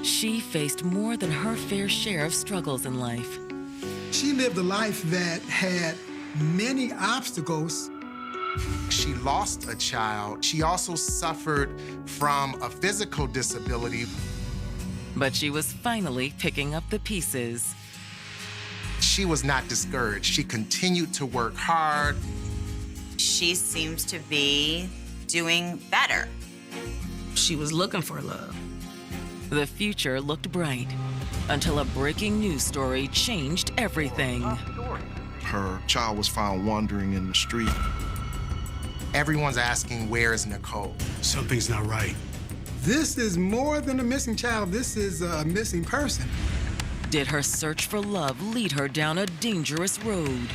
she faced more than her fair share of struggles in life. She lived a life that had many obstacles. She lost a child. She also suffered from a physical disability. But she was finally picking up the pieces. She was not discouraged. She continued to work hard. She seems to be doing better. She was looking for love. The future looked bright until a breaking news story changed everything. Her child was found wandering in the street. Everyone's asking, where is Nicole? Something's not right. This is more than a missing child. This is a missing person. Did her search for love lead her down a dangerous road?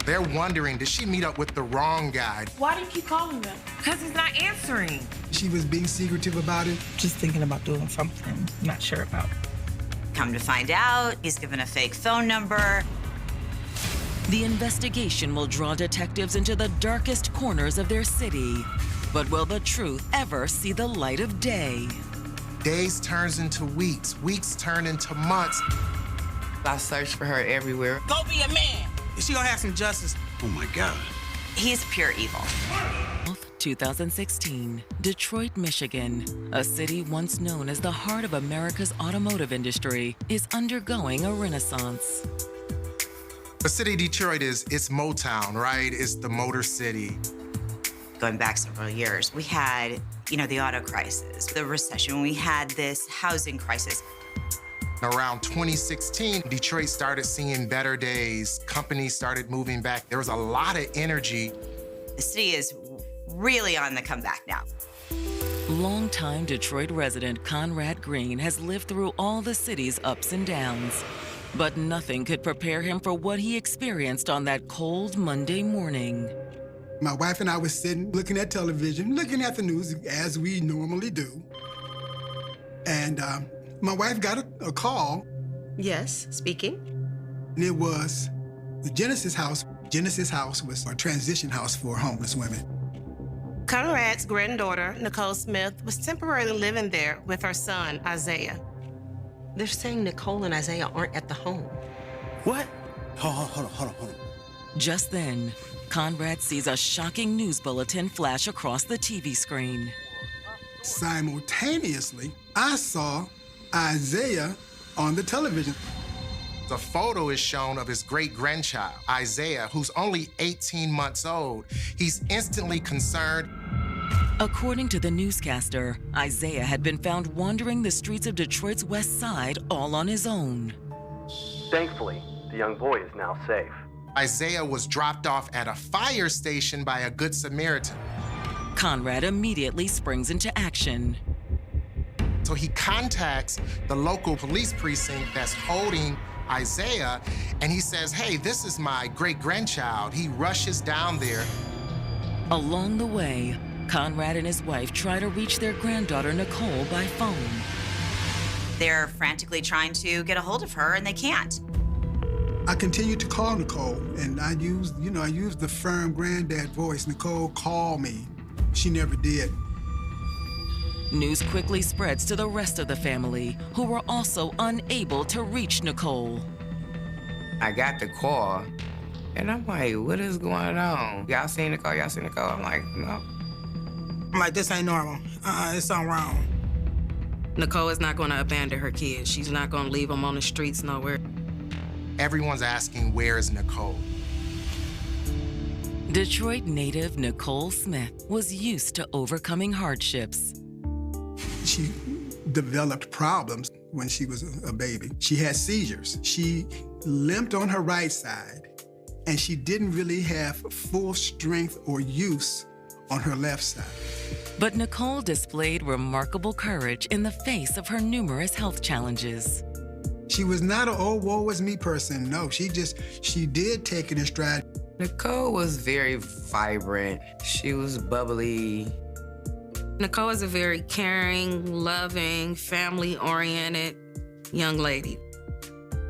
They're wondering, did she meet up with the wrong guy? Why do you keep calling them? Because he's not answering. She was being secretive about it. Just thinking about doing something not sure about. Come to find out, he's given a fake phone number. The investigation will draw detectives into the darkest corners of their city. But will the truth ever see the light of day? Days turns into weeks, weeks turn into months. I searched for her everywhere. Go be a man. She gonna have some justice. Oh my God. He's pure evil. 2016, Detroit, Michigan, a city once known as the heart of America's automotive industry, is undergoing a renaissance. The city of Detroit it's Motown, right? It's the Motor City. Going back several years, we had, the auto crisis, the recession. We had this housing crisis. Around 2016, Detroit started seeing better days. Companies started moving back. There was a lot of energy. The city is really on the comeback now. Longtime Detroit resident Conrad Green has lived through all the city's ups and downs. But nothing could prepare him for what he experienced on that cold Monday morning. My wife and I were sitting, looking at television, looking at the news as we normally do. And my wife got a call. Yes, speaking. And it was the Genesis House. Genesis House was a transition house for homeless women. Conrad's granddaughter, Nicole Smith, was temporarily living there with her son, Isaiah. They're saying Nicole and Isaiah aren't at the home. What? Hold on. Just then, Conrad sees a shocking news bulletin flash across the TV screen. Simultaneously, I saw Isaiah on the television. The photo is shown of his great-grandchild, Isaiah, who's only 18 months old. He's instantly concerned. According to the newscaster, Isaiah had been found wandering the streets of Detroit's West Side all on his own. Thankfully, the young boy is now safe. Isaiah was dropped off at a fire station by a Good Samaritan. Conrad immediately springs into action. So he contacts the local police precinct that's holding Isaiah, and he says, hey, this is my great-grandchild. He rushes down there. Along the way, Conrad and his wife try to reach their granddaughter, Nicole, by phone. They're frantically trying to get a hold of her, and they can't. I continued to call Nicole, and I used the firm granddad voice. Nicole, call me. She never did. News quickly spreads to the rest of the family, who were also unable to reach Nicole. I got the call, and I'm like, what is going on? Y'all seen Nicole? I'm like, no. I'm like, this ain't normal. It's something wrong. Nicole is not going to abandon her kids. She's not going to leave them on the streets nowhere. Everyone's asking, where is Nicole? Detroit native Nicole Smith was used to overcoming hardships. She developed problems when she was a baby. She had seizures. She limped on her right side, and she didn't really have full strength or use on her left side. But Nicole displayed remarkable courage in the face of her numerous health challenges. She was not an oh, woe is me person. No, she did take it in stride. Nicole was very vibrant. She was bubbly. Nicole is a very caring, loving, family-oriented young lady.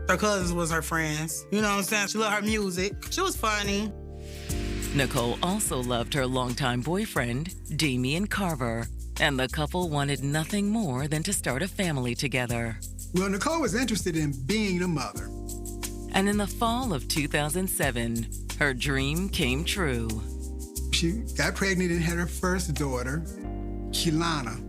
Her cousins was her friends. You know what I'm saying? She loved her music. She was funny. Nicole also loved her longtime boyfriend, Damian Carver. and the couple wanted nothing more than to start a family together. Well, Nicole was interested in being a mother. And in the fall of 2007, her dream came true. She got pregnant and had her first daughter, Kilana.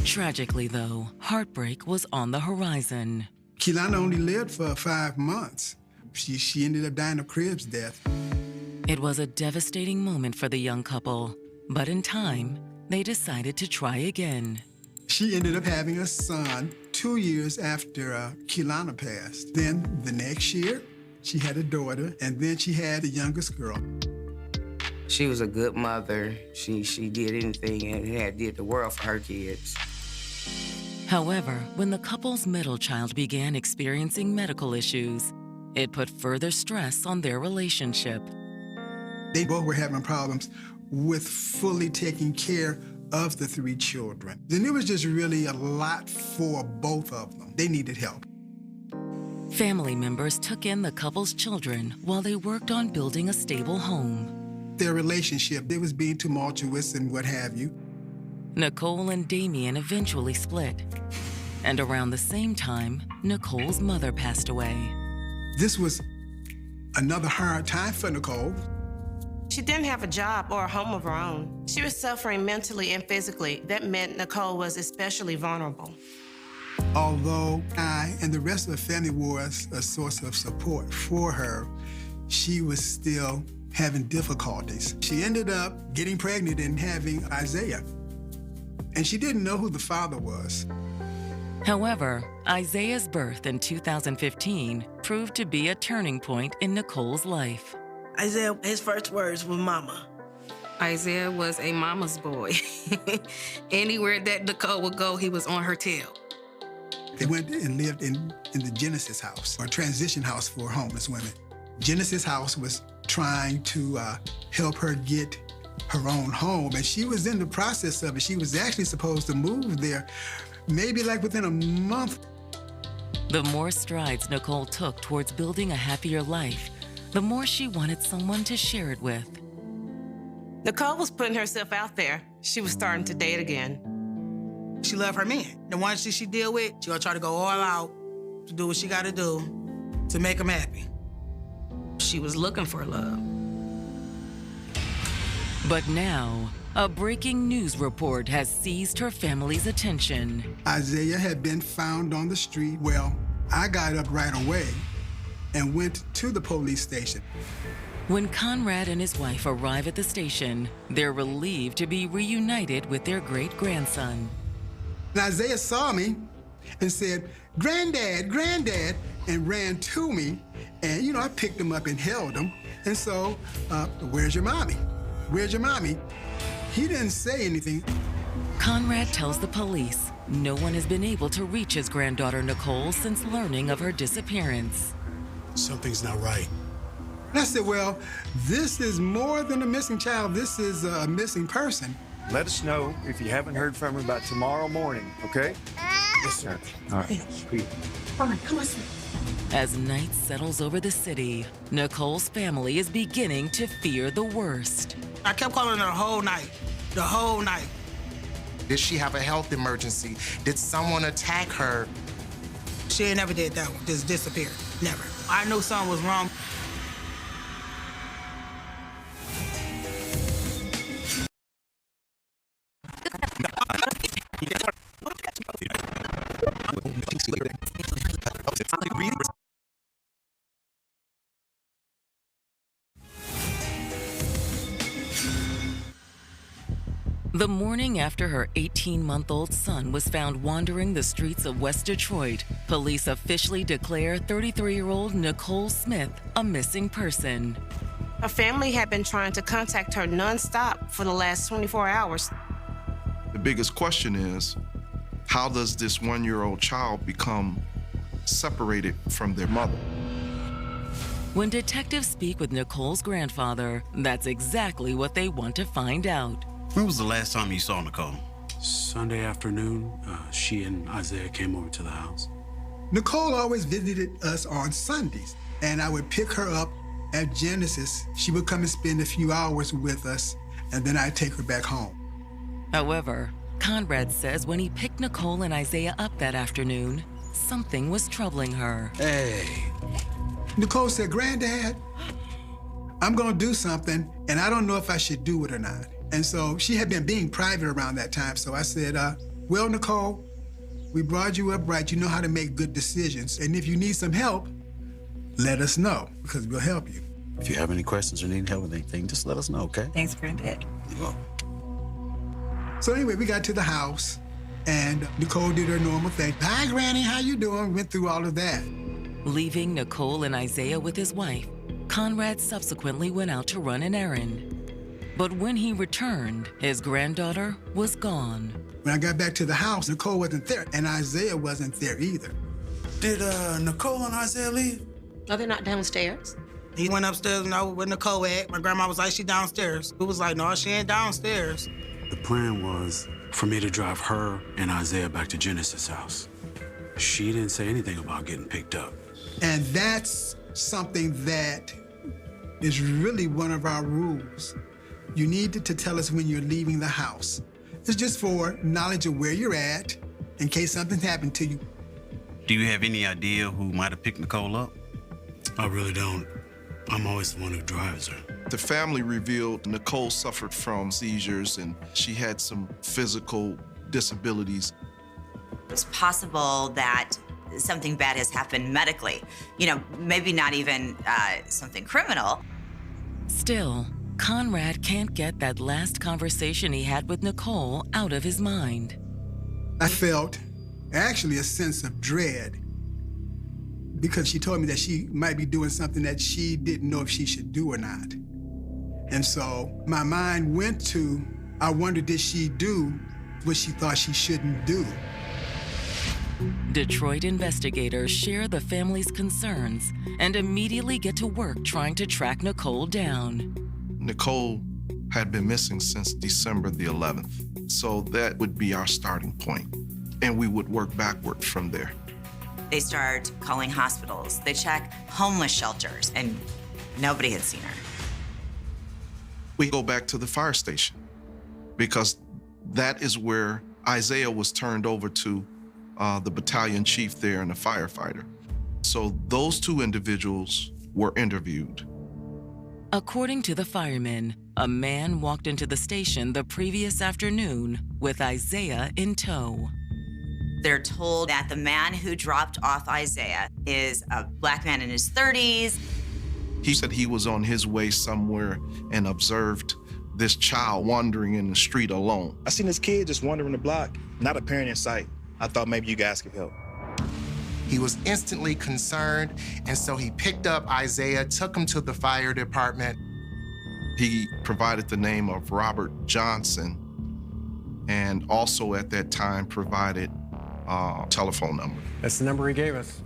Tragically, though, heartbreak was on the horizon. Kilana only lived for 5 months. She ended up dying of Cribb's death. It was a devastating moment for the young couple, but in time, they decided to try again. She ended up having a son 2 years after Kilana passed. Then the next year, she had a daughter, and then she had the youngest girl. She was a good mother. She did anything and did the world for her kids. However, when the couple's middle child began experiencing medical issues, it put further stress on their relationship. They both were having problems with fully taking care of the 3 children. Then it was just really a lot for both of them. They needed help. Family members took in the couple's children while they worked on building a stable home. Their relationship, it was being tumultuous and what have you. Nicole and Damien eventually split. And around the same time, Nicole's mother passed away. This was another hard time for Nicole. She didn't have a job or a home of her own. She was suffering mentally and physically. That meant Nicole was especially vulnerable. Although I and the rest of the family was a source of support for her, she was still having difficulties. She ended up getting pregnant and having Isaiah. And she didn't know who the father was. However, Isaiah's birth in 2015 proved to be a turning point in Nicole's life. Isaiah, his first words were mama. Isaiah was a mama's boy. Anywhere that Nicole would go, he was on her tail. They went and lived in the Genesis house, or transition house for homeless women. Genesis house was trying to help her get her own home, and she was in the process of it. She was actually supposed to move there maybe like within a month. The more strides Nicole took towards building a happier life, the more she wanted someone to share it with. Nicole was putting herself out there. She was starting to date again. She loved her man. The ones she deal with, she gonna try to go all out to do what she gotta do to make him happy. She was looking for love. But now, a breaking news report has seized her family's attention. Isaiah had been found on the street. Well, I got up right away and went to the police station. When Conrad and his wife arrive at the station, they're relieved to be reunited with their great-grandson. And Isaiah saw me and said, "Granddad, Granddad," and ran to me. And, I picked him up and held him. And so, where's your mommy? Where's your mommy? He didn't say anything. Conrad tells the police no one has been able to reach his granddaughter Nicole since learning of her disappearance. Something's not right. And I said, well, this is more than a missing child. This is a missing person. Let us know if you haven't heard from her by tomorrow morning, okay? Yes, sir. All right. Come on. As night settles over the city, Nicole's family is beginning to fear the worst. I kept calling her the whole night. Did she have a health emergency? Did someone attack her? She ain't never did that one, just disappeared, never. I knew something was wrong. The morning after her 18-month-old son was found wandering the streets of West Detroit, police officially declare 33-year-old Nicole Smith a missing person. Her family had been trying to contact her nonstop for the last 24 hours. The biggest question is, how does this 1-year-old child become separated from their mother? When detectives speak with Nicole's grandfather, that's exactly what they want to find out. When was the last time you saw Nicole? Sunday afternoon. She and Isaiah came over to the house. Nicole always visited us on Sundays, and I would pick her up at Genesis. She would come and spend a few hours with us, and then I'd take her back home. However, Conrad says when he picked Nicole and Isaiah up that afternoon, something was troubling her. Hey. Nicole said, Granddad, I'm gonna do something, and I don't know if I should do it or not. And so she had been being private around that time, so I said, well, Nicole, we brought you up right. You know how to make good decisions. And if you need some help, let us know, because we'll help you. If you have any questions or need help with anything, just let us know, okay? Thanks, Granddad. You're welcome. So anyway, we got to the house, and Nicole did her normal thing. Hi, Granny, how you doing? Went through all of that. Leaving Nicole and Isaiah with his wife, Conrad subsequently went out to run an errand. But when he returned, his granddaughter was gone. When I got back to the house, Nicole wasn't there, and Isaiah wasn't there either. Did Nicole and Isaiah leave? Are they not downstairs? He went upstairs, where Nicole at. My grandma was like, she downstairs. We was like, no, she ain't downstairs. The plan was for me to drive her and Isaiah back to Genesis' house. She didn't say anything about getting picked up. And that's something that is really one of our rules. You need to tell us when you're leaving the house. It's just for knowledge of where you're at in case something happened to you. Do you have any idea who might have picked Nicole up? I really don't. I'm always the one who drives her. The family revealed Nicole suffered from seizures and she had some physical disabilities. It's possible that something bad has happened medically. You know, maybe not even something criminal. Still, Conrad can't get that last conversation he had with Nicole out of his mind. I felt actually a sense of dread because she told me that she might be doing something that she didn't know if she should do or not. And so my mind went to, I wonder, did she do what she thought she shouldn't do? Detroit investigators share the family's concerns and immediately get to work trying to track Nicole down. Nicole had been missing since December the 11th, so that would be our starting point, and we would work backward from there. They start calling hospitals. They check homeless shelters, and nobody had seen her. We go back to the fire station because that is where Isaiah was turned over to the battalion chief there and the firefighter. So those two individuals were interviewed. According to the firemen, a man walked into the station the previous afternoon with Isaiah in tow. They're told that the man who dropped off Isaiah is a black man in his 30s. He said he was on his way somewhere and observed this child wandering in the street alone. I seen this kid just wandering the block, not a parent in sight. I thought maybe you guys could help. He was instantly concerned, and so he picked up Isaiah, took him to the fire department. He provided the name of Robert Johnson, and also at that time provided a telephone number. That's the number he gave us.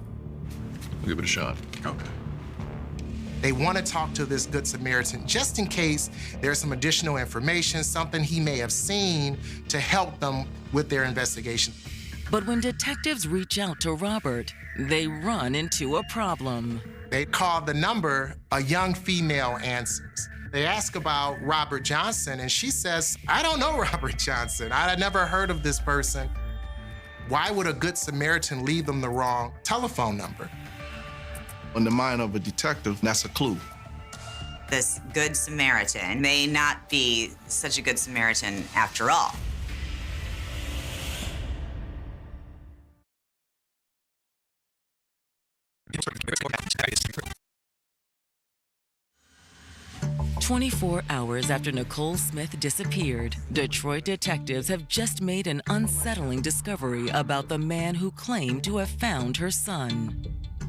We'll give it a shot. Okay. They want to talk to this Good Samaritan just in case there's some additional information, something he may have seen to help them with their investigation. But when detectives reach out to Robert, they run into a problem. They call the number, a young female answers. They ask about Robert Johnson, and she says, I don't know Robert Johnson. I had never heard of this person. Why would a Good Samaritan leave them the wrong telephone number? In the mind of a detective, that's a clue. This Good Samaritan may not be such a Good Samaritan after all. "24 hours after Nicole Smith disappeared, Detroit detectives have just made an unsettling discovery about the man who claimed to have found her son.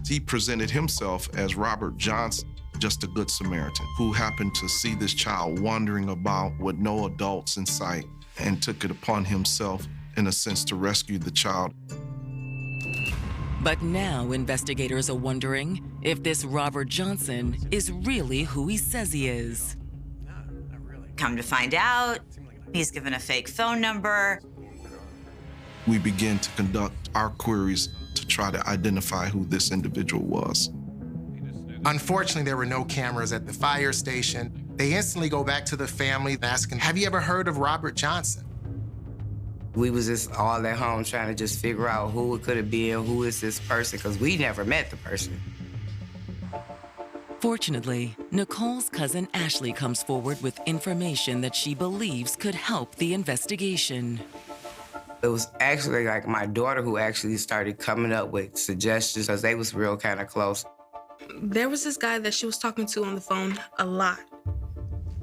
He presented himself as Robert Johnson, just a Good Samaritan, who happened to see this child wandering about with no adults in sight and took it upon himself, in a sense, to rescue the child. But now investigators are wondering if this Robert Johnson is really who he says he is. Come to find out, he's given a fake phone number. We begin to conduct our queries to try to identify who this individual was. Unfortunately, there were no cameras at the fire station. They instantly go back to the family asking, have you ever heard of Robert Johnson? We was just all at home trying to just figure out who it could have been, who is this person, because we never met the person. Fortunately, Nicole's cousin Ashley comes forward with information that she believes could help the investigation. It was actually like my daughter who actually started coming up with suggestions because they was real kind of close. There was this guy that she was talking to on the phone a lot.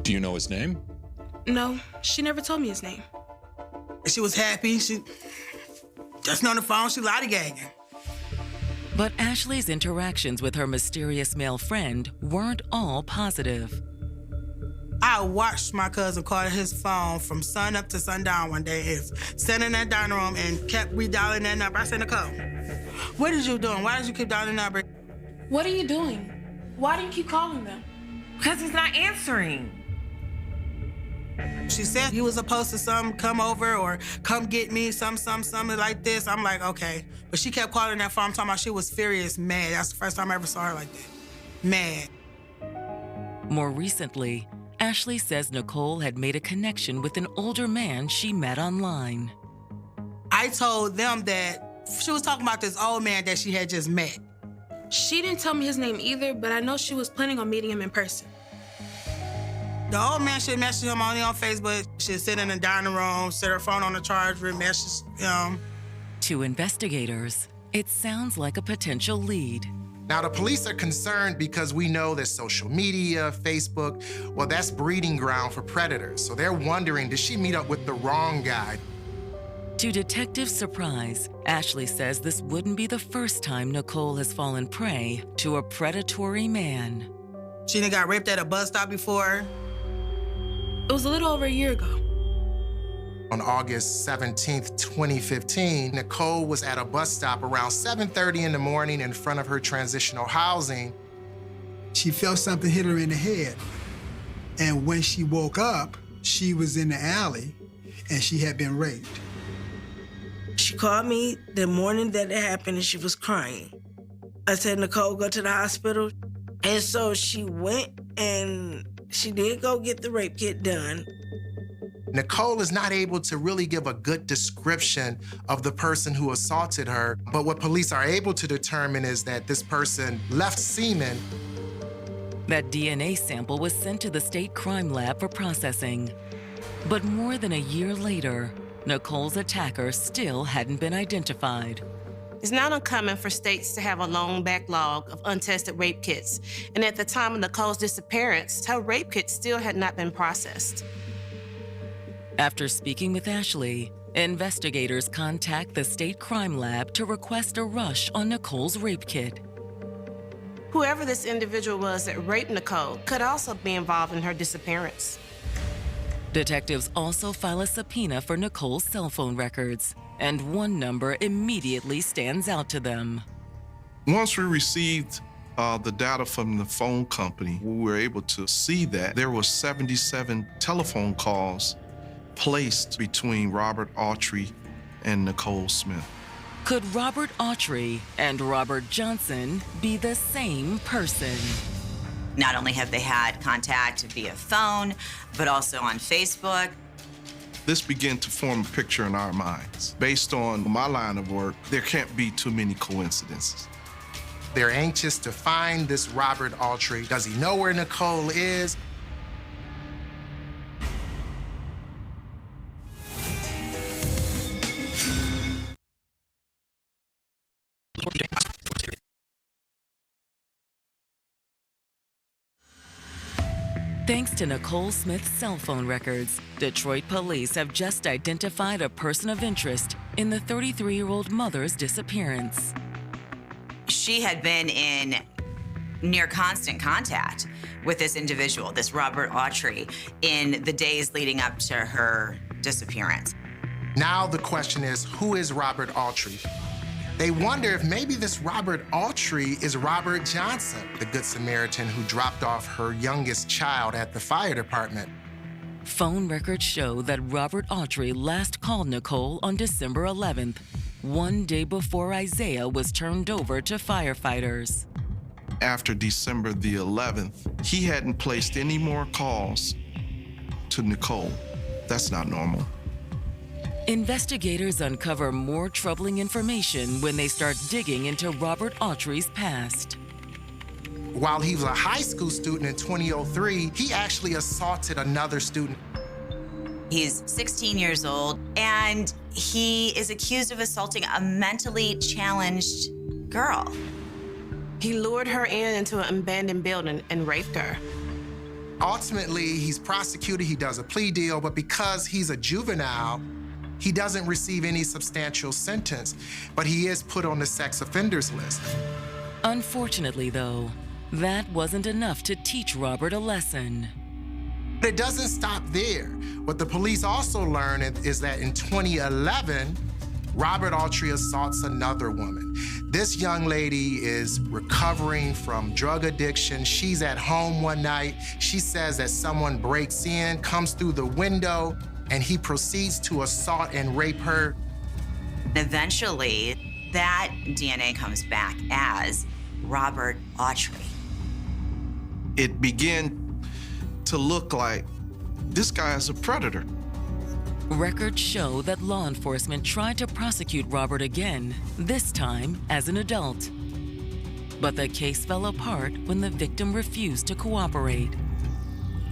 Do you know his name? No, she never told me his name. She was happy. She just on the phone, she lollygagging. But Ashley's interactions with her mysterious male friend weren't all positive. I watched my cousin call his phone from sun up to sundown one day. He's sitting in that dining room and kept redialing that number. I said, Nicole, what is you doing? Why did you keep dialing the number? What are you doing? Why do you keep calling them? Because he's not answering. She said he was supposed to come over or come get me, something like this. I'm like, okay. But she kept calling that phone. I'm talking about she was furious, mad. That's the first time I ever saw her like that. Mad. More recently, Ashley says Nicole had made a connection with an older man she met online. I told them that she was talking about this old man that she had just met. She didn't tell me his name either, but I know she was planning on meeting him in person. The old man, she messaged him only on Facebook. She'd sit in the dining room, set her phone on the charger, message him. To investigators, it sounds like a potential lead. Now, the police are concerned because we know that social media, Facebook, well, that's breeding ground for predators. So they're wondering, did she meet up with the wrong guy? To detectives' surprise, Ashley says this wouldn't be the first time Nicole has fallen prey to a predatory man. She done got raped at a bus stop before. It was a little over a year ago. On August 17th, 2015, Nicole was at a bus stop around 7:30 in the morning in front of her transitional housing. She felt something hit her in the head. And when she woke up, she was in the alley and she had been raped. She called me the morning that it happened and she was crying. I said, Nicole, go to the hospital. And so she went and she did go get the rape kit done. Nicole is not able to really give a good description of the person who assaulted her, but what police are able to determine is that this person left semen. That DNA sample was sent to the state crime lab for processing. But more than a year later, Nicole's attacker still hadn't been identified. It's not uncommon for states to have a long backlog of untested rape kits. And at the time of Nicole's disappearance, her rape kit still had not been processed. After speaking with Ashley, investigators contact the state crime lab to request a rush on Nicole's rape kit. Whoever this individual was that raped Nicole could also be involved in her disappearance. Detectives also file a subpoena for Nicole's cell phone records, and one number immediately stands out to them. Once we received the data from the phone company, we were able to see that there were 77 telephone calls placed between Robert Autry and Nicole Smith. Could Robert Autry and Robert Johnson be the same person? Not only have they had contact via phone, but also on Facebook. This began to form a picture in our minds. Based on my line of work, there can't be too many coincidences. They're anxious to find this Robert Autry. Does he know where Nicole is? Thanks to Nicole Smith's cell phone records, Detroit police have just identified a person of interest in the 33-year-old mother's disappearance. She had been in near constant contact with this individual, this Robert Autry, in the days leading up to her disappearance. Now the question is, who is Robert Autry? They wonder if maybe this Robert Autry is Robert Johnson, the Good Samaritan who dropped off her youngest child at the fire department. Phone records show that Robert Autry last called Nicole on December 11th, one day before Isaiah was turned over to firefighters. After December the 11th, he hadn't placed any more calls to Nicole. That's not normal. Investigators uncover more troubling information when they start digging into Robert Autry's past. While he was a high school student in 2003, he actually assaulted another student. He's 16 years old, and he is accused of assaulting a mentally challenged girl. He lured her into an abandoned building and raped her. Ultimately, he's prosecuted, he does a plea deal, but because he's a juvenile, he doesn't receive any substantial sentence, but he is put on the sex offenders list. Unfortunately, though, that wasn't enough to teach Robert a lesson. But it doesn't stop there. What the police also learned is that in 2011, Robert Autry assaults another woman. This young lady is recovering from drug addiction. She's at home one night. She says that someone breaks in, comes through the window, and he proceeds to assault and rape her. Eventually, that DNA comes back as Robert Autry. It began to look like this guy is a predator. Records show that law enforcement tried to prosecute Robert again, this time as an adult. But the case fell apart when the victim refused to cooperate.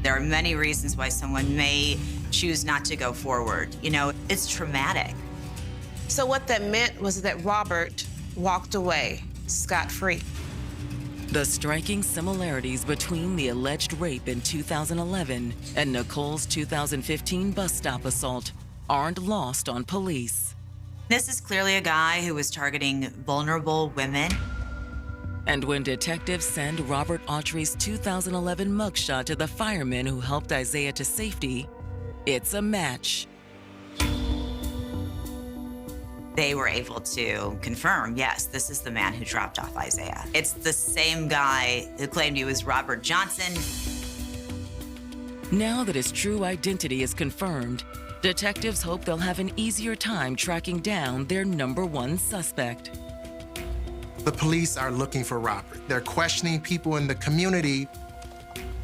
There are many reasons why someone may choose not to go forward. You know, it's traumatic. So what that meant was that Robert walked away scot-free. The striking similarities between the alleged rape in 2011 and Nicole's 2015 bus stop assault aren't lost on police. This is clearly a guy who was targeting vulnerable women. And when detectives send Robert Autry's 2011 mugshot to the firemen who helped Isaiah to safety, it's a match. They were able to confirm, yes, this is the man who dropped off Isaiah. It's the same guy who claimed he was Robert Johnson. Now that his true identity is confirmed, detectives hope they'll have an easier time tracking down their #1 suspect. The police are looking for Robert. They're questioning people in the community.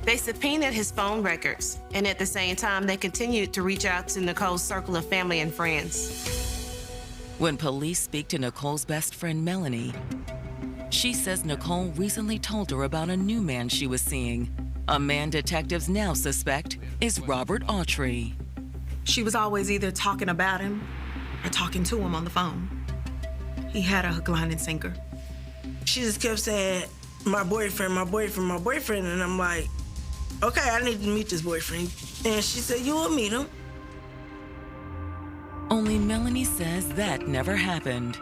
They subpoenaed his phone records, and at the same time, they continued to reach out to Nicole's circle of family and friends. When police speak to Nicole's best friend, Melanie, she says Nicole recently told her about a new man she was seeing, a man detectives now suspect is Robert Autry. She was always either talking about him or talking to him on the phone. He had a hook, line, and sinker. She just kept saying, my boyfriend, my boyfriend, my boyfriend. And I'm like, okay, I need to meet this boyfriend. And she said, you will meet him. Only Melanie says that never happened.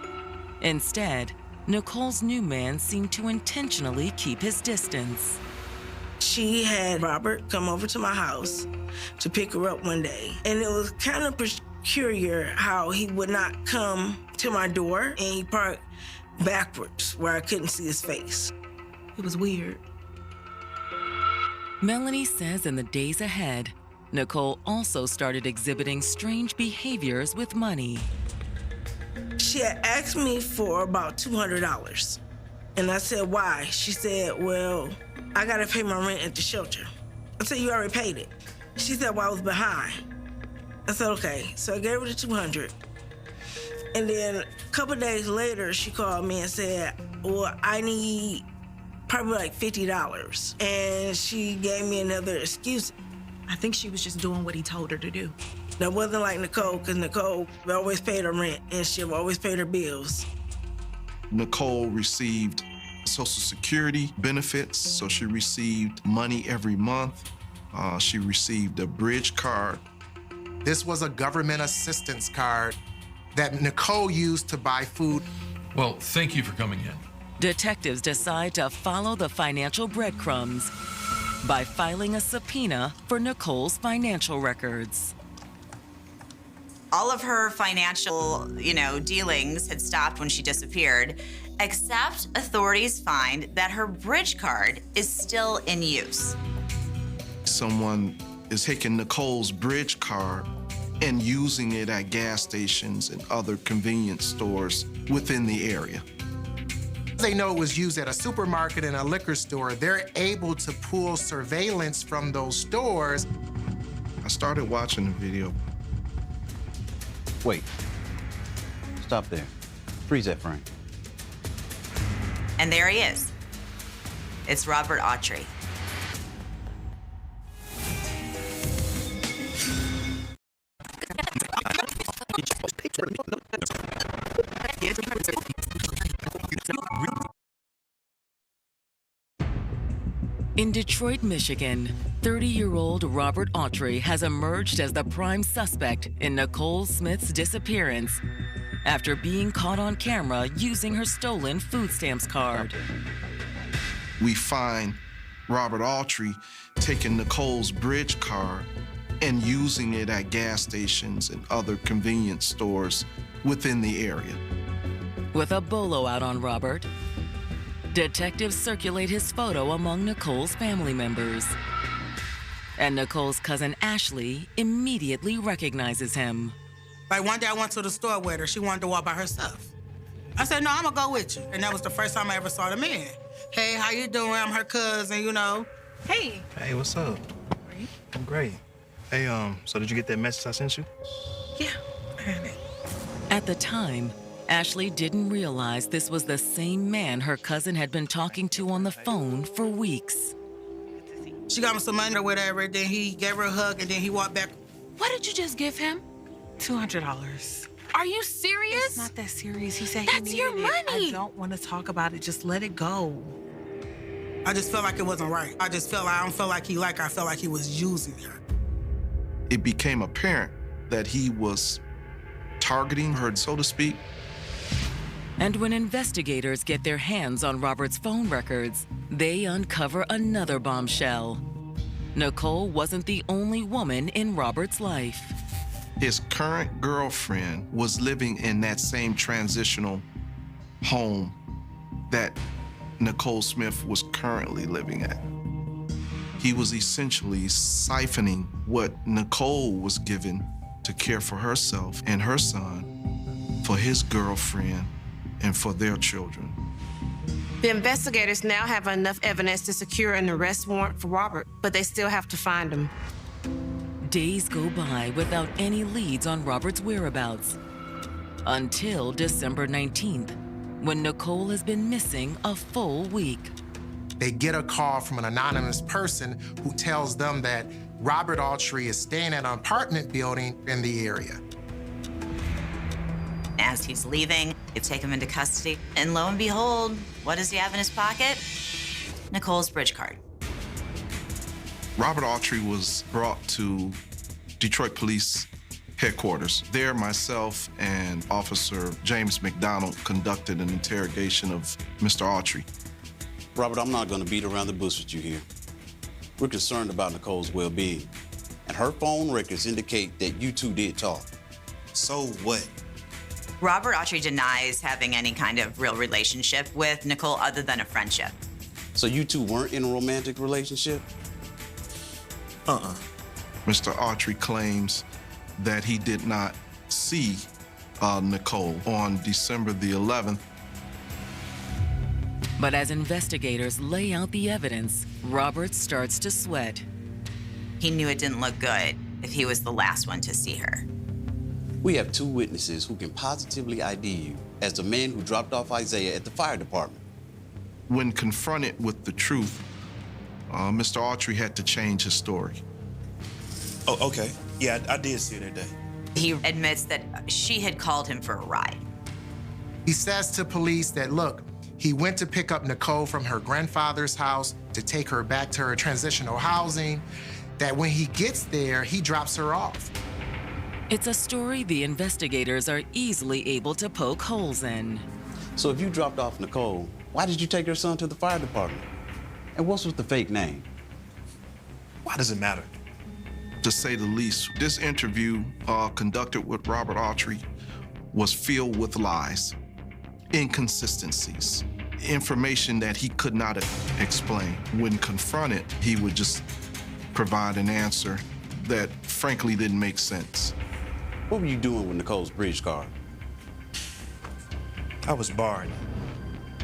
Instead, Nicole's new man seemed to intentionally keep his distance. She had Robert come over to my house to pick her up one day. And it was kind of peculiar how he would not come to my door and he parked backwards where I couldn't see his face. It was weird. Melanie says in the days ahead, Nicole also started exhibiting strange behaviors with money. She had asked me for about $200. And I said, why? She said, well, I gotta pay my rent at the shelter. I said, you already paid it. She said, well, I was behind. I said, okay. So I gave her the $200. And then a couple days later, she called me and said, well, I need probably like $50. And she gave me another excuse. I think she was just doing what he told her to do. That wasn't like Nicole, because Nicole always paid her rent and she always paid her bills. Nicole received Social Security benefits, so she received money every month. She received a bridge card. This was a government assistance card that Nicole used to buy food. Well, thank you for coming in. Detectives decide to follow the financial breadcrumbs by filing a subpoena for Nicole's financial records. All of her financial, dealings had stopped when she disappeared, except authorities find that her bridge card is still in use. Someone is taking Nicole's bridge card and using it at gas stations and other convenience stores within the area. They know it was used at a supermarket and a liquor store. They're able to pull surveillance from those stores. I started watching the video. Wait. Stop there. Freeze that frame. And there he is. It's Robert Autry. In Detroit, Michigan, 30-year-old Robert Autry has emerged as the prime suspect in Nicole Smith's disappearance after being caught on camera using her stolen food stamps card. We find Robert Autry taking Nicole's bridge card and using it at gas stations and other convenience stores within the area. With a bolo out on Robert, detectives circulate his photo among Nicole's family members. And Nicole's cousin Ashley immediately recognizes him. Like one day I went to the store with her. She wanted to walk by herself. I said, no, I'm gonna go with you. And that was the first time I ever saw the man. Hey, how you doing? I'm her cousin, you know. Hey. Hey, what's up? How are you? I'm great. Hey, so did you get that message I sent you? Yeah, I got it. At the time, Ashley didn't realize this was the same man her cousin had been talking to on the phone for weeks. She got me some money or whatever, then he gave her a hug, and then he walked back. What did you just give him? $200. Are you serious? It's not that serious. He said That's he your needed it. money. I don't want to talk about it. Just let it go. I just felt like it wasn't right. I don't feel like he liked her. I felt like he was using her. It became apparent that he was targeting her, so to speak. And when investigators get their hands on Robert's phone records, they uncover another bombshell. Nicole wasn't the only woman in Robert's life. His current girlfriend was living in that same transitional home that Nicole Smith was currently living at. He was essentially siphoning what Nicole was given to care for herself and her son, for his girlfriend, and for their children. The investigators now have enough evidence to secure an arrest warrant for Robert, but they still have to find him. Days go by without any leads on Robert's whereabouts. Until December 19th, when Nicole has been missing a full week. They get a call from an anonymous person who tells them that Robert Autry is staying at an apartment building in the area. As he's leaving, they take him into custody, and lo and behold, what does he have in his pocket? Nicole's bridge card. Robert Autry was brought to Detroit Police Headquarters. There, myself and Officer James McDonald conducted an interrogation of Mr. Autry. Robert, I'm not going to beat around the bush with you here. We're concerned about Nicole's well-being, and her phone records indicate that you two did talk. So what? Robert Autry denies having any kind of real relationship with Nicole other than a friendship. So you two weren't in a romantic relationship? Mr. Autry claims that he did not see Nicole on December the 11th. But as investigators lay out the evidence, Robert starts to sweat. He knew it didn't look good if he was the last one to see her. We have two witnesses who can positively ID you as the man who dropped off Isaiah at the fire department. When confronted with the truth, Mr. Autry had to change his story. Oh, okay. Yeah, I did see her that day. He admits that she had called him for a ride. He says to police that, look, he went to pick up Nicole from her grandfather's house to take her back to her transitional housing, that when he gets there, he drops her off. It's a story the investigators are easily able to poke holes in. So if you dropped off Nicole, why did you take her son to the fire department? And what's with the fake name? Why does it matter? To say the least, this interview conducted with Robert Autry was filled with lies, inconsistencies, information that he could not explain. When confronted, he would just provide an answer that frankly didn't make sense. What were you doing with Nicole's bridge card? I was borrowing.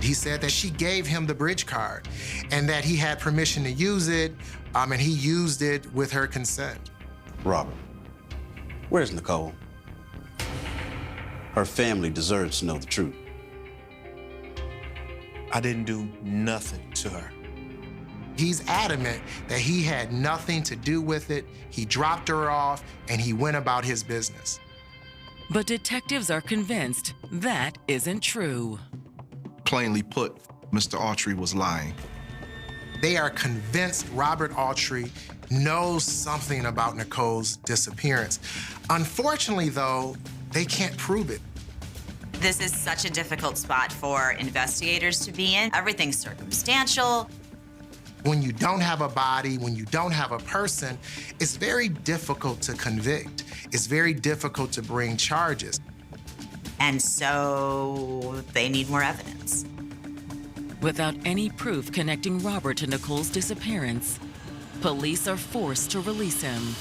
He said that she gave him the bridge card and that he had permission to use it, and he used it with her consent. Robert, where's Nicole? Her family deserves to know the truth. I didn't do nothing to her. He's adamant that he had nothing to do with it. He dropped her off and he went about his business. But detectives are convinced that isn't true. Plainly put, Mr. Autry was lying. They are convinced Robert Autry knows something about Nicole's disappearance. Unfortunately, though, they can't prove it. This is such a difficult spot for investigators to be in. Everything's circumstantial. When you don't have a body, when you don't have a person, it's very difficult to convict. It's very difficult to bring charges. And so they need more evidence. Without any proof connecting Robert to Nicole's disappearance, police are forced to release him.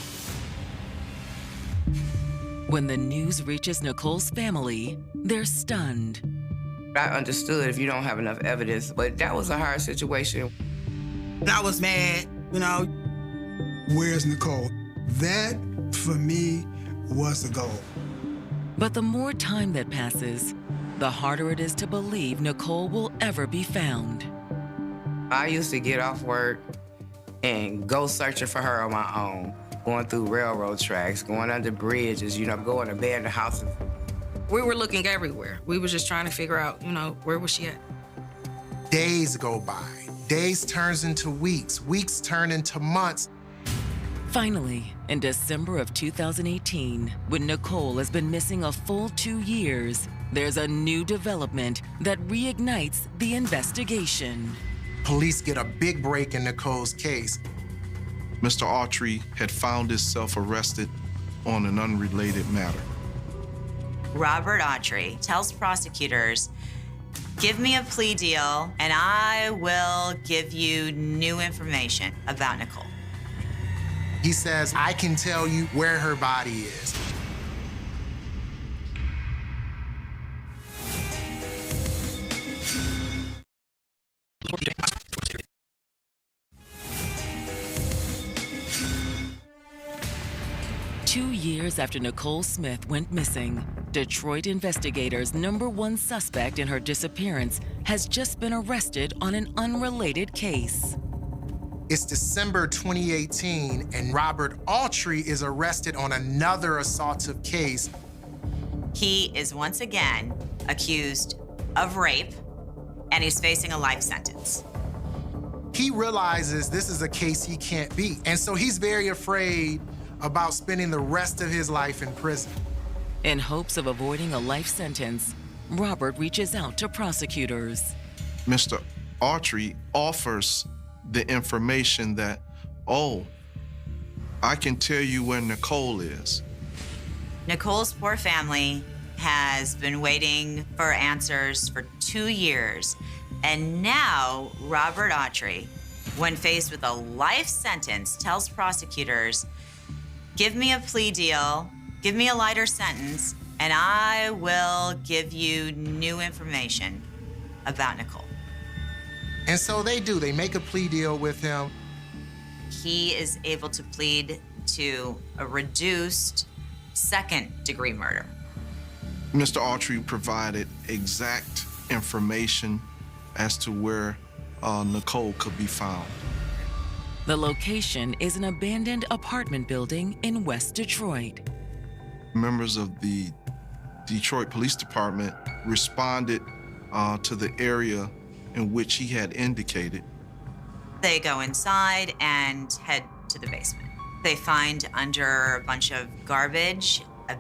When the news reaches Nicole's family, they're stunned. I understood if you don't have enough evidence, but that was a hard situation. I was mad, you know. Where's Nicole? That, for me, was the goal. But the more time that passes, the harder it is to believe Nicole will ever be found. I used to get off work and go searching for her on my own, going through railroad tracks, going under bridges, going to abandoned houses. We were looking everywhere. We were just trying to figure out, where was she at? Days go by. Days turns into weeks. Weeks turn into months. Finally, in December of 2018, when Nicole has been missing a full 2 years, there's a new development that reignites the investigation. Police get a big break in Nicole's case. Mr. Autry had found himself arrested on an unrelated matter. Robert Autry tells prosecutors, "Give me a plea deal and I will give you new information about Nicole." He says, "I can tell you where her body is." Two years after Nicole Smith went missing, Detroit investigators' #1 suspect in her disappearance has just been arrested on an unrelated case. It's December 2018, and Robert Autry is arrested on another assaultive case. He is once again accused of rape, and he's facing a life sentence. He realizes this is a case he can't beat, and so he's very afraid about spending the rest of his life in prison. In hopes of avoiding a life sentence, Robert reaches out to prosecutors. Mr. Autry offers the information that, I can tell you where Nicole is. Nicole's poor family has been waiting for answers for 2 years, and now Robert Autry, when faced with a life sentence, tells prosecutors, "Give me a plea deal, give me a lighter sentence, and I will give you new information about Nicole." And so they do. They make a plea deal with him. He is able to plead to a reduced second-degree murder. Mr. Autry provided exact information as to where Nicole could be found. The location is an abandoned apartment building in West Detroit. Members of the Detroit Police Department responded to the area in which he had indicated. They go inside and head to the basement. They find under a bunch of garbage a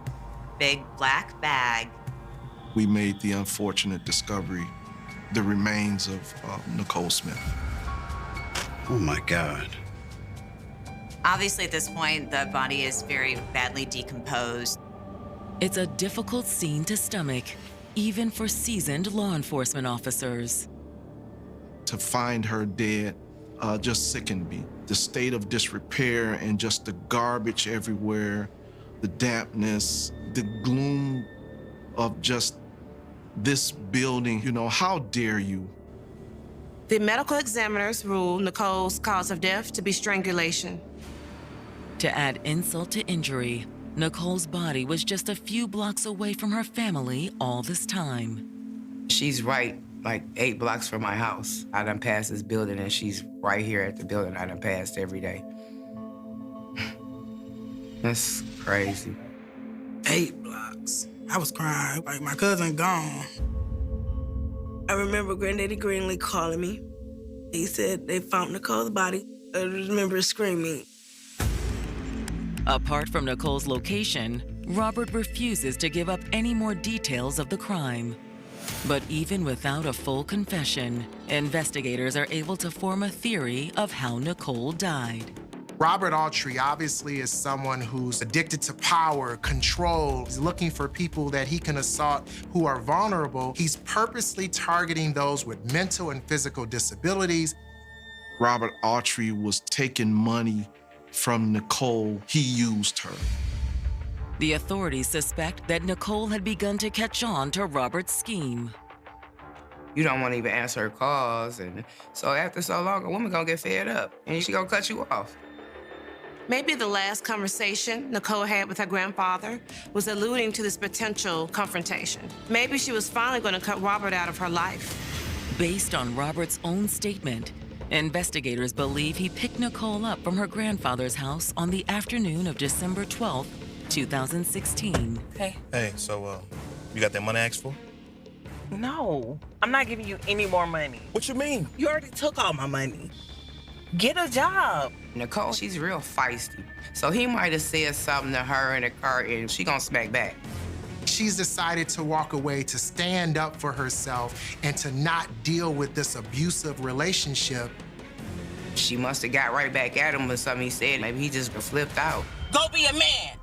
big black bag. We made the unfortunate discovery, the remains of Nicole Smith. Oh my God. Obviously, at this point, the body is very badly decomposed. It's a difficult scene to stomach, even for seasoned law enforcement officers. To find her dead just sickened me. The state of disrepair and just the garbage everywhere, the dampness, the gloom of just this building. How dare you? The medical examiners ruled Nicole's cause of death to be strangulation. To add insult to injury, Nicole's body was just a few blocks away from her family all this time. She's right, like 8 blocks from my house. I done passed this building, and she's right here at the building I done passed every day. That's crazy. 8 blocks. I was crying, like my cousin gone. I remember Granddaddy Greenlee calling me. He said they found Nicole's body. I remember screaming. Apart from Nicole's location, Robert refuses to give up any more details of the crime. But even without a full confession, investigators are able to form a theory of how Nicole died. Robert Autry obviously is someone who's addicted to power, control. He's looking for people that he can assault who are vulnerable. He's purposely targeting those with mental and physical disabilities. Robert Autry was taking money from Nicole. He used her. The authorities suspect that Nicole had begun to catch on to Robert's scheme. You don't want to even answer her calls, and so after so long, a woman gonna get fed up, and she gonna cut you off. Maybe the last conversation Nicole had with her grandfather was alluding to this potential confrontation. Maybe she was finally going to cut Robert out of her life. Based on Robert's own statement, investigators believe he picked Nicole up from her grandfather's house on the afternoon of December 12, 2016. Hey, so, you got that money I asked for? No, I'm not giving you any more money. What you mean? You already took all my money. Get a job. Nicole, she's real feisty. So he might have said something to her in the car, and she gonna smack back. She's decided to walk away, to stand up for herself, and to not deal with this abusive relationship. She must have got right back at him with something he said. Maybe he just flipped out. Go be a man.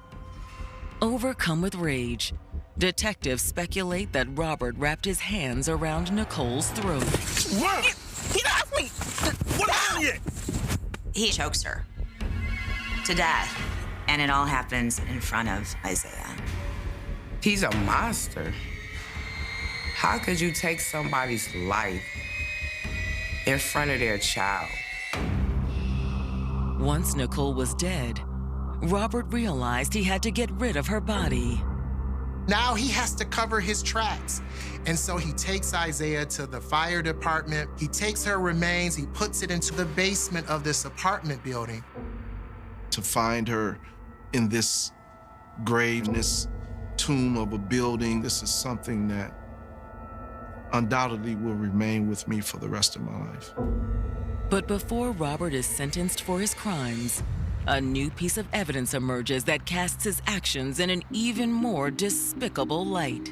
Overcome with rage, detectives speculate that Robert wrapped his hands around Nicole's throat. Get off me! What happened yet? He chokes her to death, and it all happens in front of Isaiah. He's a monster. How could you take somebody's life in front of their child? Once Nicole was dead, Robert realized he had to get rid of her body. Now he has to cover his tracks. And so he takes Isaiah to the fire department. He takes her remains, he puts it into the basement of this apartment building. To find her in this grave, in this tomb of a building, this is something that undoubtedly will remain with me for the rest of my life. But before Robert is sentenced for his crimes, a new piece of evidence emerges that casts his actions in an even more despicable light.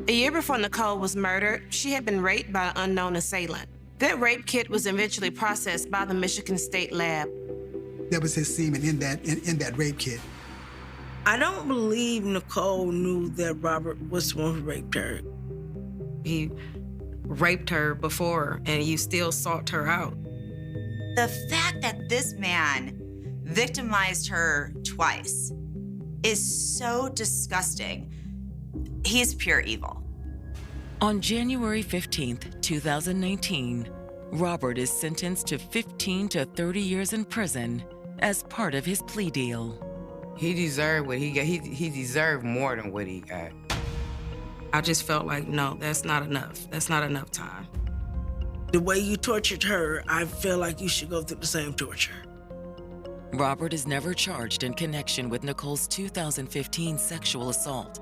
A year before Nicole was murdered, she had been raped by an unknown assailant. That rape kit was eventually processed by the Michigan State Lab. There was his semen in that rape kit. I don't believe Nicole knew that Robert was the one who raped her. He raped her before, and you still sought her out. The fact that this man victimized her twice is so disgusting. He's pure evil. On January 15th, 2019, Robert is sentenced to 15 to 30 years in prison as part of his plea deal. He deserved what he got. He deserved more than what he got. I just felt like, no, that's not enough. That's not enough time. The way you tortured her, I feel like you should go through the same torture. Robert is never charged in connection with Nicole's 2015 sexual assault.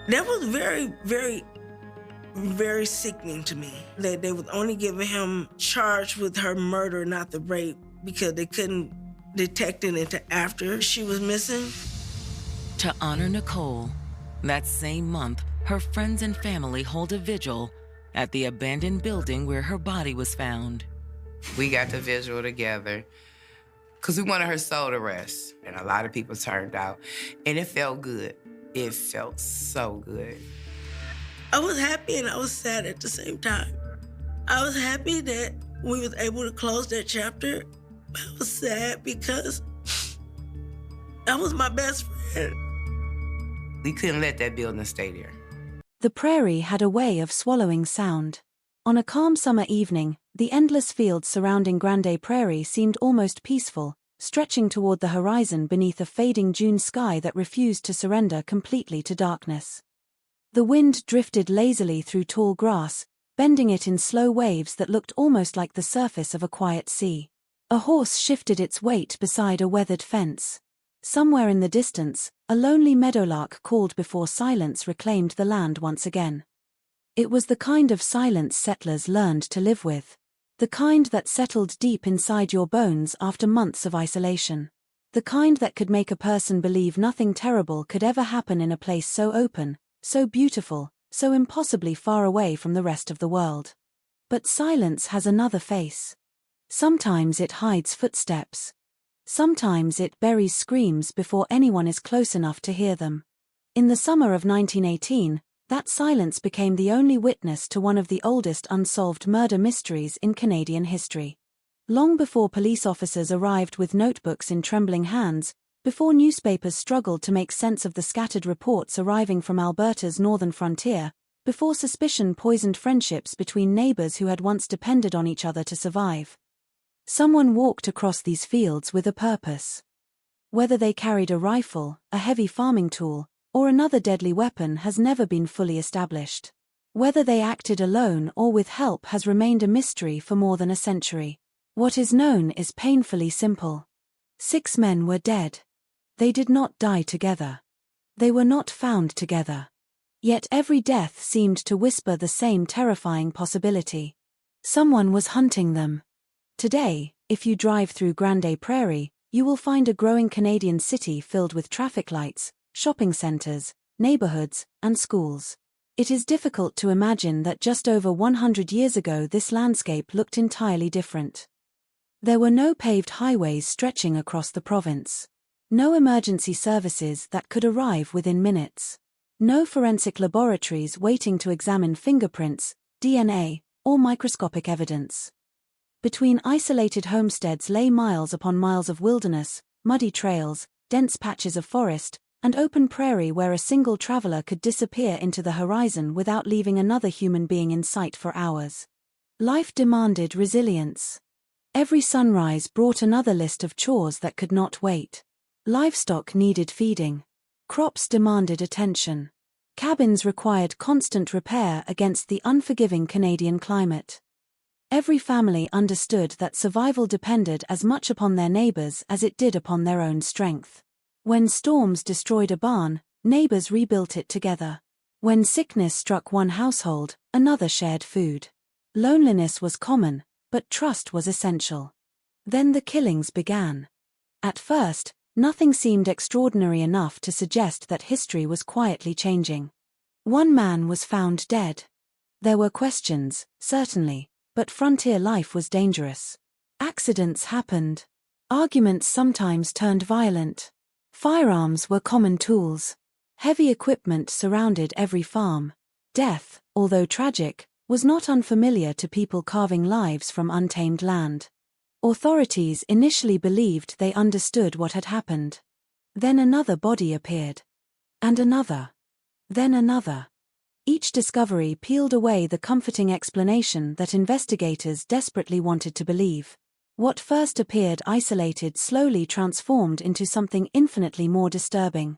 That was very, very, very sickening to me. That they was only giving him charged with her murder, not the rape, because they couldn't detect it until after she was missing. To honor Nicole, that same month, her friends and family hold a vigil at the abandoned building where her body was found. We got the vigil together because we wanted her soul to rest, and a lot of people turned out, and it felt good. It felt so good. I was happy and I was sad at the same time. I was happy that we was able to close that chapter. I was sad because that was my best friend. We couldn't let that building stay there. The prairie had a way of swallowing sound. On a calm summer evening, the endless fields surrounding Grande Prairie seemed almost peaceful, stretching toward the horizon beneath a fading June sky that refused to surrender completely to darkness. The wind drifted lazily through tall grass, bending it in slow waves that looked almost like the surface of a quiet sea. A horse shifted its weight beside a weathered fence. Somewhere in the distance, a lonely meadowlark called before silence reclaimed the land once again. It was the kind of silence settlers learned to live with. The kind that settled deep inside your bones after months of isolation. The kind that could make a person believe nothing terrible could ever happen in a place so open, so beautiful, so impossibly far away from the rest of the world. But silence has another face. Sometimes it hides footsteps. Sometimes it buries screams before anyone is close enough to hear them. In the summer of 1918, that silence became the only witness to one of the oldest unsolved murder mysteries in Canadian history. Long before police officers arrived with notebooks in trembling hands, before newspapers struggled to make sense of the scattered reports arriving from Alberta's northern frontier, before suspicion poisoned friendships between neighbors who had once depended on each other to survive. Someone walked across these fields with a purpose. Whether they carried a rifle, a heavy farming tool, or another deadly weapon has never been fully established. Whether they acted alone or with help has remained a mystery for more than a century. What is known is painfully simple. 6 men were dead. They did not die together. They were not found together. Yet every death seemed to whisper the same terrifying possibility. Someone was hunting them. Today, if you drive through Grande Prairie, you will find a growing Canadian city filled with traffic lights, shopping centers, neighborhoods, and schools. It is difficult to imagine that just over 100 years ago this landscape looked entirely different. There were no paved highways stretching across the province. No emergency services that could arrive within minutes. No forensic laboratories waiting to examine fingerprints, DNA, or microscopic evidence. Between isolated homesteads lay miles upon miles of wilderness, muddy trails, dense patches of forest, and open prairie where a single traveler could disappear into the horizon without leaving another human being in sight for hours. Life demanded resilience. Every sunrise brought another list of chores that could not wait. Livestock needed feeding. Crops demanded attention. Cabins required constant repair against the unforgiving Canadian climate. Every family understood that survival depended as much upon their neighbors as it did upon their own strength. When storms destroyed a barn, neighbors rebuilt it together. When sickness struck one household, another shared food. Loneliness was common, but trust was essential. Then the killings began. At first, nothing seemed extraordinary enough to suggest that history was quietly changing. One man was found dead. There were questions, certainly, but frontier life was dangerous. Accidents happened. Arguments sometimes turned violent. Firearms were common tools. Heavy equipment surrounded every farm. Death, although tragic, was not unfamiliar to people carving lives from untamed land. Authorities initially believed they understood what had happened. Then another body appeared. And another. Then another. Each discovery peeled away the comforting explanation that investigators desperately wanted to believe. What first appeared isolated slowly transformed into something infinitely more disturbing.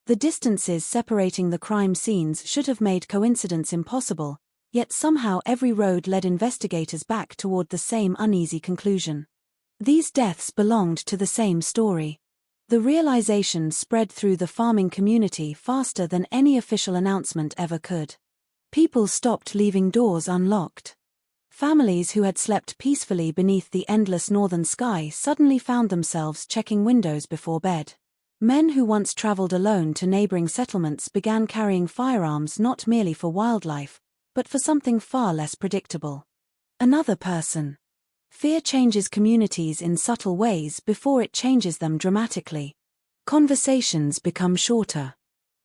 The distances separating the crime scenes should have made coincidence impossible, yet somehow every road led investigators back toward the same uneasy conclusion. These deaths belonged to the same story. The realization spread through the farming community faster than any official announcement ever could. People stopped leaving doors unlocked. Families who had slept peacefully beneath the endless northern sky suddenly found themselves checking windows before bed. Men who once traveled alone to neighboring settlements began carrying firearms not merely for wildlife, but for something far less predictable. Another person. Fear changes communities in subtle ways before it changes them dramatically. Conversations become shorter.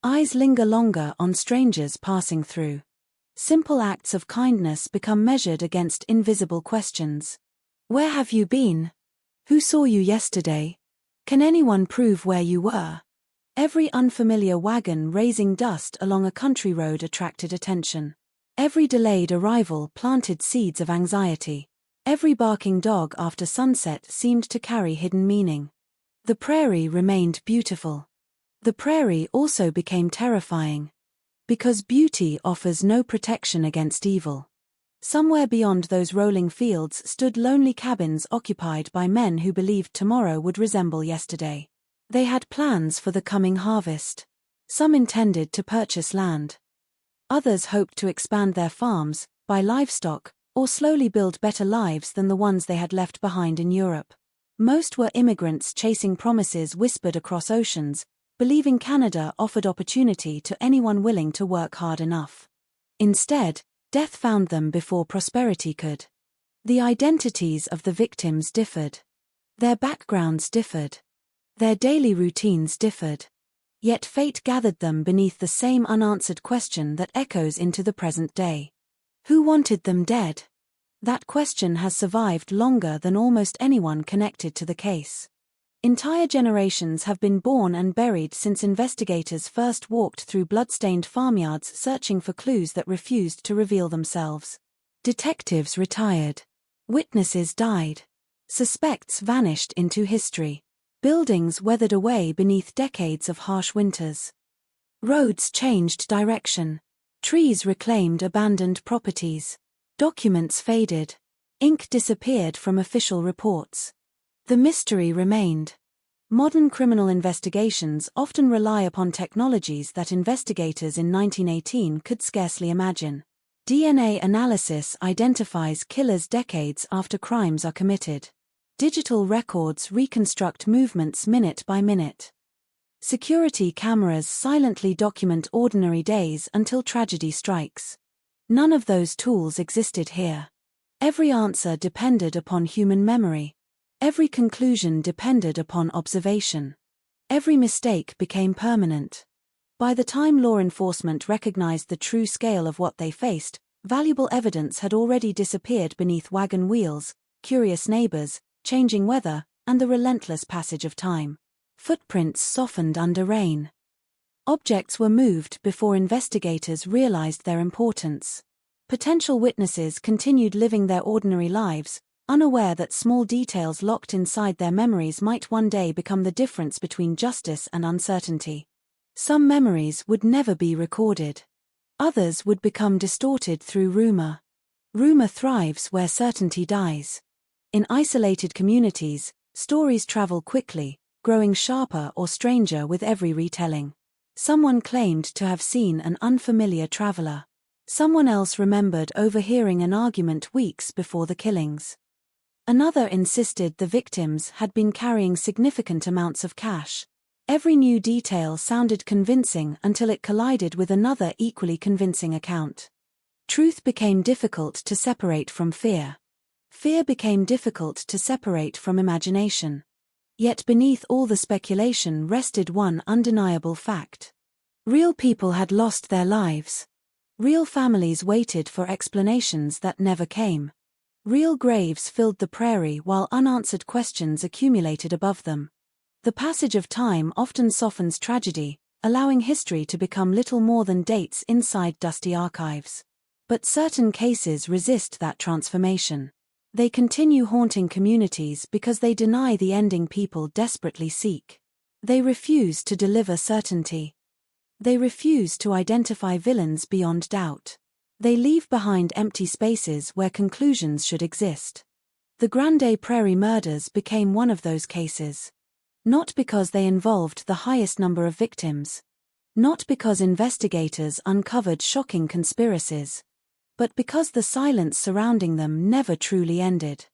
Eyes linger longer on strangers passing through. Simple acts of kindness become measured against invisible questions. Where have you been? Who saw you yesterday? Can anyone prove where you were? Every unfamiliar wagon raising dust along a country road attracted attention. Every delayed arrival planted seeds of anxiety. Every barking dog after sunset seemed to carry hidden meaning. The prairie remained beautiful. The prairie also became terrifying. Because beauty offers no protection against evil. Somewhere beyond those rolling fields stood lonely cabins occupied by men who believed tomorrow would resemble yesterday. They had plans for the coming harvest. Some intended to purchase land. Others hoped to expand their farms, buy livestock, or slowly build better lives than the ones they had left behind in Europe. Most were immigrants chasing promises whispered across oceans, believing Canada offered opportunity to anyone willing to work hard enough. Instead, death found them before prosperity could. The identities of the victims differed. Their backgrounds differed. Their daily routines differed. Yet fate gathered them beneath the same unanswered question that echoes into the present day. Who wanted them dead? That question has survived longer than almost anyone connected to the case. Entire generations have been born and buried since investigators first walked through blood-stained farmyards searching for clues that refused to reveal themselves. Detectives retired. Witnesses died. Suspects vanished into history. Buildings weathered away beneath decades of harsh winters. Roads changed direction. Trees reclaimed abandoned properties. Documents faded. Ink disappeared from official reports. The mystery remained. Modern criminal investigations often rely upon technologies that investigators in 1918 could scarcely imagine. DNA analysis identifies killers decades after crimes are committed. Digital records reconstruct movements minute by minute. Security cameras silently document ordinary days until tragedy strikes. None of those tools existed here. Every answer depended upon human memory. Every conclusion depended upon observation. Every mistake became permanent. By the time law enforcement recognized the true scale of what they faced, valuable evidence had already disappeared beneath wagon wheels, curious neighbors, changing weather, and the relentless passage of time. Footprints softened under rain. Objects were moved before investigators realized their importance. Potential witnesses continued living their ordinary lives, unaware that small details locked inside their memories might one day become the difference between justice and uncertainty. Some memories would never be recorded. Others would become distorted through rumor. Rumor thrives where certainty dies. In isolated communities, stories travel quickly, growing sharper or stranger with every retelling. Someone claimed to have seen an unfamiliar traveler. Someone else remembered overhearing an argument weeks before the killings. Another insisted the victims had been carrying significant amounts of cash. Every new detail sounded convincing until it collided with another equally convincing account. Truth became difficult to separate from fear. Fear became difficult to separate from imagination. Yet beneath all the speculation rested one undeniable fact. Real people had lost their lives. Real families waited for explanations that never came. Real graves filled the prairie while unanswered questions accumulated above them. The passage of time often softens tragedy, allowing history to become little more than dates inside dusty archives. But certain cases resist that transformation. They continue haunting communities because they deny the ending people desperately seek. They refuse to deliver certainty. They refuse to identify villains beyond doubt. They leave behind empty spaces where conclusions should exist. The Grande Prairie murders became one of those cases. Not because they involved the highest number of victims. Not because investigators uncovered shocking conspiracies. But because the silence surrounding them never truly ended.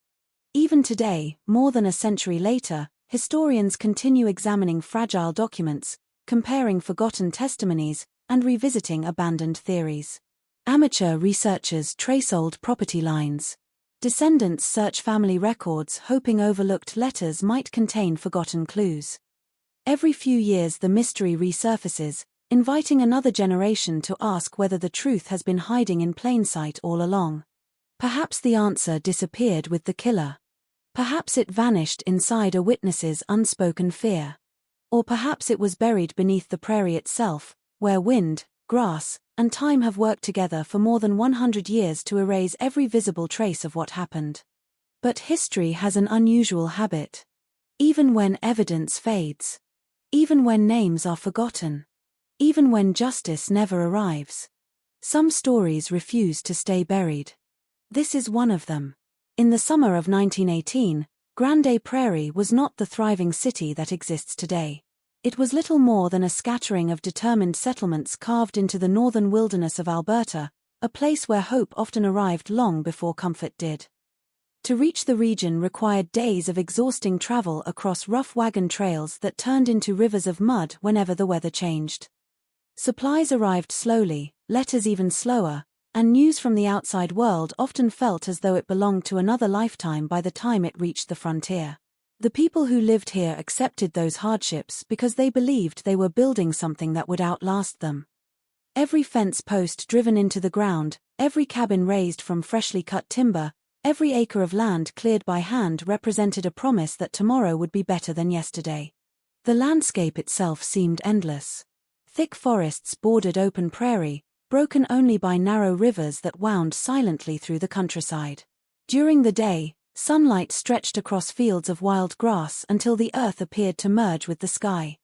Even today, more than a century later, historians continue examining fragile documents, comparing forgotten testimonies, and revisiting abandoned theories. Amateur researchers trace old property lines. Descendants search family records hoping overlooked letters might contain forgotten clues. Every few years the mystery resurfaces, inviting another generation to ask whether the truth has been hiding in plain sight all along. Perhaps the answer disappeared with the killer. Perhaps it vanished inside a witness's unspoken fear. Or perhaps it was buried beneath the prairie itself, where wind, grass, and time have worked together for more than 100 years to erase every visible trace of what happened. But history has an unusual habit. Even when evidence fades, even when names are forgotten, even when justice never arrives, some stories refuse to stay buried. This is one of them. In the summer of 1918, Grande Prairie was not the thriving city that exists today. It was little more than a scattering of determined settlements carved into the northern wilderness of Alberta, a place where hope often arrived long before comfort did. To reach the region required days of exhausting travel across rough wagon trails that turned into rivers of mud whenever the weather changed. Supplies arrived slowly, letters even slower, and news from the outside world often felt as though it belonged to another lifetime by the time it reached the frontier. The people who lived here accepted those hardships because they believed they were building something that would outlast them. Every fence post driven into the ground, every cabin raised from freshly cut timber, every acre of land cleared by hand represented a promise that tomorrow would be better than yesterday. The landscape itself seemed endless. Thick forests bordered open prairie, broken only by narrow rivers that wound silently through the countryside. During the day, sunlight stretched across fields of wild grass until the earth appeared to merge with the sky.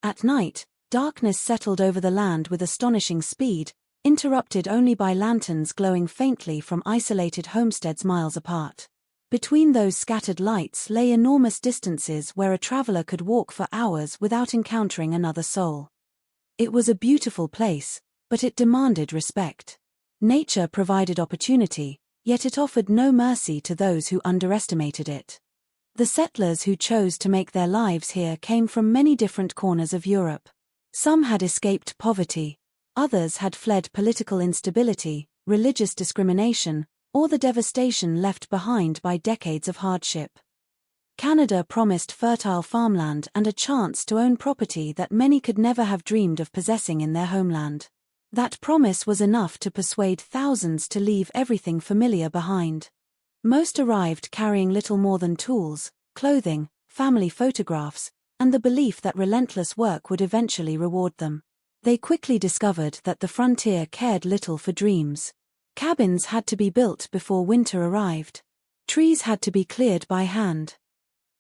At night, darkness settled over the land with astonishing speed, interrupted only by lanterns glowing faintly from isolated homesteads miles apart. Between those scattered lights lay enormous distances where a traveler could walk for hours without encountering another soul. It was a beautiful place, but it demanded respect. Nature provided opportunity, yet it offered no mercy to those who underestimated it. The settlers who chose to make their lives here came from many different corners of Europe. Some had escaped poverty, others had fled political instability, religious discrimination, or the devastation left behind by decades of hardship. Canada promised fertile farmland and a chance to own property that many could never have dreamed of possessing in their homeland. That promise was enough to persuade thousands to leave everything familiar behind. Most arrived carrying little more than tools, clothing, family photographs, and the belief that relentless work would eventually reward them. They quickly discovered that the frontier cared little for dreams. Cabins had to be built before winter arrived. Trees had to be cleared by hand.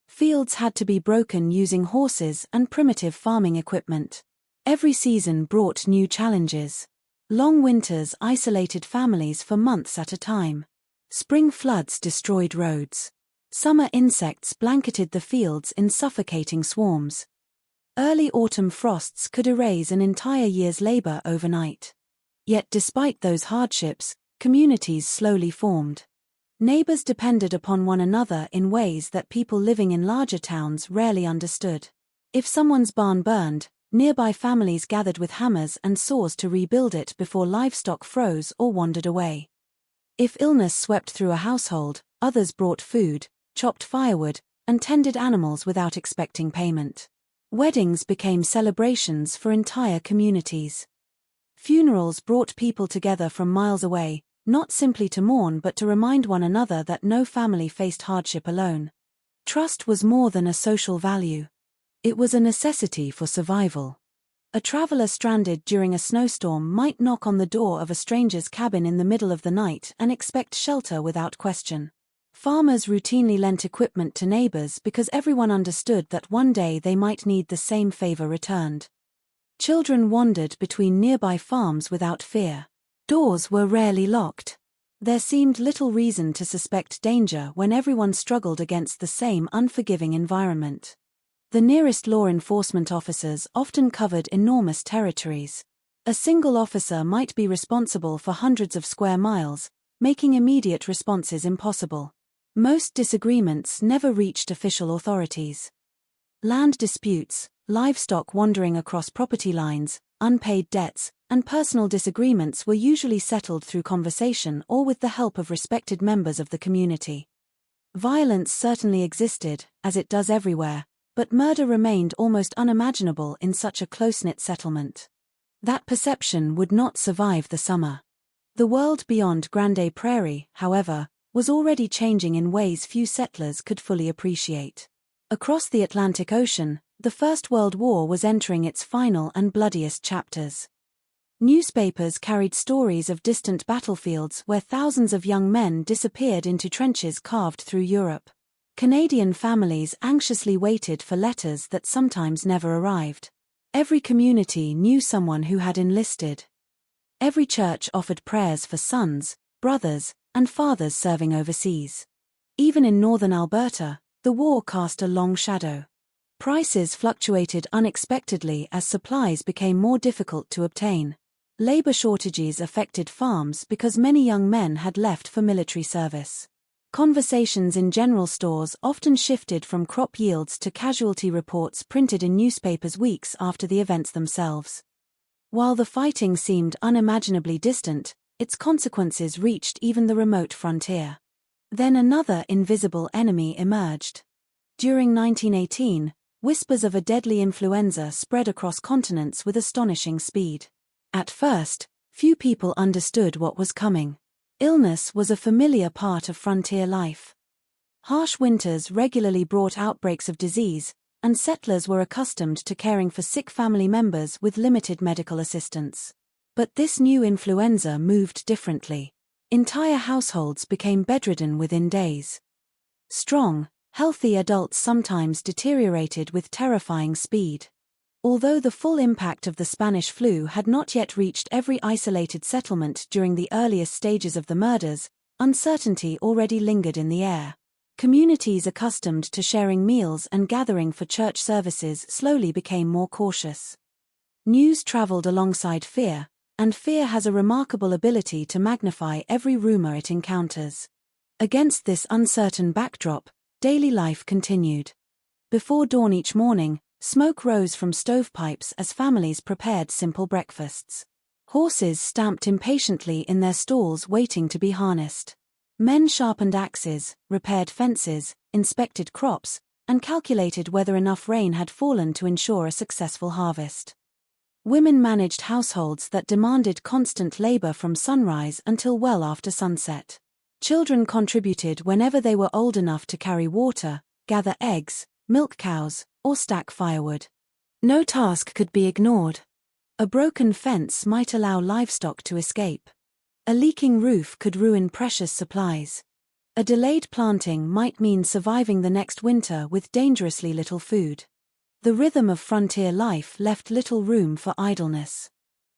Fields had to be broken using horses and primitive farming equipment. Every season brought new challenges. Long winters isolated families for months at a time. Spring floods destroyed roads. Summer insects blanketed the fields in suffocating swarms. Early autumn frosts could erase an entire year's labor overnight. Yet despite those hardships, communities slowly formed. Neighbors depended upon one another in ways that people living in larger towns rarely understood. If someone's barn burned, nearby families gathered with hammers and saws to rebuild it before livestock froze or wandered away. If illness swept through a household, others brought food, chopped firewood, and tended animals without expecting payment. Weddings became celebrations for entire communities. Funerals brought people together from miles away, not simply to mourn but to remind one another that no family faced hardship alone. Trust was more than a social value. It was a necessity for survival. A traveler stranded during a snowstorm might knock on the door of a stranger's cabin in the middle of the night and expect shelter without question. Farmers routinely lent equipment to neighbors because everyone understood that one day they might need the same favor returned. Children wandered between nearby farms without fear. Doors were rarely locked. There seemed little reason to suspect danger when everyone struggled against the same unforgiving environment. The nearest law enforcement officers often covered enormous territories. A single officer might be responsible for hundreds of square miles, making immediate responses impossible. Most disagreements never reached official authorities. Land disputes, livestock wandering across property lines, unpaid debts, and personal disagreements were usually settled through conversation or with the help of respected members of the community. Violence certainly existed, as it does everywhere, but murder remained almost unimaginable in such a close-knit settlement. That perception would not survive the summer. The world beyond Grande Prairie, however, was already changing in ways few settlers could fully appreciate. Across the Atlantic Ocean, the First World War was entering its final and bloodiest chapters. Newspapers carried stories of distant battlefields where thousands of young men disappeared into trenches carved through Europe. Canadian families anxiously waited for letters that sometimes never arrived. Every community knew someone who had enlisted. Every church offered prayers for sons, brothers, and fathers serving overseas. Even in northern Alberta, the war cast a long shadow. Prices fluctuated unexpectedly as supplies became more difficult to obtain. Labor shortages affected farms because many young men had left for military service. Conversations in general stores often shifted from crop yields to casualty reports printed in newspapers weeks after the events themselves. While the fighting seemed unimaginably distant, its consequences reached even the remote frontier. Then another invisible enemy emerged. During 1918, whispers of a deadly influenza spread across continents with astonishing speed. At first, few people understood what was coming. Illness was a familiar part of frontier life. Harsh winters regularly brought outbreaks of disease, and settlers were accustomed to caring for sick family members with limited medical assistance. But this new influenza moved differently. Entire households became bedridden within days. Strong, healthy adults sometimes deteriorated with terrifying speed. Although the full impact of the Spanish flu had not yet reached every isolated settlement during the earliest stages of the murders, uncertainty already lingered in the air. Communities accustomed to sharing meals and gathering for church services slowly became more cautious. News traveled alongside fear, and fear has a remarkable ability to magnify every rumor it encounters. Against this uncertain backdrop, daily life continued. Before dawn each morning, smoke rose from stovepipes as families prepared simple breakfasts. Horses stamped impatiently in their stalls waiting to be harnessed. Men sharpened axes, repaired fences, inspected crops, and calculated whether enough rain had fallen to ensure a successful harvest. Women managed households that demanded constant labor from sunrise until well after sunset. Children contributed whenever they were old enough to carry water, gather eggs, milk cows, or stack firewood. No task could be ignored. A broken fence might allow livestock to escape. A leaking roof could ruin precious supplies. A delayed planting might mean surviving the next winter with dangerously little food. The rhythm of frontier life left little room for idleness.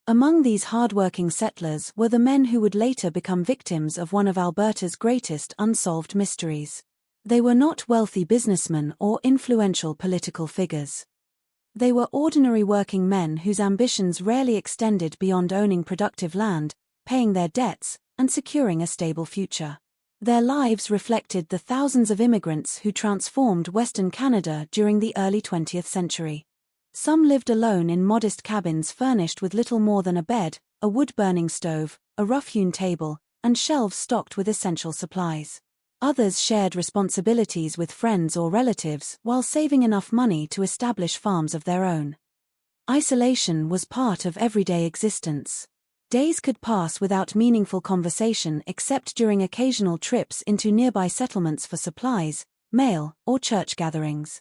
Among these hard-working settlers were the men who would later become victims of one of Alberta's greatest unsolved mysteries. They were not wealthy businessmen or influential political figures. They were ordinary working men whose ambitions rarely extended beyond owning productive land, paying their debts, and securing a stable future. Their lives reflected the thousands of immigrants who transformed Western Canada during the early 20th century. Some lived alone in modest cabins furnished with little more than a bed, a wood-burning stove, a rough-hewn table, and shelves stocked with essential supplies. Others shared responsibilities with friends or relatives while saving enough money to establish farms of their own. Isolation was part of everyday existence. Days could pass without meaningful conversation except during occasional trips into nearby settlements for supplies, mail, or church gatherings.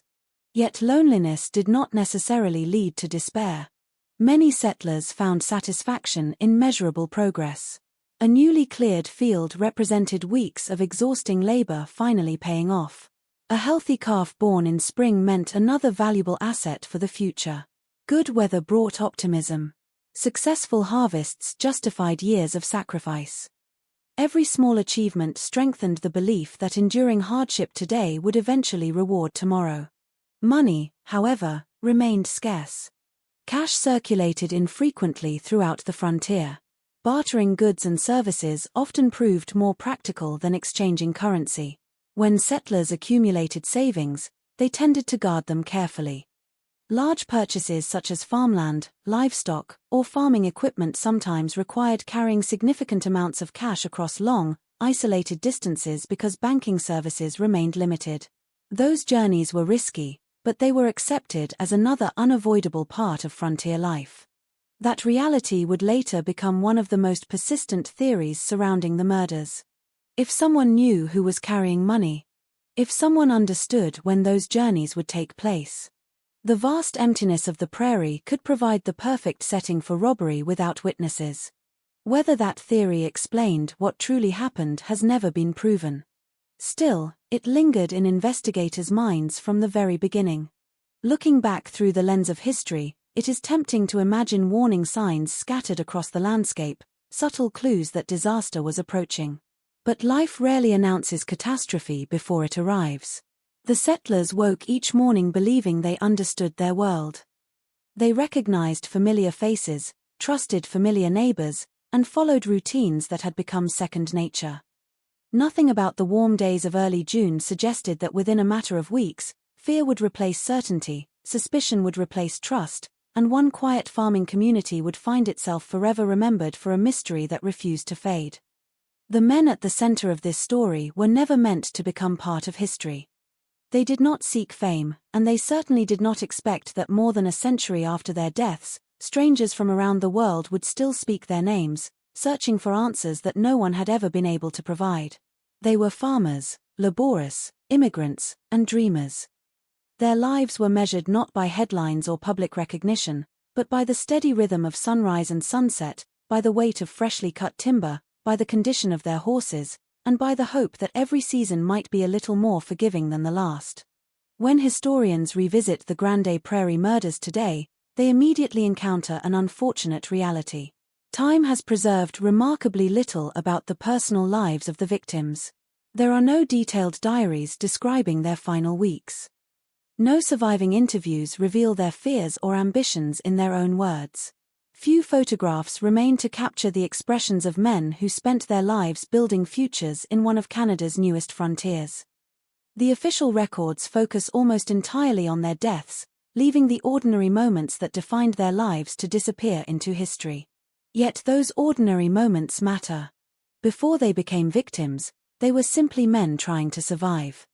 Yet loneliness did not necessarily lead to despair. Many settlers found satisfaction in measurable progress. A newly cleared field represented weeks of exhausting labor finally paying off. A healthy calf born in spring meant another valuable asset for the future. Good weather brought optimism. Successful harvests justified years of sacrifice. Every small achievement strengthened the belief that enduring hardship today would eventually reward tomorrow. Money, however, remained scarce. Cash circulated infrequently throughout the frontier. Bartering goods and services often proved more practical than exchanging currency. When settlers accumulated savings, they tended to guard them carefully. Large purchases such as farmland, livestock, or farming equipment sometimes required carrying significant amounts of cash across long, isolated distances because banking services remained limited. Those journeys were risky, but they were accepted as another unavoidable part of frontier life. That reality would later become one of the most persistent theories surrounding the murders. If someone knew who was carrying money, if someone understood when those journeys would take place, The vast emptiness of the prairie could provide the perfect setting for robbery without witnesses. Whether that theory explained what truly happened has never been proven. Still, it lingered in investigators' minds from the very beginning. Looking back through the lens of history, it is tempting to imagine warning signs scattered across the landscape, subtle clues that disaster was approaching. But life rarely announces catastrophe before it arrives. The settlers woke each morning believing they understood their world. They recognized familiar faces, trusted familiar neighbors, and followed routines that had become second nature. Nothing about the warm days of early June suggested that within a matter of weeks, fear would replace certainty, suspicion would replace trust, and one quiet farming community would find itself forever remembered for a mystery that refused to fade. The men at the center of this story were never meant to become part of history. They did not seek fame, and they certainly did not expect that more than a century after their deaths, strangers from around the world would still speak their names, searching for answers that no one had ever been able to provide. They were farmers, laborious, immigrants, and dreamers. Their lives were measured not by headlines or public recognition, but by the steady rhythm of sunrise and sunset, by the weight of freshly cut timber, by the condition of their horses, and by the hope that every season might be a little more forgiving than the last. When historians revisit the Grande Prairie murders today, they immediately encounter an unfortunate reality. Time has preserved remarkably little about the personal lives of the victims. There are no detailed diaries describing their final weeks. No surviving interviews reveal their fears or ambitions in their own words. Few photographs remain to capture the expressions of men who spent their lives building futures in one of Canada's newest frontiers. The official records focus almost entirely on their deaths, leaving the ordinary moments that defined their lives to disappear into history. Yet those ordinary moments matter. Before they became victims, they were simply men trying to survive.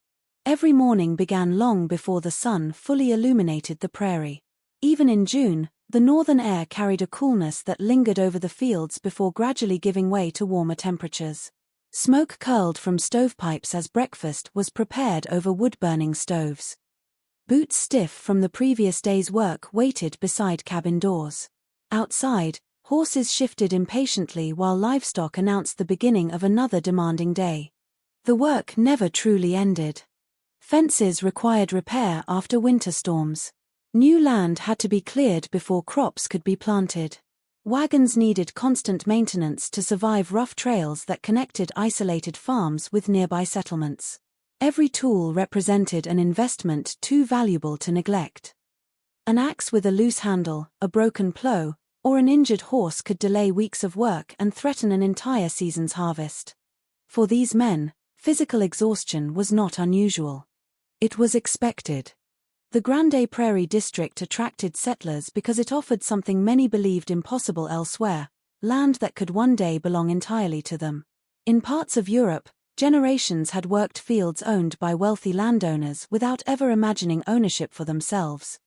Every morning began long before the sun fully illuminated the prairie. Even in June, the northern air carried a coolness that lingered over the fields before gradually giving way to warmer temperatures. Smoke curled from stovepipes as breakfast was prepared over wood-burning stoves. Boots stiff from the previous day's work waited beside cabin doors. Outside, horses shifted impatiently while livestock announced the beginning of another demanding day. The work never truly ended. Fences required repair after winter storms. New land had to be cleared before crops could be planted. Wagons needed constant maintenance to survive rough trails that connected isolated farms with nearby settlements. Every tool represented an investment too valuable to neglect. An axe with a loose handle, a broken plow, or an injured horse could delay weeks of work and threaten an entire season's harvest. For these men, physical exhaustion was not unusual. It was expected. The Grande Prairie district attracted settlers because it offered something many believed impossible elsewhere, land that could one day belong entirely to them. In parts of Europe, generations had worked fields owned by wealthy landowners without ever imagining ownership for themselves.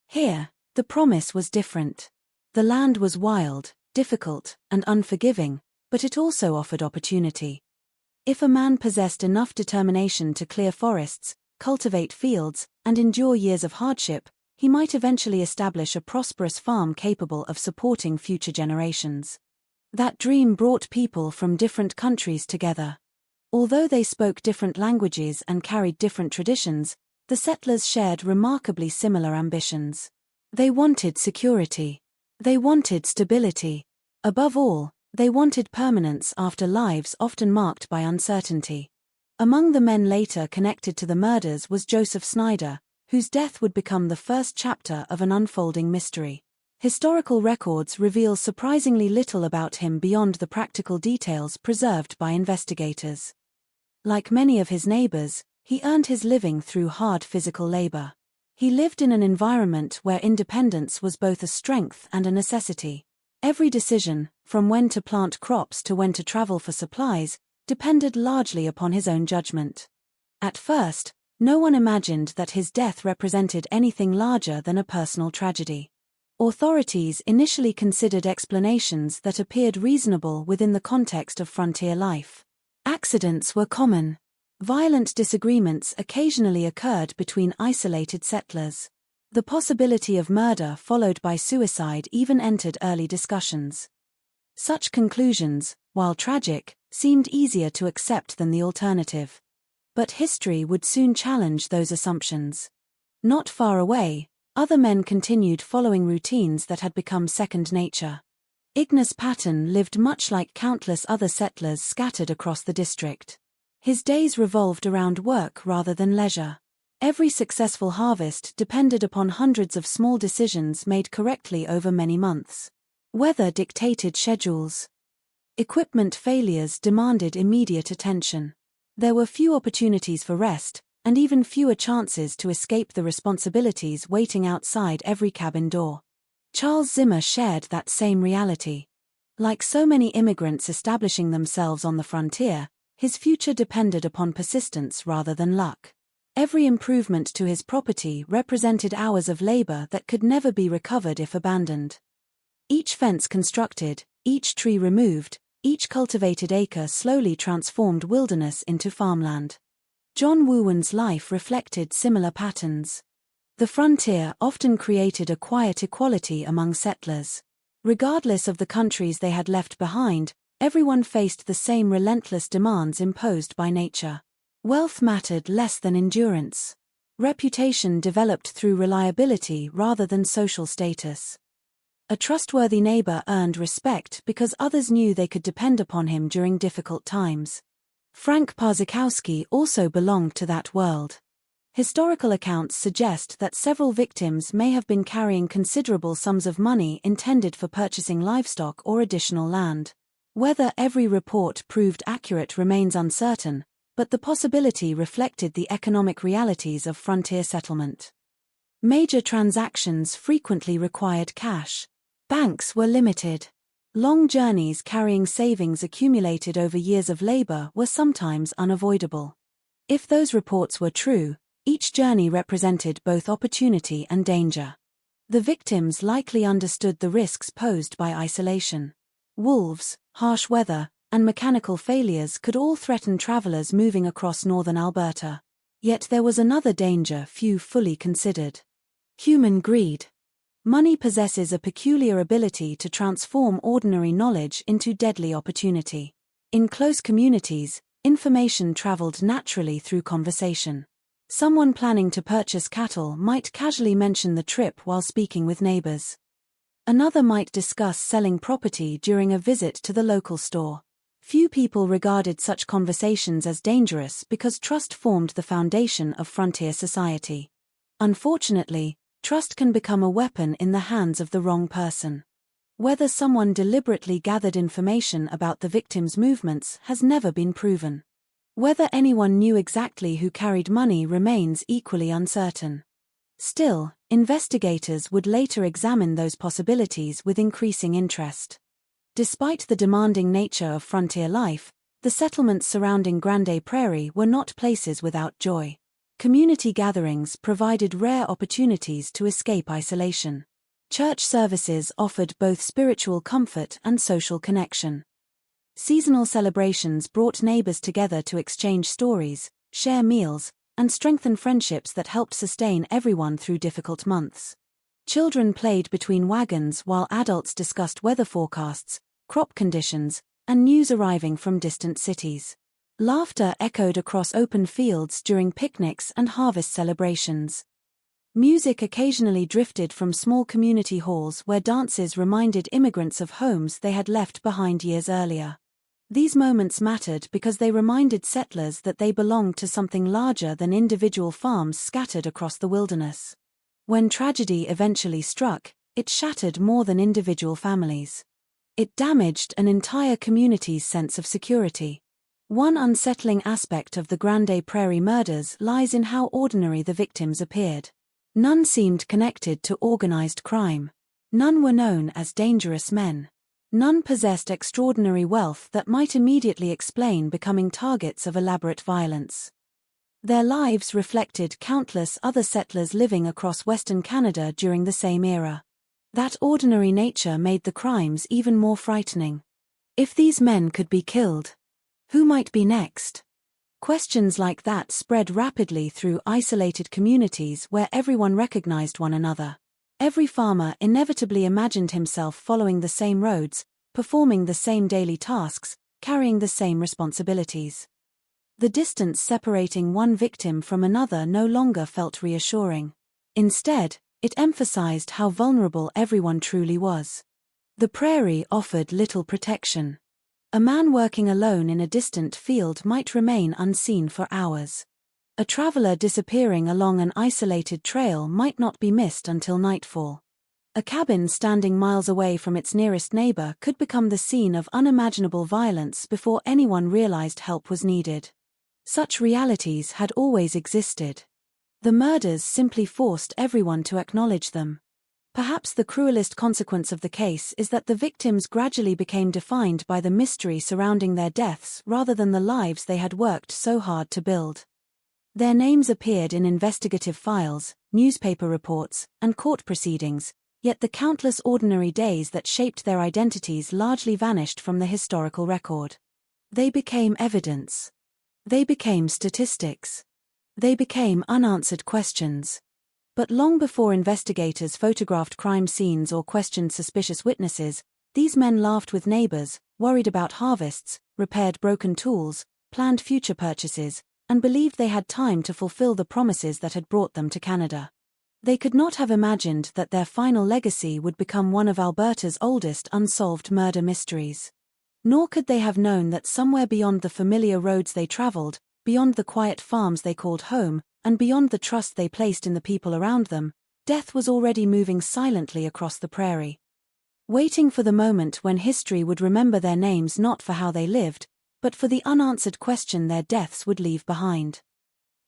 Here, the promise was different. The land was wild, difficult, and unforgiving, but it also offered opportunity. If a man possessed enough determination to clear forests, cultivate fields, and endure years of hardship, he might eventually establish a prosperous farm capable of supporting future generations. That dream brought people from different countries together. Although they spoke different languages and carried different traditions, the settlers shared remarkably similar ambitions. They wanted security. They wanted stability. Above all, they wanted permanence after lives often marked by uncertainty. Among the men later connected to the murders was Joseph Snyder, whose death would become the first chapter of an unfolding mystery. Historical records reveal surprisingly little about him beyond the practical details preserved by investigators. Like many of his neighbors, he earned his living through hard physical labor. He lived in an environment where independence was both a strength and a necessity. Every decision, from when to plant crops to when to travel for supplies, depended largely upon his own judgment. At first, no one imagined that his death represented anything larger than a personal tragedy. Authorities initially considered explanations that appeared reasonable within the context of frontier life. Accidents were common. Violent disagreements occasionally occurred between isolated settlers. The possibility of murder followed by suicide even entered early discussions. Such conclusions, while tragic, seemed easier to accept than the alternative. But history would soon challenge those assumptions. Not far away, other men continued following routines that had become second nature. Ignace Patton lived much like countless other settlers scattered across the district. His days revolved around work rather than leisure. Every successful harvest depended upon hundreds of small decisions made correctly over many months. Weather dictated schedules. Equipment failures demanded immediate attention. There were few opportunities for rest, and even fewer chances to escape the responsibilities waiting outside every cabin door. Charles Zimmer shared that same reality. Like so many immigrants establishing themselves on the frontier, his future depended upon persistence rather than luck. Every improvement to his property represented hours of labor that could never be recovered if abandoned. Each fence constructed, each tree removed, each cultivated acre slowly transformed wilderness into farmland. John Woowan's life reflected similar patterns. The frontier often created a quiet equality among settlers. Regardless of the countries they had left behind, everyone faced the same relentless demands imposed by nature. Wealth mattered less than endurance. Reputation developed through reliability rather than social status. A trustworthy neighbor earned respect because others knew they could depend upon him during difficult times. Frank Parzykowski also belonged to that world. Historical accounts suggest that several victims may have been carrying considerable sums of money intended for purchasing livestock or additional land. Whether every report proved accurate remains uncertain, but the possibility reflected the economic realities of frontier settlement. Major transactions frequently required cash. Banks were limited. Long journeys carrying savings accumulated over years of labor were sometimes unavoidable. If those reports were true, each journey represented both opportunity and danger. The victims likely understood the risks posed by isolation. Wolves, harsh weather, and mechanical failures could all threaten travelers moving across northern Alberta. Yet there was another danger few fully considered. Human greed. Money possesses a peculiar ability to transform ordinary knowledge into deadly opportunity. In close communities, information traveled naturally through conversation. Someone planning to purchase cattle might casually mention the trip while speaking with neighbors. Another might discuss selling property during a visit to the local store. Few people regarded such conversations as dangerous because trust formed the foundation of frontier society. Unfortunately, trust can become a weapon in the hands of the wrong person. Whether someone deliberately gathered information about the victim's movements has never been proven. Whether anyone knew exactly who carried money remains equally uncertain. Still, investigators would later examine those possibilities with increasing interest. Despite the demanding nature of frontier life, the settlements surrounding Grande Prairie were not places without joy. Community gatherings provided rare opportunities to escape isolation. Church services offered both spiritual comfort and social connection. Seasonal celebrations brought neighbors together to exchange stories, share meals, and strengthen friendships that helped sustain everyone through difficult months. Children played between wagons while adults discussed weather forecasts, crop conditions, and news arriving from distant cities. Laughter echoed across open fields during picnics and harvest celebrations. Music occasionally drifted from small community halls where dances reminded immigrants of homes they had left behind years earlier. These moments mattered because they reminded settlers that they belonged to something larger than individual farms scattered across the wilderness. When tragedy eventually struck, it shattered more than individual families. It damaged an entire community's sense of security. One unsettling aspect of the Grande Prairie murders lies in how ordinary the victims appeared. None seemed connected to organized crime. None were known as dangerous men. None possessed extraordinary wealth that might immediately explain becoming targets of elaborate violence. Their lives reflected countless other settlers living across Western Canada during the same era. That ordinary nature made the crimes even more frightening. If these men could be killed, who might be next? Questions like that spread rapidly through isolated communities where everyone recognized one another. Every farmer inevitably imagined himself following the same roads, performing the same daily tasks, carrying the same responsibilities. The distance separating one victim from another no longer felt reassuring. Instead, it emphasized how vulnerable everyone truly was. The prairie offered little protection. A man working alone in a distant field might remain unseen for hours. A traveler disappearing along an isolated trail might not be missed until nightfall. A cabin standing miles away from its nearest neighbor could become the scene of unimaginable violence before anyone realized help was needed. Such realities had always existed. The murders simply forced everyone to acknowledge them. Perhaps the cruelest consequence of the case is that the victims gradually became defined by the mystery surrounding their deaths rather than the lives they had worked so hard to build. Their names appeared in investigative files, newspaper reports, and court proceedings, yet the countless ordinary days that shaped their identities largely vanished from the historical record. They became evidence. They became statistics. They became unanswered questions. But long before investigators photographed crime scenes or questioned suspicious witnesses, these men laughed with neighbors, worried about harvests, repaired broken tools, planned future purchases, and believed they had time to fulfill the promises that had brought them to Canada. They could not have imagined that their final legacy would become one of Alberta's oldest unsolved murder mysteries. Nor could they have known that somewhere beyond the familiar roads they traveled, beyond the quiet farms they called home, and beyond the trust they placed in the people around them, death was already moving silently across the prairie. Waiting for the moment when history would remember their names not for how they lived, but for the unanswered question their deaths would leave behind.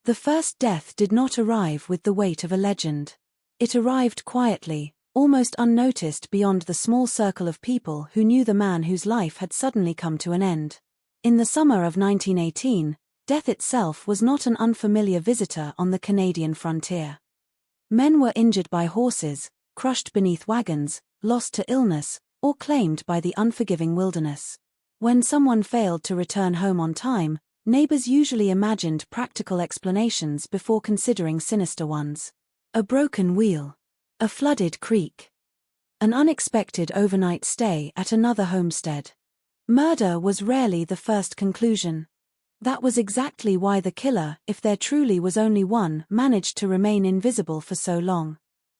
The first death did not arrive with the weight of a legend. It arrived quietly, almost unnoticed beyond the small circle of people who knew the man whose life had suddenly come to an end. In the summer of 1918, death itself was not an unfamiliar visitor on the Canadian frontier. Men were injured by horses, crushed beneath wagons, lost to illness, or claimed by the unforgiving wilderness. When someone failed to return home on time, neighbors usually imagined practical explanations before considering sinister ones. A broken wheel. A flooded creek. An unexpected overnight stay at another homestead. Murder was rarely the first conclusion. That was exactly why the killer, if there truly was only one, managed to remain invisible for so long.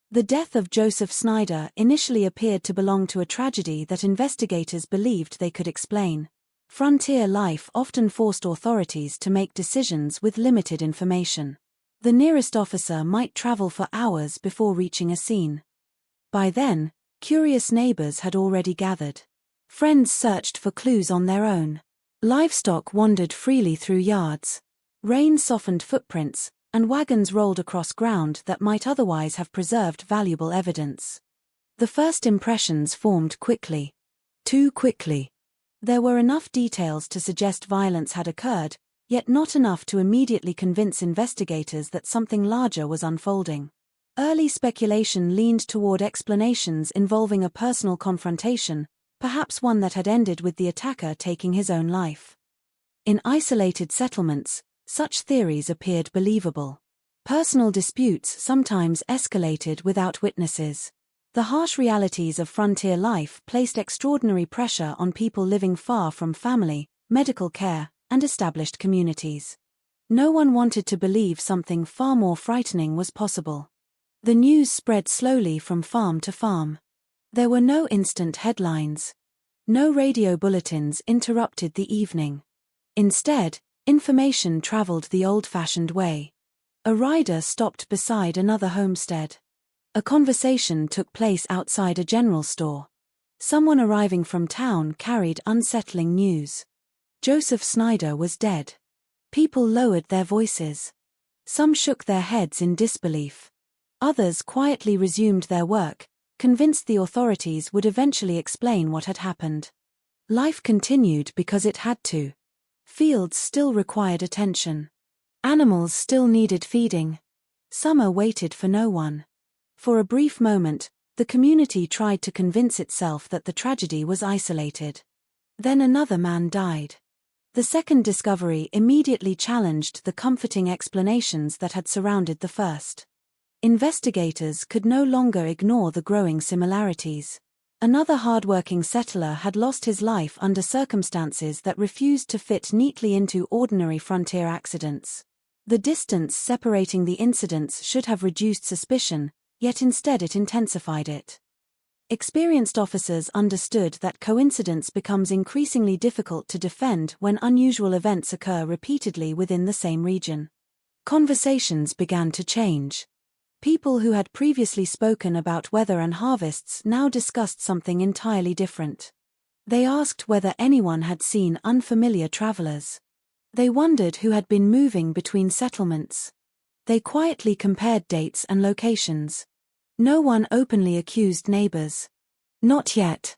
The death of Joseph Snyder initially appeared to belong to a tragedy that investigators believed they could explain. Frontier life often forced authorities to make decisions with limited information. The nearest officer might travel for hours before reaching a scene. By then, curious neighbors had already gathered. Friends searched for clues on their own. Livestock wandered freely through yards. Rain softened footprints, and wagons rolled across ground that might otherwise have preserved valuable evidence. The first impressions formed quickly. Too quickly. There were enough details to suggest violence had occurred, yet not enough to immediately convince investigators that something larger was unfolding. Early speculation leaned toward explanations involving a personal confrontation, perhaps one that had ended with the attacker taking his own life. In isolated settlements, such theories appeared believable. Personal disputes sometimes escalated without witnesses. The harsh realities of frontier life placed extraordinary pressure on people living far from family, medical care, and established communities. No one wanted to believe something far more frightening was possible. The news spread slowly from farm to farm. There were no instant headlines. No radio bulletins interrupted the evening. Instead, information traveled the old-fashioned way. A rider stopped beside another homestead. A conversation took place outside a general store. Someone arriving from town carried unsettling news. Joseph Snyder was dead. People lowered their voices. Some shook their heads in disbelief. Others quietly resumed their work, convinced the authorities would eventually explain what had happened. Life continued because it had to. Fields still required attention. Animals still needed feeding. Summer waited for no one. For a brief moment, the community tried to convince itself that the tragedy was isolated. Then another man died. The second discovery immediately challenged the comforting explanations that had surrounded the first. Investigators could no longer ignore the growing similarities. Another hardworking settler had lost his life under circumstances that refused to fit neatly into ordinary frontier accidents. The distance separating the incidents should have reduced suspicion, yet instead it intensified it. Experienced officers understood that coincidence becomes increasingly difficult to defend when unusual events occur repeatedly within the same region. Conversations began to change. People who had previously spoken about weather and harvests now discussed something entirely different. They asked whether anyone had seen unfamiliar travelers. They wondered who had been moving between settlements. They quietly compared dates and locations. No one openly accused neighbors. Not yet.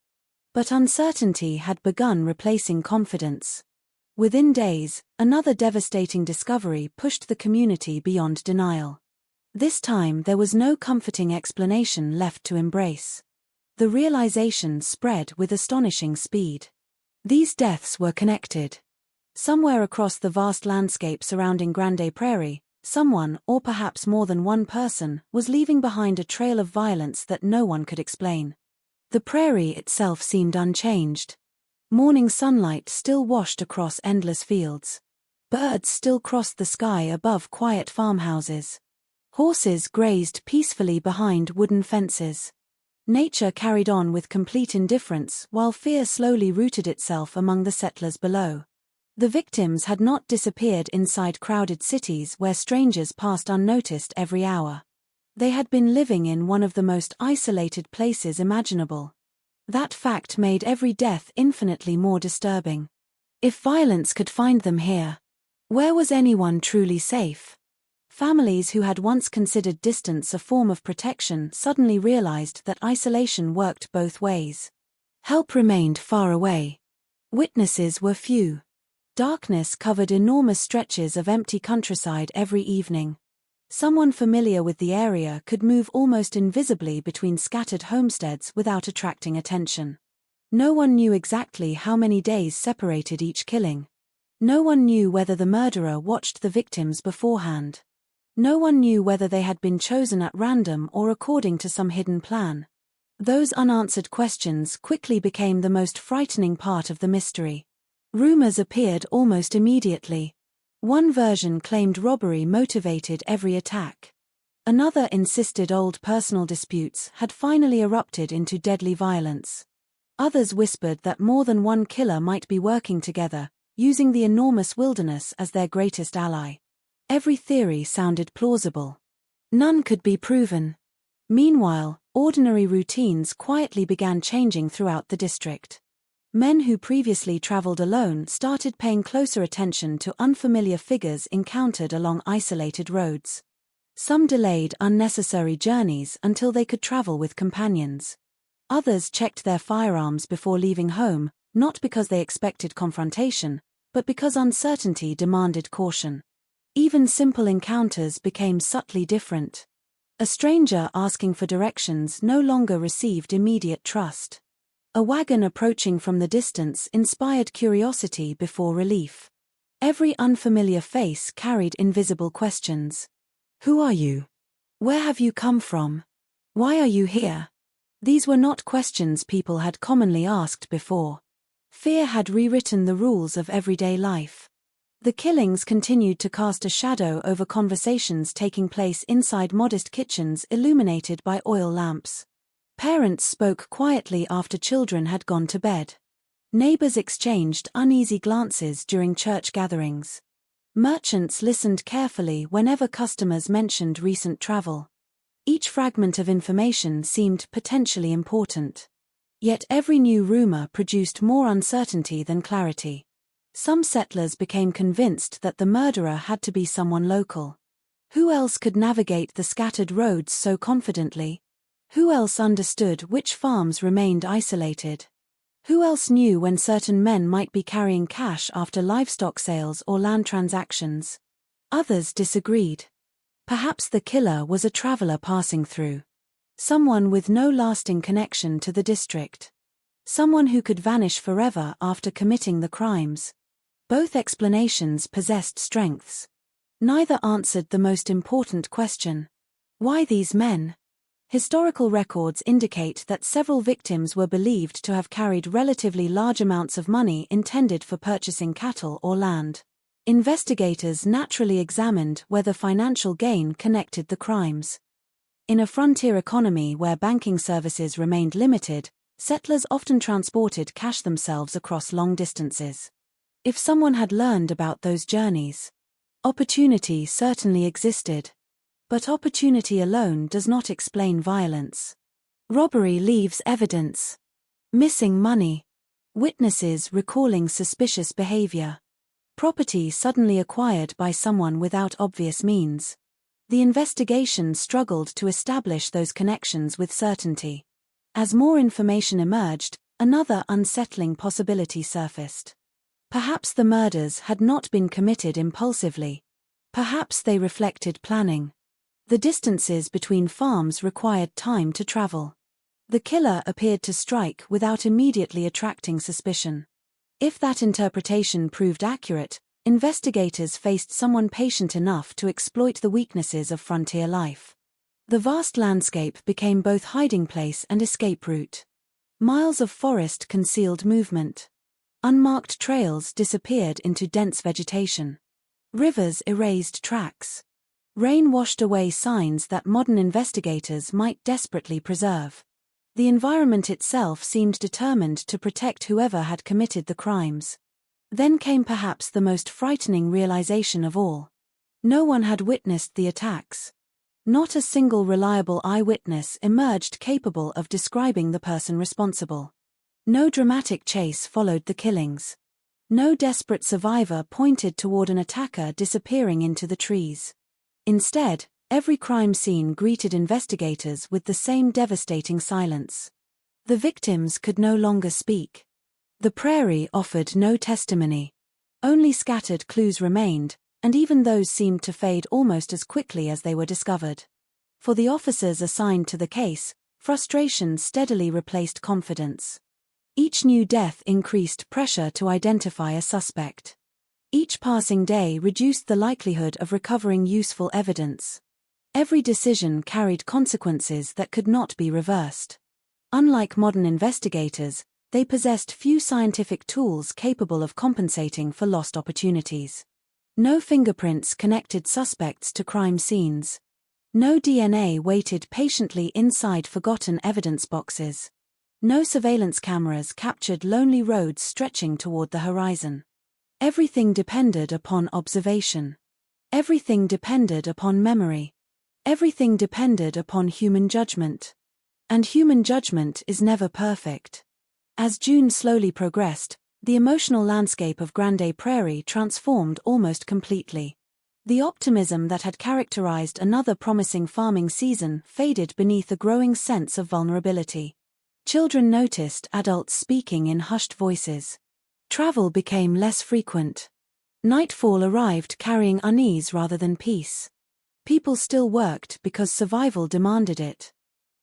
But uncertainty had begun replacing confidence. Within days, another devastating discovery pushed the community beyond denial. This time there was no comforting explanation left to embrace. The realization spread with astonishing speed. These deaths were connected. Somewhere across the vast landscape surrounding Grande Prairie, someone, or perhaps more than one person, was leaving behind a trail of violence that no one could explain. The prairie itself seemed unchanged. Morning sunlight still washed across endless fields. Birds still crossed the sky above quiet farmhouses. Horses grazed peacefully behind wooden fences. Nature carried on with complete indifference while fear slowly rooted itself among the settlers below. The victims had not disappeared inside crowded cities where strangers passed unnoticed every hour. They had been living in one of the most isolated places imaginable. That fact made every death infinitely more disturbing. If violence could find them here, where was anyone truly safe? Families who had once considered distance a form of protection suddenly realized that isolation worked both ways. Help remained far away. Witnesses were few. Darkness covered enormous stretches of empty countryside every evening. Someone familiar with the area could move almost invisibly between scattered homesteads without attracting attention. No one knew exactly how many days separated each killing. No one knew whether the murderer watched the victims beforehand. No one knew whether they had been chosen at random or according to some hidden plan. Those unanswered questions quickly became the most frightening part of the mystery. Rumors appeared almost immediately. One version claimed robbery motivated every attack. Another insisted old personal disputes had finally erupted into deadly violence. Others whispered that more than one killer might be working together, using the enormous wilderness as their greatest ally. Every theory sounded plausible. None could be proven. Meanwhile, ordinary routines quietly began changing throughout the district. Men who previously traveled alone started paying closer attention to unfamiliar figures encountered along isolated roads. Some delayed unnecessary journeys until they could travel with companions. Others checked their firearms before leaving home, not because they expected confrontation, but because uncertainty demanded caution. Even simple encounters became subtly different. A stranger asking for directions no longer received immediate trust. A wagon approaching from the distance inspired curiosity before relief. Every unfamiliar face carried invisible questions. Who are you? Where have you come from? Why are you here? These were not questions people had commonly asked before. Fear had rewritten the rules of everyday life. The killings continued to cast a shadow over conversations taking place inside modest kitchens illuminated by oil lamps. Parents spoke quietly after children had gone to bed. Neighbors exchanged uneasy glances during church gatherings. Merchants listened carefully whenever customers mentioned recent travel. Each fragment of information seemed potentially important. Yet every new rumor produced more uncertainty than clarity. Some settlers became convinced that the murderer had to be someone local. Who else could navigate the scattered roads so confidently? Who else understood which farms remained isolated? Who else knew when certain men might be carrying cash after livestock sales or land transactions? Others disagreed. Perhaps the killer was a traveler passing through. Someone with no lasting connection to the district. Someone who could vanish forever after committing the crimes. Both explanations possessed strengths. Neither answered the most important question. Why these men? Historical records indicate that several victims were believed to have carried relatively large amounts of money intended for purchasing cattle or land. Investigators naturally examined whether financial gain connected the crimes. In a frontier economy where banking services remained limited, settlers often transported cash themselves across long distances. If someone had learned about those journeys, opportunity certainly existed. But opportunity alone does not explain violence. Robbery leaves evidence. Missing money. Witnesses recalling suspicious behavior. Property suddenly acquired by someone without obvious means. The investigation struggled to establish those connections with certainty. As more information emerged, another unsettling possibility surfaced. Perhaps the murders had not been committed impulsively. Perhaps they reflected planning. The distances between farms required time to travel. The killer appeared to strike without immediately attracting suspicion. If that interpretation proved accurate, investigators faced someone patient enough to exploit the weaknesses of frontier life. The vast landscape became both hiding place and escape route. Miles of forest concealed movement. Unmarked trails disappeared into dense vegetation. Rivers erased tracks. Rain washed away signs that modern investigators might desperately preserve. The environment itself seemed determined to protect whoever had committed the crimes. Then came perhaps the most frightening realization of all. No one had witnessed the attacks. Not a single reliable eyewitness emerged capable of describing the person responsible. No dramatic chase followed the killings. No desperate survivor pointed toward an attacker disappearing into the trees. Instead, every crime scene greeted investigators with the same devastating silence. The victims could no longer speak. The prairie offered no testimony. Only scattered clues remained, and even those seemed to fade almost as quickly as they were discovered. For the officers assigned to the case, frustration steadily replaced confidence. Each new death increased pressure to identify a suspect. Each passing day reduced the likelihood of recovering useful evidence. Every decision carried consequences that could not be reversed. Unlike modern investigators, they possessed few scientific tools capable of compensating for lost opportunities. No fingerprints connected suspects to crime scenes. No DNA waited patiently inside forgotten evidence boxes. No surveillance cameras captured lonely roads stretching toward the horizon. Everything depended upon observation. Everything depended upon memory. Everything depended upon human judgment. And human judgment is never perfect. As June slowly progressed, the emotional landscape of Grande Prairie transformed almost completely. The optimism that had characterized another promising farming season faded beneath a growing sense of vulnerability. Children noticed adults speaking in hushed voices. Travel became less frequent. Nightfall arrived carrying unease rather than peace. People still worked because survival demanded it.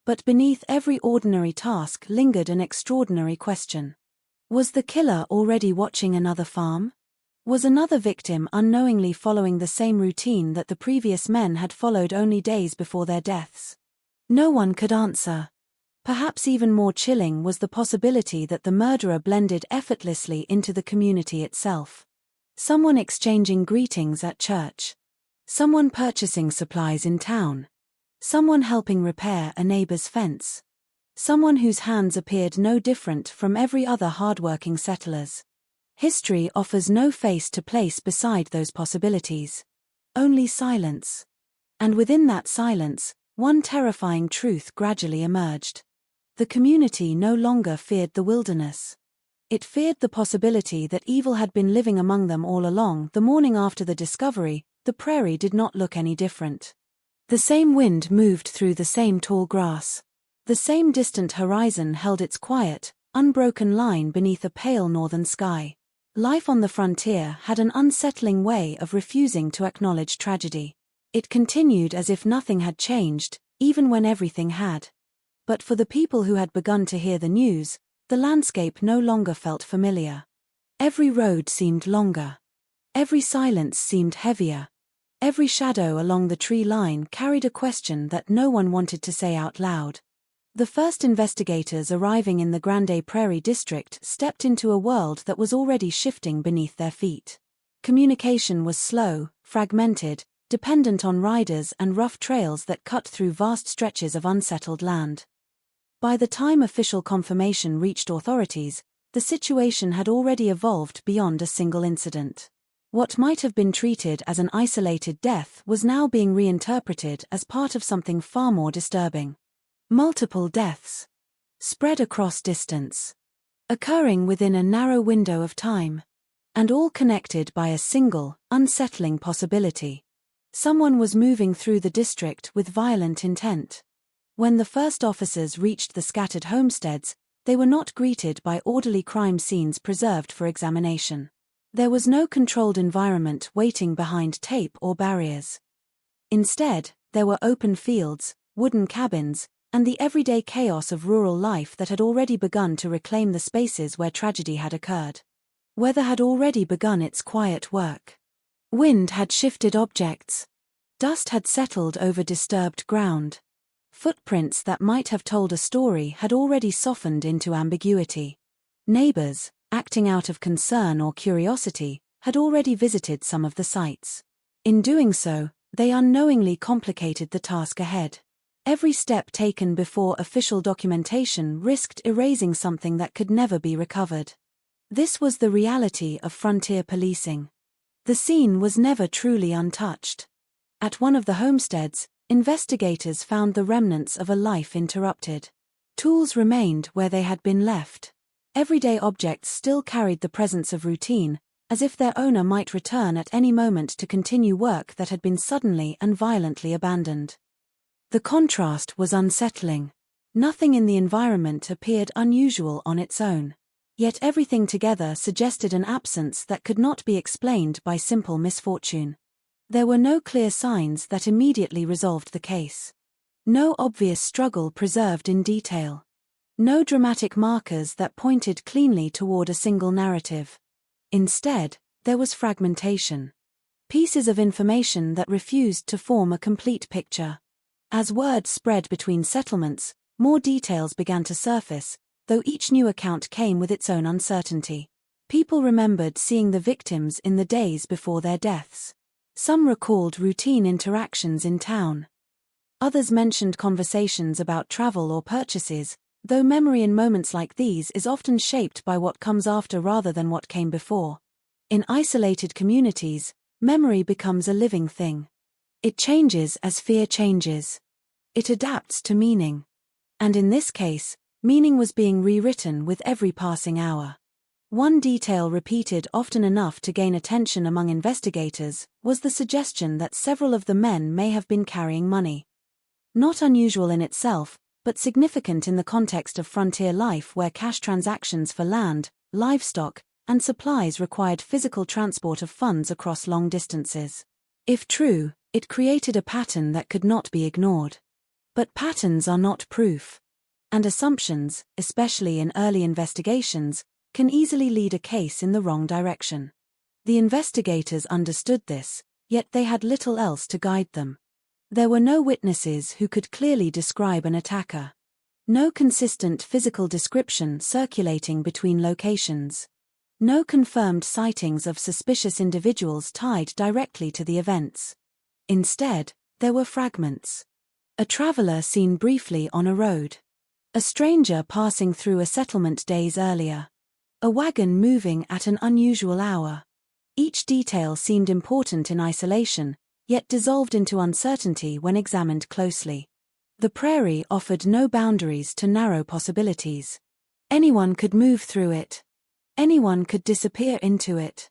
But beneath every ordinary task lingered an extraordinary question. Was the killer already watching another farm? Was another victim unknowingly following the same routine that the previous men had followed only days before their deaths? No one could answer. Perhaps even more chilling was the possibility that the murderer blended effortlessly into the community itself. Someone exchanging greetings at church. Someone purchasing supplies in town. Someone helping repair a neighbor's fence. Someone whose hands appeared no different from every other hardworking settler's. History offers no face to place beside those possibilities. Only silence. And within that silence, one terrifying truth gradually emerged. The community no longer feared the wilderness. It feared the possibility that evil had been living among them all along. The morning after the discovery, the prairie did not look any different. The same wind moved through the same tall grass. The same distant horizon held its quiet, unbroken line beneath a pale northern sky. Life on the frontier had an unsettling way of refusing to acknowledge tragedy. It continued as if nothing had changed, even when everything had. But for the people who had begun to hear the news, the landscape no longer felt familiar. Every road seemed longer. Every silence seemed heavier. Every shadow along the tree line carried a question that no one wanted to say out loud. The first investigators arriving in the Grande Prairie district stepped into a world that was already shifting beneath their feet. Communication was slow, fragmented, dependent on riders and rough trails that cut through vast stretches of unsettled land. By the time official confirmation reached authorities, the situation had already evolved beyond a single incident. What might have been treated as an isolated death was now being reinterpreted as part of something far more disturbing. Multiple deaths, spread across distance, occurring within a narrow window of time, and all connected by a single, unsettling possibility. Someone was moving through the district with violent intent. When the first officers reached the scattered homesteads, they were not greeted by orderly crime scenes preserved for examination. There was no controlled environment waiting behind tape or barriers. Instead, there were open fields, wooden cabins, and the everyday chaos of rural life that had already begun to reclaim the spaces where tragedy had occurred. Weather had already begun its quiet work. Wind had shifted objects. Dust had settled over disturbed ground. Footprints that might have told a story had already softened into ambiguity. Neighbors, acting out of concern or curiosity, had already visited some of the sites. In doing so, they unknowingly complicated the task ahead. Every step taken before official documentation risked erasing something that could never be recovered. This was the reality of frontier policing. The scene was never truly untouched. At one of the homesteads, investigators found the remnants of a life interrupted. Tools remained where they had been left. Everyday objects still carried the presence of routine, as if their owner might return at any moment to continue work that had been suddenly and violently abandoned. The contrast was unsettling. Nothing in the environment appeared unusual on its own. Yet everything together suggested an absence that could not be explained by simple misfortune. There were no clear signs that immediately resolved the case. No obvious struggle preserved in detail. No dramatic markers that pointed cleanly toward a single narrative. Instead, there was fragmentation. Pieces of information that refused to form a complete picture. As word spread between settlements, more details began to surface, though each new account came with its own uncertainty. People remembered seeing the victims in the days before their deaths. Some recalled routine interactions in town. Others mentioned conversations about travel or purchases, though memory in moments like these is often shaped by what comes after rather than what came before. In isolated communities, memory becomes a living thing. It changes as fear changes. It adapts to meaning. And in this case, meaning was being rewritten with every passing hour. One detail repeated often enough to gain attention among investigators was the suggestion that several of the men may have been carrying money. Not unusual in itself, but significant in the context of frontier life where cash transactions for land, livestock, and supplies required physical transport of funds across long distances. If true, it created a pattern that could not be ignored. But patterns are not proof. And assumptions, especially in early investigations, can easily lead a case in the wrong direction. The investigators understood this, yet they had little else to guide them. There were no witnesses who could clearly describe an attacker. No consistent physical description circulating between locations. No confirmed sightings of suspicious individuals tied directly to the events. Instead, there were fragments. A traveler seen briefly on a road. A stranger passing through a settlement days earlier. A wagon moving at an unusual hour. Each detail seemed important in isolation, yet dissolved into uncertainty when examined closely. The prairie offered no boundaries to narrow possibilities. Anyone could move through it. Anyone could disappear into it.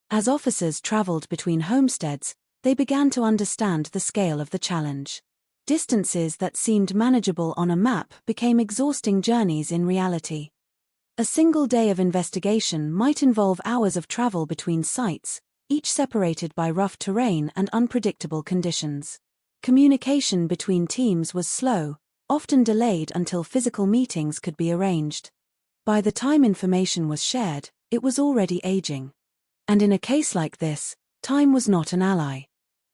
As officers traveled between homesteads, they began to understand the scale of the challenge. Distances that seemed manageable on a map became exhausting journeys in reality. A single day of investigation might involve hours of travel between sites, each separated by rough terrain and unpredictable conditions. Communication between teams was slow, often delayed until physical meetings could be arranged. By the time information was shared, it was already aging. And in a case like this, time was not an ally.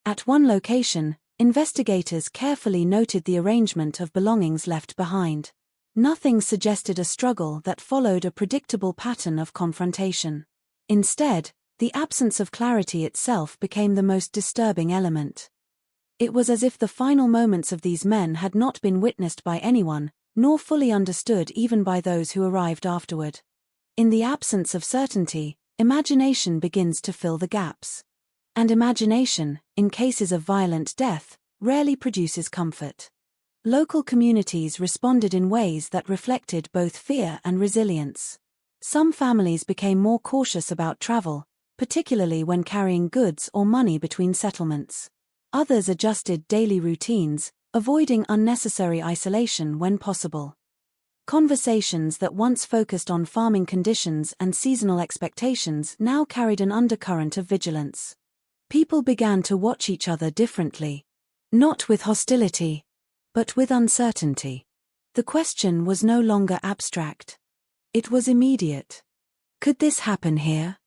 At one location, investigators carefully noted the arrangement of belongings left behind. Nothing suggested a struggle that followed a predictable pattern of confrontation. Instead, the absence of clarity itself became the most disturbing element. It was as if the final moments of these men had not been witnessed by anyone, nor fully understood even by those who arrived afterward. In the absence of certainty, imagination begins to fill the gaps. And imagination, in cases of violent death, rarely produces comfort. Local communities responded in ways that reflected both fear and resilience. Some families became more cautious about travel, particularly when carrying goods or money between settlements. Others adjusted daily routines, avoiding unnecessary isolation when possible. Conversations that once focused on farming conditions and seasonal expectations now carried an undercurrent of vigilance. People began to watch each other differently. Not with hostility, but with uncertainty. The question was no longer abstract. It was immediate. Could this happen here?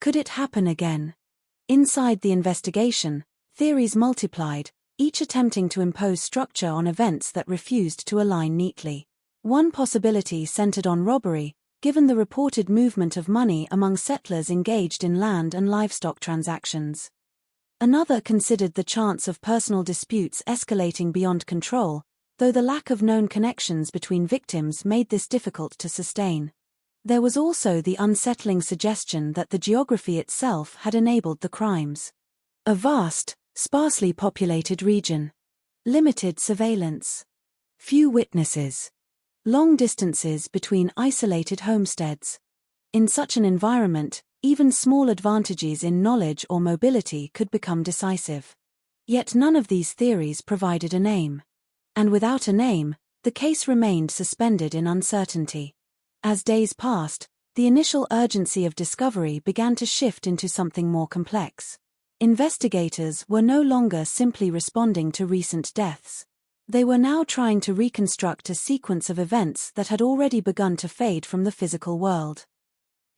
Could it happen again? Inside the investigation, theories multiplied, each attempting to impose structure on events that refused to align neatly. One possibility centered on robbery, given the reported movement of money among settlers engaged in land and livestock transactions. Another considered the chance of personal disputes escalating beyond control, though the lack of known connections between victims made this difficult to sustain. There was also the unsettling suggestion that the geography itself had enabled the crimes. A vast, sparsely populated region. Limited surveillance. Few witnesses. Long distances between isolated homesteads. In such an environment, even small advantages in knowledge or mobility could become decisive. Yet none of these theories provided a name. And without a name, the case remained suspended in uncertainty. As days passed, the initial urgency of discovery began to shift into something more complex. Investigators were no longer simply responding to recent deaths. They were now trying to reconstruct a sequence of events that had already begun to fade from the physical world.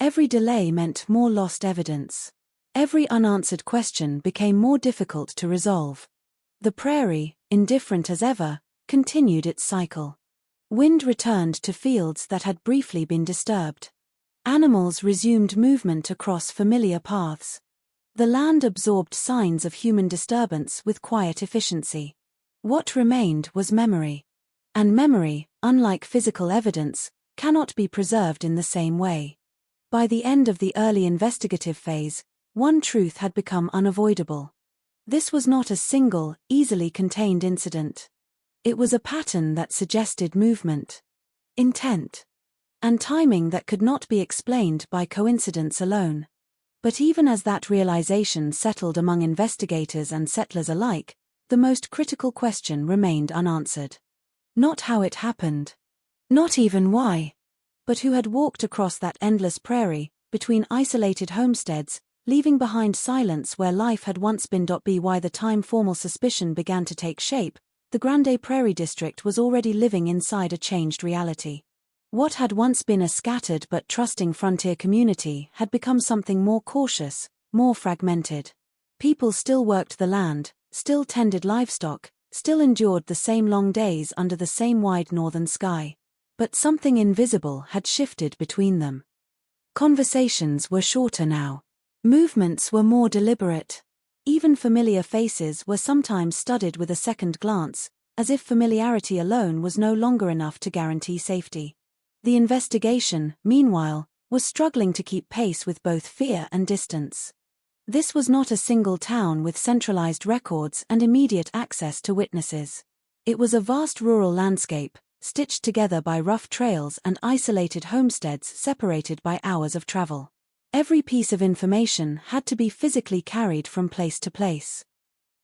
Every delay meant more lost evidence. Every unanswered question became more difficult to resolve. The prairie, indifferent as ever, continued its cycle. Wind returned to fields that had briefly been disturbed. Animals resumed movement across familiar paths. The land absorbed signs of human disturbance with quiet efficiency. What remained was memory. And memory, unlike physical evidence, cannot be preserved in the same way. By the end of the early investigative phase, one truth had become unavoidable. This was not a single, easily contained incident. It was a pattern that suggested movement, intent, and timing that could not be explained by coincidence alone. But even as that realization settled among investigators and settlers alike, the most critical question remained unanswered. Not how it happened. Not even why. But who had walked across that endless prairie, between isolated homesteads, leaving behind silence where life had once been. By the time formal suspicion began to take shape, the Grande Prairie district was already living inside a changed reality. What had once been a scattered but trusting frontier community had become something more cautious, more fragmented. People still worked the land, still tended livestock, still endured the same long days under the same wide northern sky. But something invisible had shifted between them. Conversations were shorter now. Movements were more deliberate. Even familiar faces were sometimes studied with a second glance, as if familiarity alone was no longer enough to guarantee safety. The investigation, meanwhile, was struggling to keep pace with both fear and distance. This was not a single town with centralized records and immediate access to witnesses. It was a vast rural landscape, stitched together by rough trails and isolated homesteads separated by hours of travel. Every piece of information had to be physically carried from place to place.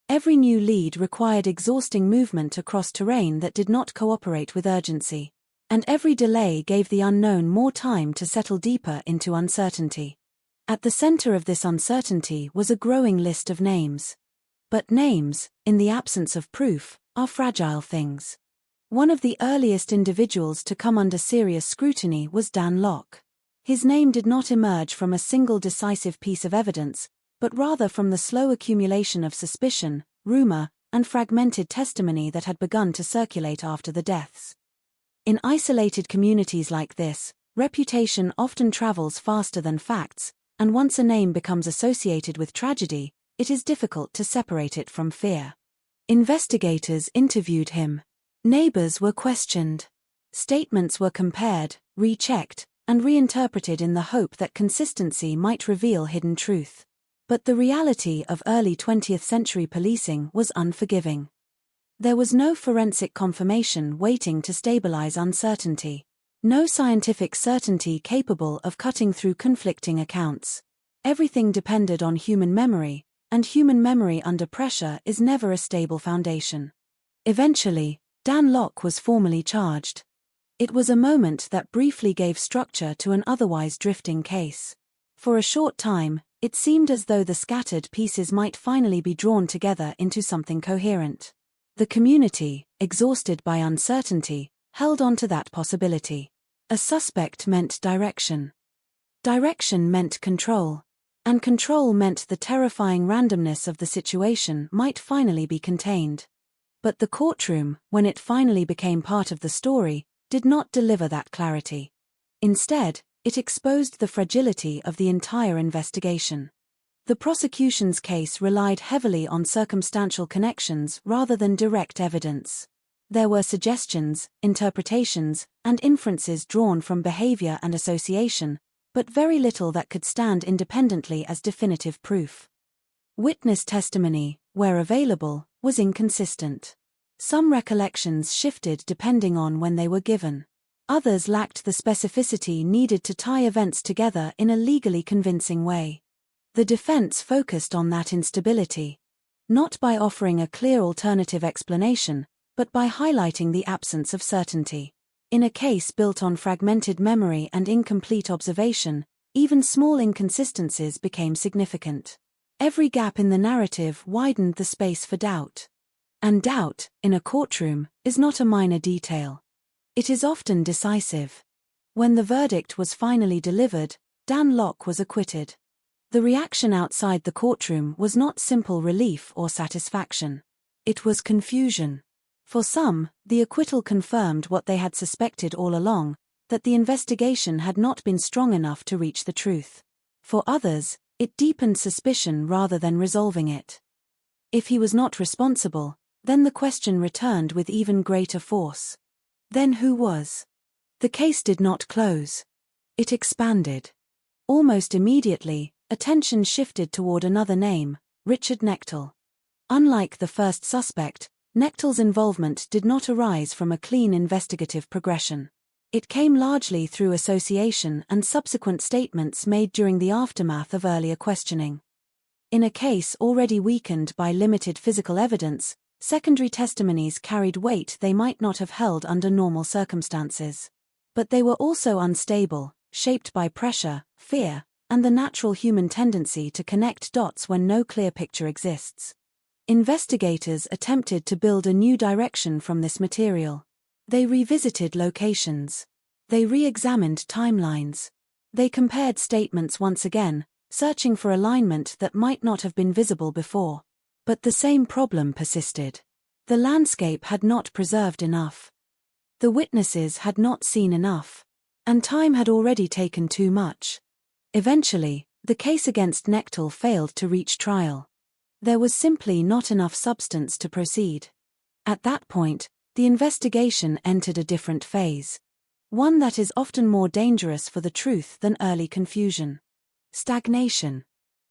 Every new lead required exhausting movement across terrain that did not cooperate with urgency. And every delay gave the unknown more time to settle deeper into uncertainty. At the center of this uncertainty was a growing list of names. But names, in the absence of proof, are fragile things. One of the earliest individuals to come under serious scrutiny was Dan Locke. His name did not emerge from a single decisive piece of evidence, but rather from the slow accumulation of suspicion, rumor, and fragmented testimony that had begun to circulate after the deaths. In isolated communities like this, reputation often travels faster than facts, and once a name becomes associated with tragedy, it is difficult to separate it from fear. Investigators interviewed him. Neighbors were questioned. Statements were compared, rechecked, and reinterpreted in the hope that consistency might reveal hidden truth. But the reality of early 20th century policing was unforgiving. There was no forensic confirmation waiting to stabilize uncertainty. No scientific certainty capable of cutting through conflicting accounts. Everything depended on human memory, and human memory under pressure is never a stable foundation. Eventually, Dan Locke was formally charged. It was a moment that briefly gave structure to an otherwise drifting case. For a short time, it seemed as though the scattered pieces might finally be drawn together into something coherent. The community, exhausted by uncertainty, held on to that possibility. A suspect meant direction. Direction meant control. And control meant the terrifying randomness of the situation might finally be contained. But the courtroom, when it finally became part of the story, did not deliver that clarity. Instead, it exposed the fragility of the entire investigation. The prosecution's case relied heavily on circumstantial connections rather than direct evidence. There were suggestions, interpretations, and inferences drawn from behavior and association, but very little that could stand independently as definitive proof. Witness testimony, where available, was inconsistent. Some recollections shifted depending on when they were given. Others lacked the specificity needed to tie events together in a legally convincing way. The defense focused on that instability, not by offering a clear alternative explanation, but by highlighting the absence of certainty. In a case built on fragmented memory and incomplete observation, even small inconsistencies became significant. Every gap in the narrative widened the space for doubt. And doubt, in a courtroom, is not a minor detail. It is often decisive. When the verdict was finally delivered, Dan Locke was acquitted. The reaction outside the courtroom was not simple relief or satisfaction. It was confusion. For some, the acquittal confirmed what they had suspected all along, that the investigation had not been strong enough to reach the truth. For others, it deepened suspicion rather than resolving it. If he was not responsible, then the question returned with even greater force. Then who was? The case did not close. It expanded. Almost immediately, attention shifted toward another name, Richard Knechtel. Unlike the first suspect, Knechtel's involvement did not arise from a clean investigative progression. It came largely through association and subsequent statements made during the aftermath of earlier questioning. In a case already weakened by limited physical evidence, secondary testimonies carried weight they might not have held under normal circumstances. But they were also unstable, shaped by pressure, fear, and the natural human tendency to connect dots when no clear picture exists. Investigators attempted to build a new direction from this material. They revisited locations. They re-examined timelines. They compared statements once again, searching for alignment that might not have been visible before. But the same problem persisted. The landscape had not preserved enough. The witnesses had not seen enough. And time had already taken too much. Eventually, the case against Knechtel failed to reach trial. There was simply not enough substance to proceed. At that point, the investigation entered a different phase. One that is often more dangerous for the truth than early confusion. Stagnation.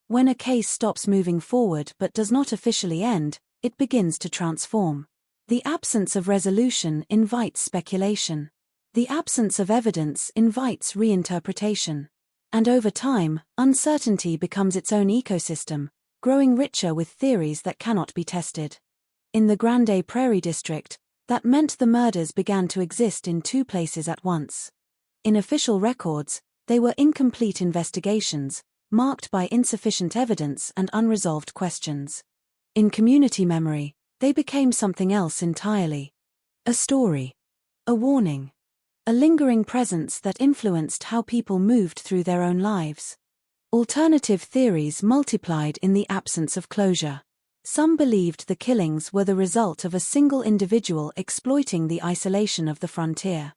When a case stops moving forward but does not officially end, it begins to transform. The absence of resolution invites speculation. The absence of evidence invites reinterpretation. And over time, uncertainty becomes its own ecosystem, growing richer with theories that cannot be tested. In the Grande Prairie district, that meant the murders began to exist in two places at once. In official records, they were incomplete investigations, marked by insufficient evidence and unresolved questions. In community memory, they became something else entirely. A story. A warning. A a lingering presence that influenced how people moved through their own lives. Alternative theories multiplied in the absence of closure. Some believed the killings were the result of a single individual exploiting the isolation of the frontier.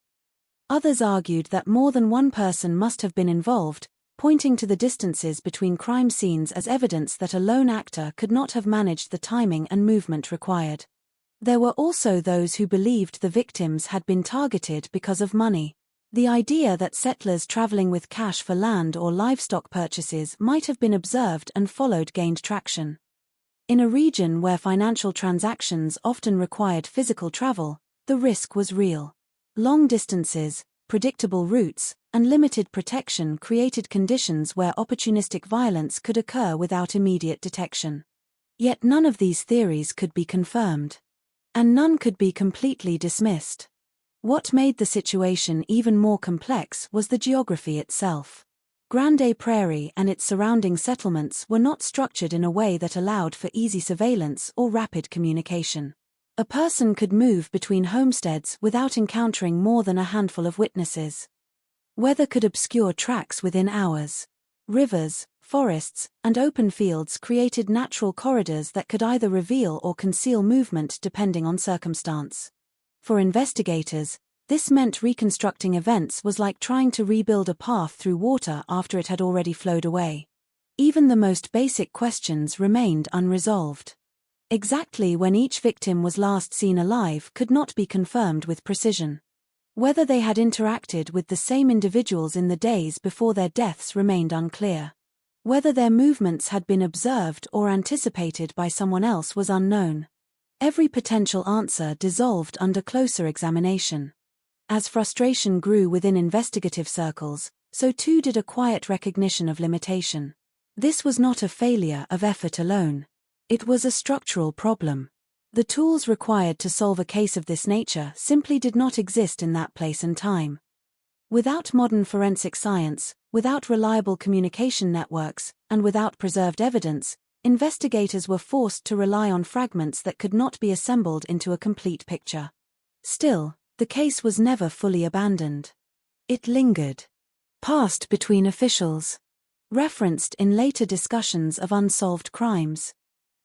Others argued that more than one person must have been involved, pointing to the distances between crime scenes as evidence that a lone actor could not have managed the timing and movement required. There were also those who believed the victims had been targeted because of money. The idea that settlers traveling with cash for land or livestock purchases might have been observed and followed gained traction. In a region where financial transactions often required physical travel, the risk was real. Long distances, predictable routes, and limited protection created conditions where opportunistic violence could occur without immediate detection. Yet none of these theories could be confirmed. And none could be completely dismissed. What made the situation even more complex was the geography itself. Grande Prairie and its surrounding settlements were not structured in a way that allowed for easy surveillance or rapid communication. A person could move between homesteads without encountering more than a handful of witnesses. Weather could obscure tracks within hours. Rivers, forests, and open fields created natural corridors that could either reveal or conceal movement depending on circumstance. For investigators, this meant reconstructing events was like trying to rebuild a path through water after it had already flowed away. Even the most basic questions remained unresolved. Exactly when each victim was last seen alive could not be confirmed with precision. Whether they had interacted with the same individuals in the days before their deaths remained unclear. Whether their movements had been observed or anticipated by someone else was unknown. Every potential answer dissolved under closer examination. As frustration grew within investigative circles, so too did a quiet recognition of limitation. This was not a failure of effort alone. It was a structural problem. The tools required to solve a case of this nature simply did not exist in that place and time. Without modern forensic science, without reliable communication networks, and without preserved evidence, investigators were forced to rely on fragments that could not be assembled into a complete picture. Still, the case was never fully abandoned. It lingered. Passed between officials. Referenced in later discussions of unsolved crimes.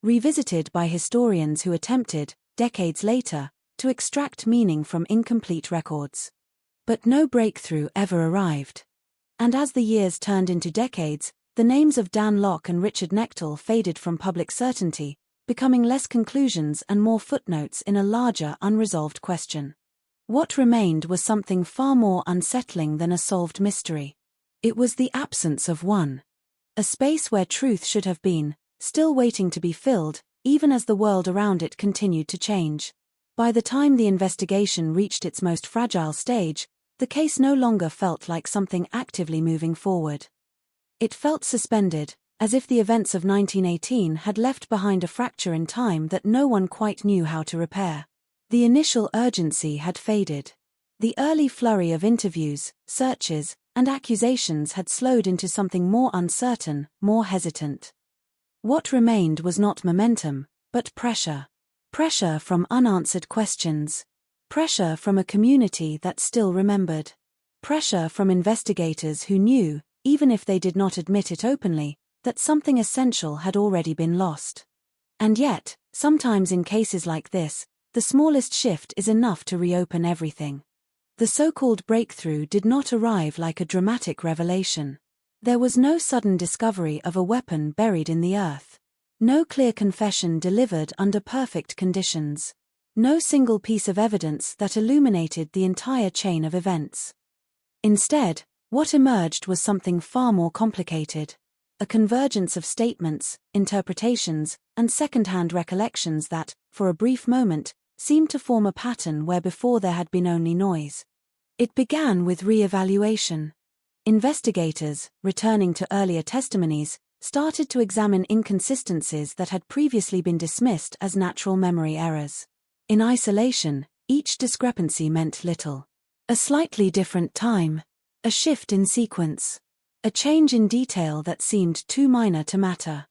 Revisited by historians who attempted, decades later, to extract meaning from incomplete records. But no breakthrough ever arrived. And as the years turned into decades, the names of Dan Locke and Richard Knechtel faded from public certainty, becoming less conclusions and more footnotes in a larger unresolved question. What remained was something far more unsettling than a solved mystery. It was the absence of one. A space where truth should have been, still waiting to be filled, even as the world around it continued to change. By the time the investigation reached its most fragile stage, the case no longer felt like something actively moving forward. It felt suspended, as if the events of 1918 had left behind a fracture in time that no one quite knew how to repair. The initial urgency had faded. The early flurry of interviews, searches, and accusations had slowed into something more uncertain, more hesitant. What remained was not momentum, but pressure. Pressure from unanswered questions. Pressure from a community that still remembered. Pressure from investigators who knew, even if they did not admit it openly, that something essential had already been lost. And yet, sometimes in cases like this, the smallest shift is enough to reopen everything. The so-called breakthrough did not arrive like a dramatic revelation. There was no sudden discovery of a weapon buried in the earth. No clear confession delivered under perfect conditions. No single piece of evidence that illuminated the entire chain of events. Instead, what emerged was something far more complicated. A convergence of statements, interpretations, and second-hand recollections that, for a brief moment, seemed to form a pattern where before there had been only noise. It began with re-evaluation. Investigators, returning to earlier testimonies, started to examine inconsistencies that had previously been dismissed as natural memory errors. In isolation, each discrepancy meant little. A slightly different time. A shift in sequence. A change in detail that seemed too minor to matter.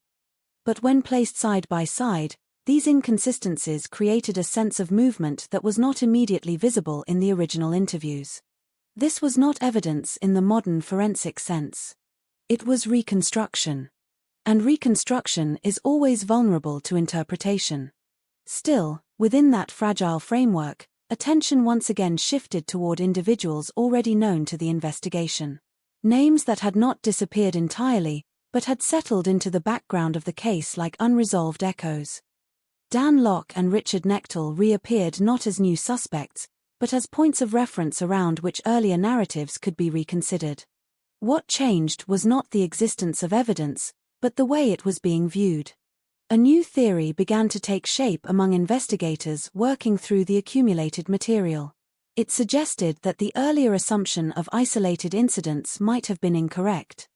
But when placed side by side, these inconsistencies created a sense of movement that was not immediately visible in the original interviews. This was not evidence in the modern forensic sense. It was reconstruction. And reconstruction is always vulnerable to interpretation. Still, within that fragile framework, attention once again shifted toward individuals already known to the investigation. Names that had not disappeared entirely, but had settled into the background of the case like unresolved echoes. Dan Locke and Richard Knechtel reappeared not as new suspects, but as points of reference around which earlier narratives could be reconsidered. What changed was not the existence of evidence, but the way it was being viewed. A new theory began to take shape among investigators working through the accumulated material. It suggested that the earlier assumption of isolated incidents might have been incorrect.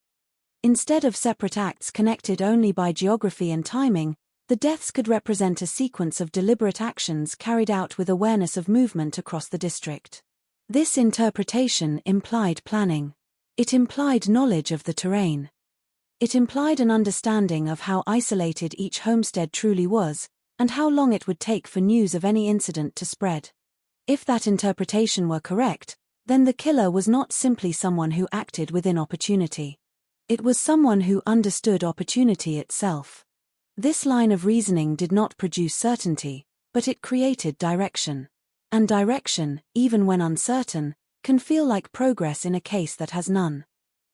Instead of separate acts connected only by geography and timing, the deaths could represent a sequence of deliberate actions carried out with awareness of movement across the district. This interpretation implied planning. It implied knowledge of the terrain. It implied an understanding of how isolated each homestead truly was, and how long it would take for news of any incident to spread. If that interpretation were correct, then the killer was not simply someone who acted within opportunity. It was someone who understood opportunity itself. This line of reasoning did not produce certainty, but it created direction. And direction, even when uncertain, can feel like progress in a case that has none.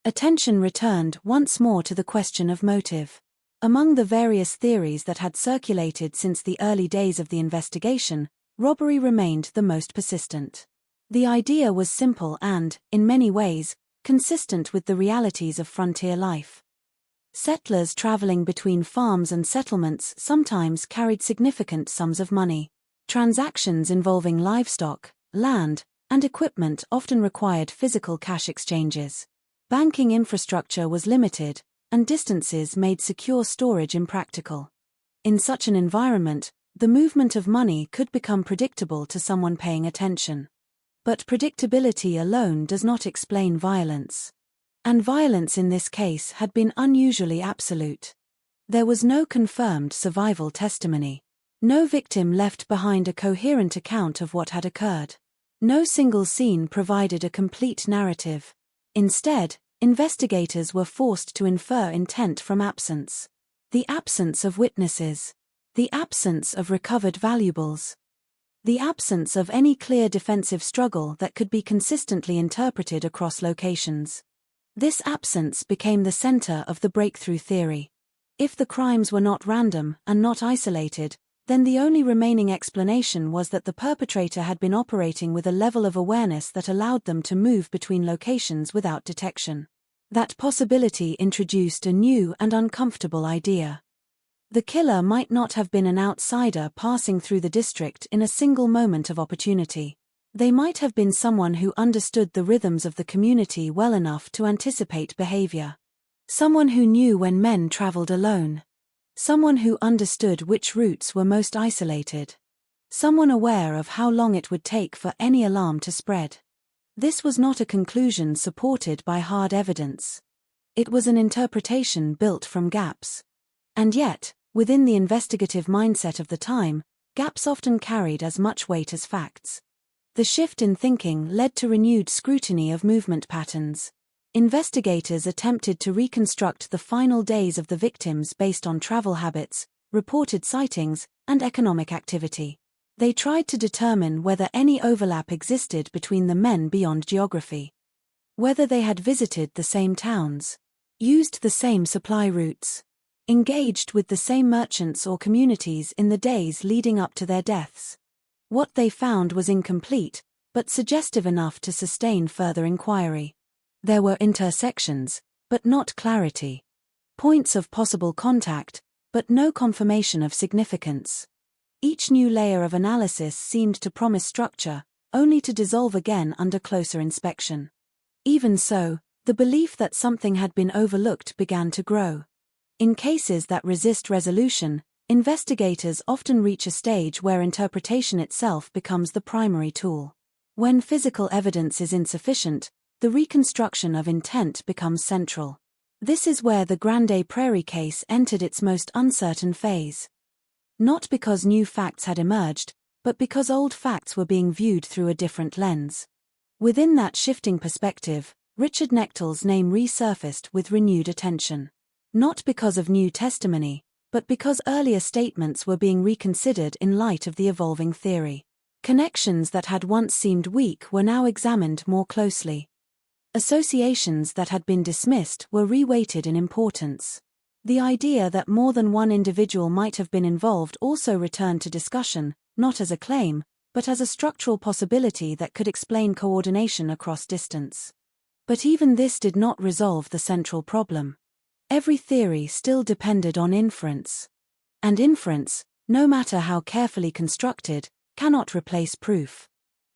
Attention returned once more to the question of motive. Among the various theories that had circulated since the early days of the investigation, robbery remained the most persistent. The idea was simple and, in many ways, consistent with the realities of frontier life. Settlers traveling between farms and settlements sometimes carried significant sums of money. Transactions involving livestock, land, and equipment often required physical cash exchanges. Banking infrastructure was limited, and distances made secure storage impractical. In such an environment, the movement of money could become predictable to someone paying attention. But predictability alone does not explain violence. And violence in this case had been unusually absolute. There was no confirmed survival testimony. No victim left behind a coherent account of what had occurred. No single scene provided a complete narrative. Instead, investigators were forced to infer intent from absence. The absence of witnesses. The absence of recovered valuables. The absence of any clear defensive struggle that could be consistently interpreted across locations. This absence became the center of the breakthrough theory. If the crimes were not random and not isolated, then the only remaining explanation was that the perpetrator had been operating with a level of awareness that allowed them to move between locations without detection. That possibility introduced a new and uncomfortable idea. The killer might not have been an outsider passing through the district in a single moment of opportunity. They might have been someone who understood the rhythms of the community well enough to anticipate behavior. Someone who knew when men traveled alone. Someone who understood which routes were most isolated. Someone aware of how long it would take for any alarm to spread. This was not a conclusion supported by hard evidence. It was an interpretation built from gaps. And yet, within the investigative mindset of the time, gaps often carried as much weight as facts. The shift in thinking led to renewed scrutiny of movement patterns. Investigators attempted to reconstruct the final days of the victims based on travel habits, reported sightings, and economic activity. They tried to determine whether any overlap existed between the men beyond geography. Whether they had visited the same towns, used the same supply routes, engaged with the same merchants or communities in the days leading up to their deaths. What they found was incomplete, but suggestive enough to sustain further inquiry. There were intersections, but not clarity. Points of possible contact, but no confirmation of significance. Each new layer of analysis seemed to promise structure, only to dissolve again under closer inspection. Even so, the belief that something had been overlooked began to grow. In cases that resist resolution, investigators often reach a stage where interpretation itself becomes the primary tool. When physical evidence is insufficient, the reconstruction of intent becomes central. This is where the Grande Prairie case entered its most uncertain phase. Not because new facts had emerged, but because old facts were being viewed through a different lens. Within that shifting perspective, Richard Knechtel's name resurfaced with renewed attention. Not because of new testimony, but because earlier statements were being reconsidered in light of the evolving theory. Connections that had once seemed weak were now examined more closely. Associations that had been dismissed were reweighted in importance. The idea that more than one individual might have been involved also returned to discussion, not as a claim, but as a structural possibility that could explain coordination across distance. But even this did not resolve the central problem. Every theory still depended on inference. And inference, no matter how carefully constructed, cannot replace proof.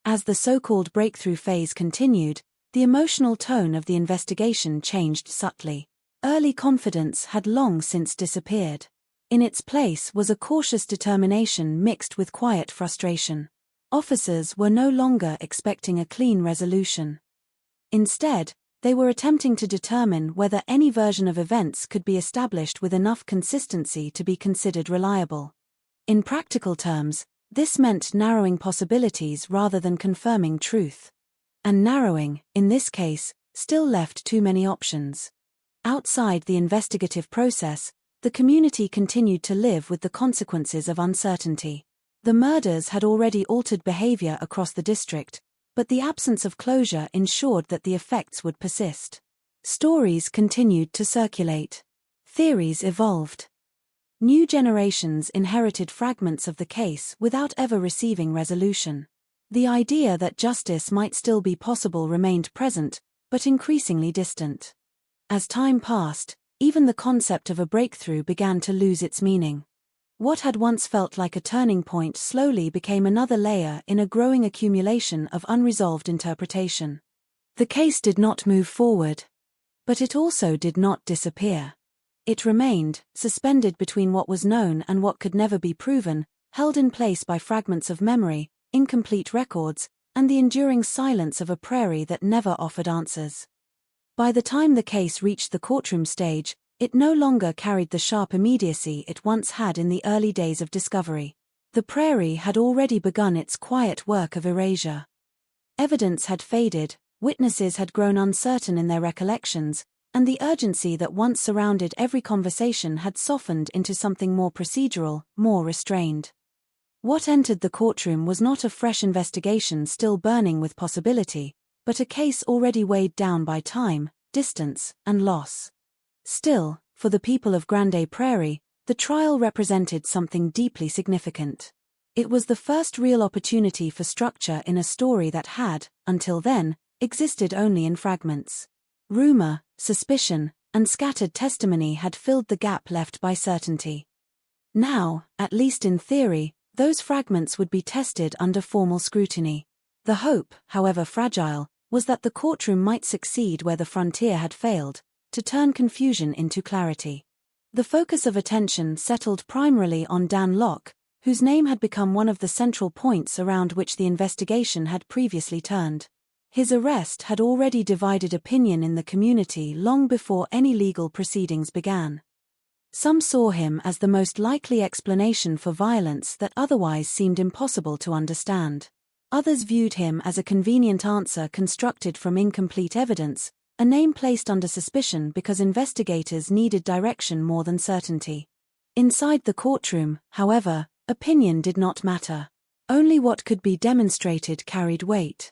As the so-called breakthrough phase continued, the emotional tone of the investigation changed subtly. Early confidence had long since disappeared. In its place was a cautious determination mixed with quiet frustration. Officers were no longer expecting a clean resolution. Instead, they were attempting to determine whether any version of events could be established with enough consistency to be considered reliable. In practical terms, this meant narrowing possibilities rather than confirming truth. And narrowing, in this case, still left too many options. Outside the investigative process, the community continued to live with the consequences of uncertainty. The murders had already altered behavior across the district, but the absence of closure ensured that the effects would persist. Stories continued to circulate. Theories evolved. New generations inherited fragments of the case without ever receiving resolution. The idea that justice might still be possible remained present, but increasingly distant. As time passed, even the concept of a breakthrough began to lose its meaning. What had once felt like a turning point slowly became another layer in a growing accumulation of unresolved interpretation. The case did not move forward. But it also did not disappear. It remained, suspended between what was known and what could never be proven, held in place by fragments of memory, incomplete records, and the enduring silence of a prairie that never offered answers. By the time the case reached the courtroom stage, it no longer carried the sharp immediacy it once had in the early days of discovery. The prairie had already begun its quiet work of erasure. Evidence had faded, witnesses had grown uncertain in their recollections, and the urgency that once surrounded every conversation had softened into something more procedural, more restrained. What entered the courtroom was not a fresh investigation still burning with possibility, but a case already weighed down by time, distance, and loss. Still, for the people of Grande Prairie, the trial represented something deeply significant. It was the first real opportunity for structure in a story that had, until then, existed only in fragments. Rumor, suspicion, and scattered testimony had filled the gap left by certainty. Now, at least in theory, those fragments would be tested under formal scrutiny. The hope, however fragile, was that the courtroom might succeed where the frontier had failed, to turn confusion into clarity. The focus of attention settled primarily on Dan Locke, whose name had become one of the central points around which the investigation had previously turned. His arrest had already divided opinion in the community long before any legal proceedings began. Some saw him as the most likely explanation for violence that otherwise seemed impossible to understand. Others viewed him as a convenient answer constructed from incomplete evidence, a name placed under suspicion because investigators needed direction more than certainty. Inside the courtroom, however, opinion did not matter. Only what could be demonstrated carried weight.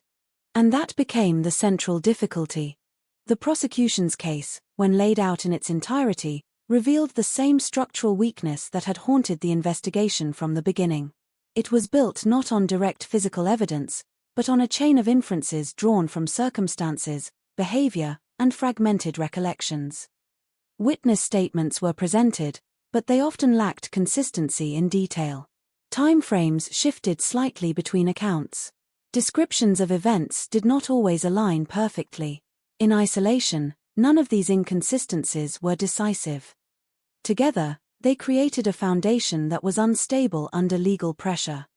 And that became the central difficulty. The prosecution's case, when laid out in its entirety, revealed the same structural weakness that had haunted the investigation from the beginning. It was built not on direct physical evidence, but on a chain of inferences drawn from circumstances, behavior, and fragmented recollections. Witness statements were presented, but they often lacked consistency in detail. Timeframes shifted slightly between accounts. Descriptions of events did not always align perfectly. In isolation, none of these inconsistencies were decisive. Together, they created a foundation that was unstable under legal pressure.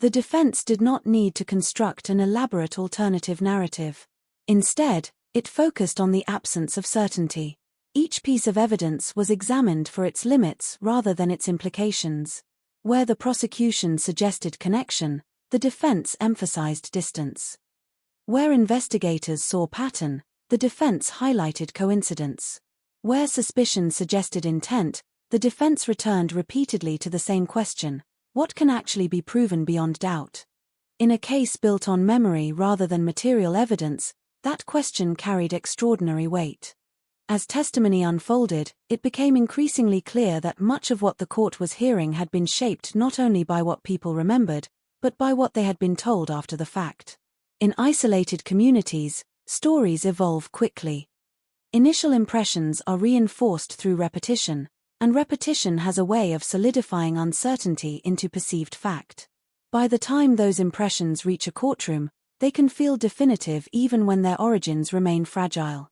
The defense did not need to construct an elaborate alternative narrative. Instead, it focused on the absence of certainty. Each piece of evidence was examined for its limits rather than its implications. Where the prosecution suggested connection, the defense emphasized distance. Where investigators saw pattern, the defense highlighted coincidence. Where suspicion suggested intent, the defense returned repeatedly to the same question: what can actually be proven beyond doubt? In a case built on memory rather than material evidence, that question carried extraordinary weight. As testimony unfolded, it became increasingly clear that much of what the court was hearing had been shaped not only by what people remembered, but by what they had been told after the fact. In isolated communities, stories evolve quickly. Initial impressions are reinforced through repetition, and repetition has a way of solidifying uncertainty into perceived fact. By the time those impressions reach a courtroom, they can feel definitive even when their origins remain fragile.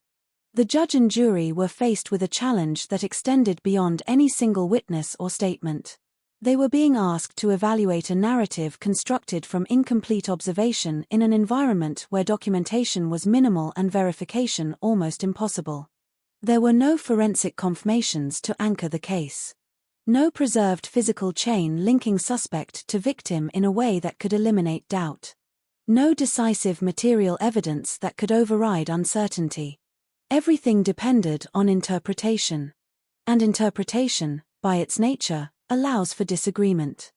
The judge and jury were faced with a challenge that extended beyond any single witness or statement. They were being asked to evaluate a narrative constructed from incomplete observation in an environment where documentation was minimal and verification almost impossible. There were no forensic confirmations to anchor the case. No preserved physical chain linking suspect to victim in a way that could eliminate doubt. No decisive material evidence that could override uncertainty. Everything depended on interpretation. And interpretation, by its nature, allows for disagreement.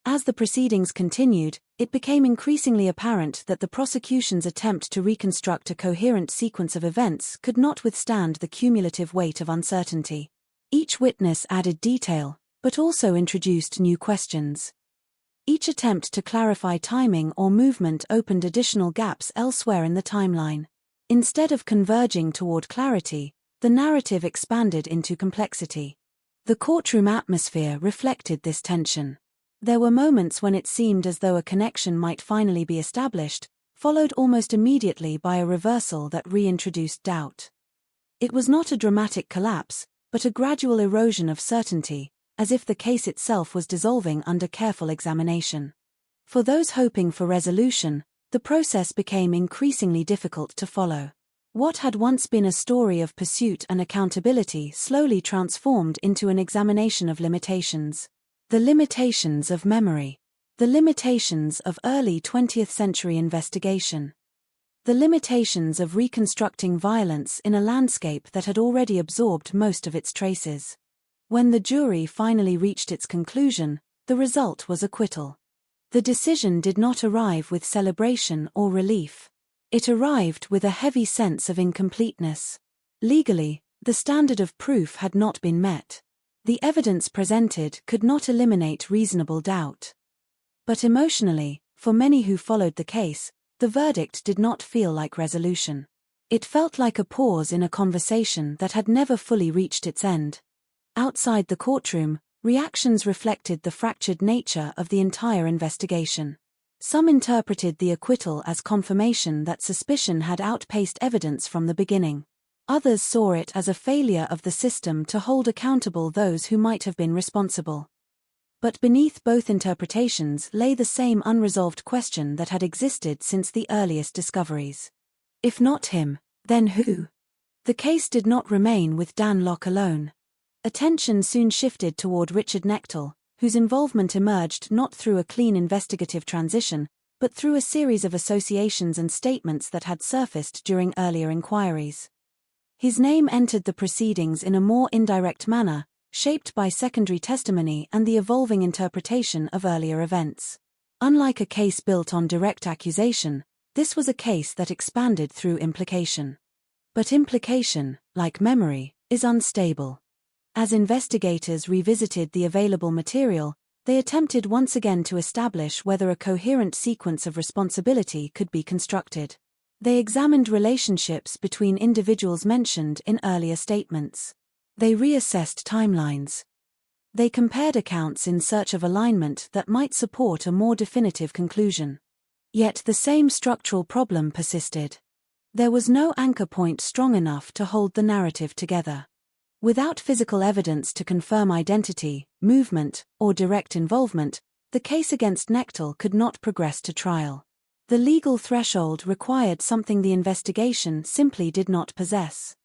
As the proceedings continued, it became increasingly apparent that the prosecution's attempt to reconstruct a coherent sequence of events could not withstand the cumulative weight of uncertainty. Each witness added detail, but also introduced new questions. Each attempt to clarify timing or movement opened additional gaps elsewhere in the timeline. Instead of converging toward clarity, the narrative expanded into complexity. The courtroom atmosphere reflected this tension. There were moments when it seemed as though a connection might finally be established, followed almost immediately by a reversal that reintroduced doubt. It was not a dramatic collapse, but a gradual erosion of certainty, as if the case itself was dissolving under careful examination. For those hoping for resolution, the process became increasingly difficult to follow. What had once been a story of pursuit and accountability slowly transformed into an examination of limitations. The limitations of memory. The limitations of early 20th century investigation. The limitations of reconstructing violence in a landscape that had already absorbed most of its traces. When the jury finally reached its conclusion, the result was acquittal. The decision did not arrive with celebration or relief. It arrived with a heavy sense of incompleteness. Legally, the standard of proof had not been met. The evidence presented could not eliminate reasonable doubt. But emotionally, for many who followed the case, the verdict did not feel like resolution. It felt like a pause in a conversation that had never fully reached its end. Outside the courtroom, reactions reflected the fractured nature of the entire investigation. Some interpreted the acquittal as confirmation that suspicion had outpaced evidence from the beginning. Others saw it as a failure of the system to hold accountable those who might have been responsible. But beneath both interpretations lay the same unresolved question that had existed since the earliest discoveries. If not him, then who? The case did not remain with Dan Locke alone. Attention soon shifted toward Richard Knechtel, whose involvement emerged not through a clean investigative transition, but through a series of associations and statements that had surfaced during earlier inquiries. His name entered the proceedings in a more indirect manner, shaped by secondary testimony and the evolving interpretation of earlier events. Unlike a case built on direct accusation, this was a case that expanded through implication. But implication, like memory, is unstable. As investigators revisited the available material, they attempted once again to establish whether a coherent sequence of responsibility could be constructed. They examined relationships between individuals mentioned in earlier statements. They reassessed timelines. They compared accounts in search of alignment that might support a more definitive conclusion. Yet the same structural problem persisted. There was no anchor point strong enough to hold the narrative together. Without physical evidence to confirm identity, movement, or direct involvement, the case against Knechtel could not progress to trial. The legal threshold required something the investigation simply did not possess.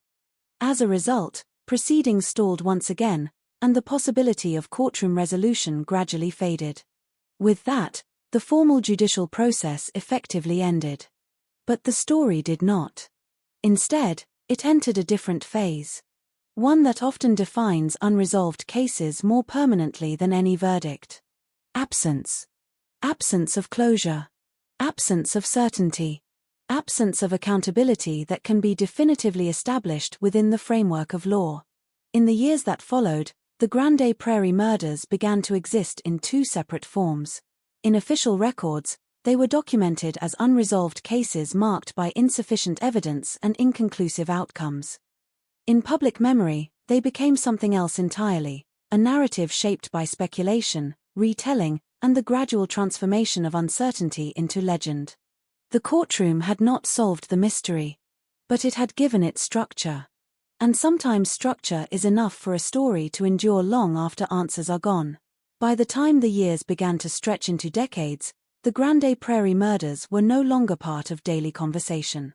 As a result, proceedings stalled once again, and the possibility of courtroom resolution gradually faded. With that, the formal judicial process effectively ended. But the story did not. Instead, it entered a different phase. One that often defines unresolved cases more permanently than any verdict. Absence. Absence of closure. Absence of certainty. Absence of accountability that can be definitively established within the framework of law. In the years that followed, the Grande Prairie murders began to exist in two separate forms. In official records, they were documented as unresolved cases marked by insufficient evidence and inconclusive outcomes. In public memory, they became something else entirely, a narrative shaped by speculation, retelling, and the gradual transformation of uncertainty into legend. The courtroom had not solved the mystery, but it had given it structure. And sometimes structure is enough for a story to endure long after answers are gone. By the time the years began to stretch into decades, the Grande Prairie murders were no longer part of daily conversation.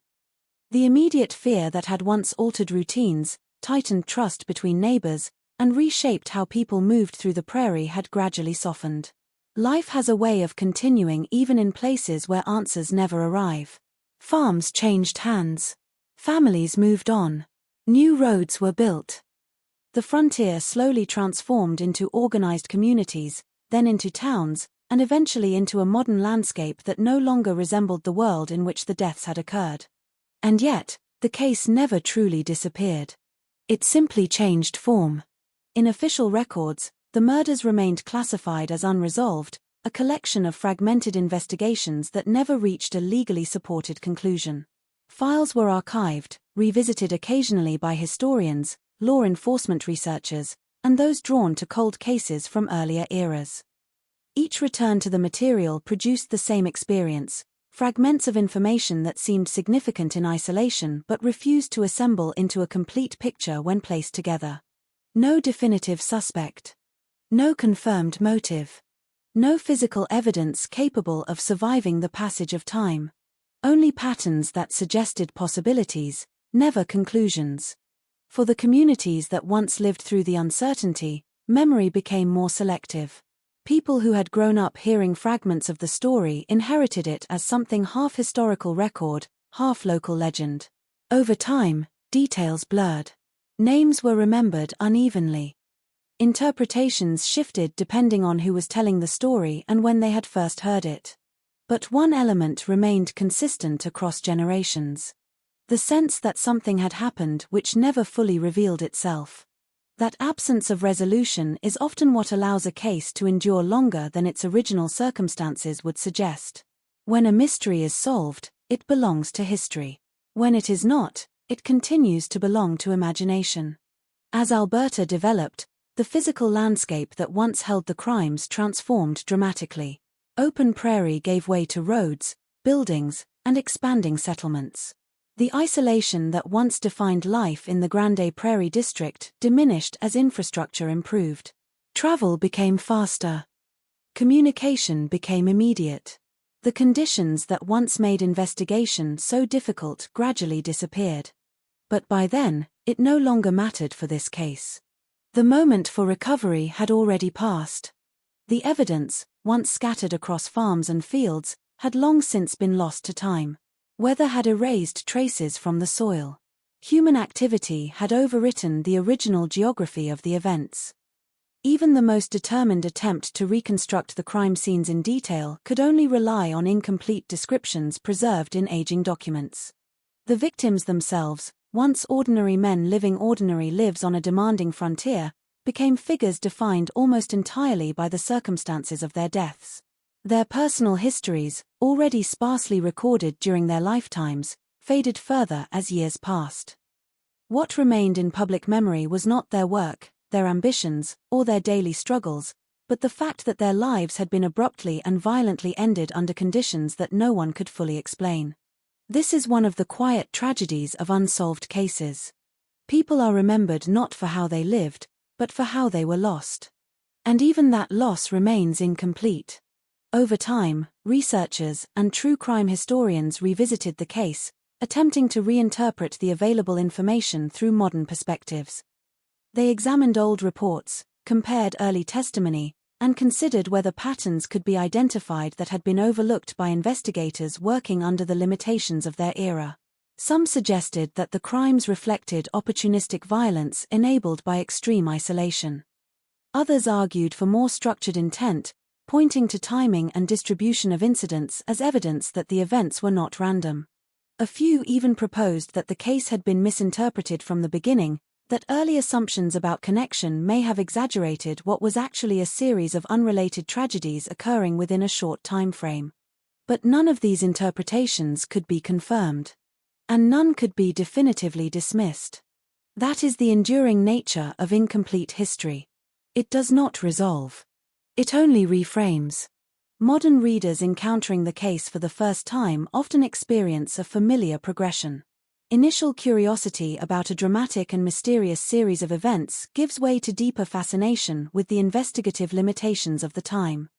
The immediate fear that had once altered routines, tightened trust between neighbors, and reshaped how people moved through the prairie had gradually softened. Life has a way of continuing even in places where answers never arrive. Farms changed hands. Families moved on. New roads were built. The frontier slowly transformed into organized communities, then into towns, and eventually into a modern landscape that no longer resembled the world in which the deaths had occurred. And yet, the case never truly disappeared. It simply changed form. In official records, the murders remained classified as unresolved, a collection of fragmented investigations that never reached a legally supported conclusion. Files were archived, revisited occasionally by historians, law enforcement researchers, and those drawn to cold cases from earlier eras. Each return to the material produced the same experience: fragments of information that seemed significant in isolation but refused to assemble into a complete picture when placed together. No definitive suspect. No confirmed motive. No physical evidence capable of surviving the passage of time. Only patterns that suggested possibilities, never conclusions. For the communities that once lived through the uncertainty, memory became more selective. People who had grown up hearing fragments of the story inherited it as something half historical record, half local legend. Over time, details blurred. Names were remembered unevenly. Interpretations shifted depending on who was telling the story and when they had first heard it. But one element remained consistent across generations. The sense that something had happened which never fully revealed itself. That absence of resolution is often what allows a case to endure longer than its original circumstances would suggest. When a mystery is solved, it belongs to history. When it is not, it continues to belong to imagination. As Alberta developed, the physical landscape that once held the crimes transformed dramatically. Open prairie gave way to roads, buildings, and expanding settlements. The isolation that once defined life in the Grande Prairie district diminished as infrastructure improved. Travel became faster. Communication became immediate. The conditions that once made investigation so difficult gradually disappeared. But by then, it no longer mattered for this case. The moment for recovery had already passed. The evidence, once scattered across farms and fields, had long since been lost to time. Weather had erased traces from the soil. Human activity had overwritten the original geography of the events. Even the most determined attempt to reconstruct the crime scenes in detail could only rely on incomplete descriptions preserved in aging documents. The victims themselves, once ordinary men living ordinary lives on a demanding frontier, became figures defined almost entirely by the circumstances of their deaths. Their personal histories, already sparsely recorded during their lifetimes, faded further as years passed. What remained in public memory was not their work, their ambitions, or their daily struggles, but the fact that their lives had been abruptly and violently ended under conditions that no one could fully explain. This is one of the quiet tragedies of unsolved cases. People are remembered not for how they lived, but for how they were lost. And even that loss remains incomplete. Over time, researchers and true crime historians revisited the case, attempting to reinterpret the available information through modern perspectives. They examined old reports, compared early testimony, and considered whether patterns could be identified that had been overlooked by investigators working under the limitations of their era. Some suggested that the crimes reflected opportunistic violence enabled by extreme isolation. Others argued for more structured intent, pointing to timing and distribution of incidents as evidence that the events were not random. A few even proposed that the case had been misinterpreted from the beginning, that early assumptions about connection may have exaggerated what was actually a series of unrelated tragedies occurring within a short time frame. But none of these interpretations could be confirmed. And none could be definitively dismissed. That is the enduring nature of incomplete history. It does not resolve. It only reframes. Modern readers encountering the case for the first time often experience a familiar progression. Initial curiosity about a dramatic and mysterious series of events gives way to deeper fascination with the investigative limitations of the time.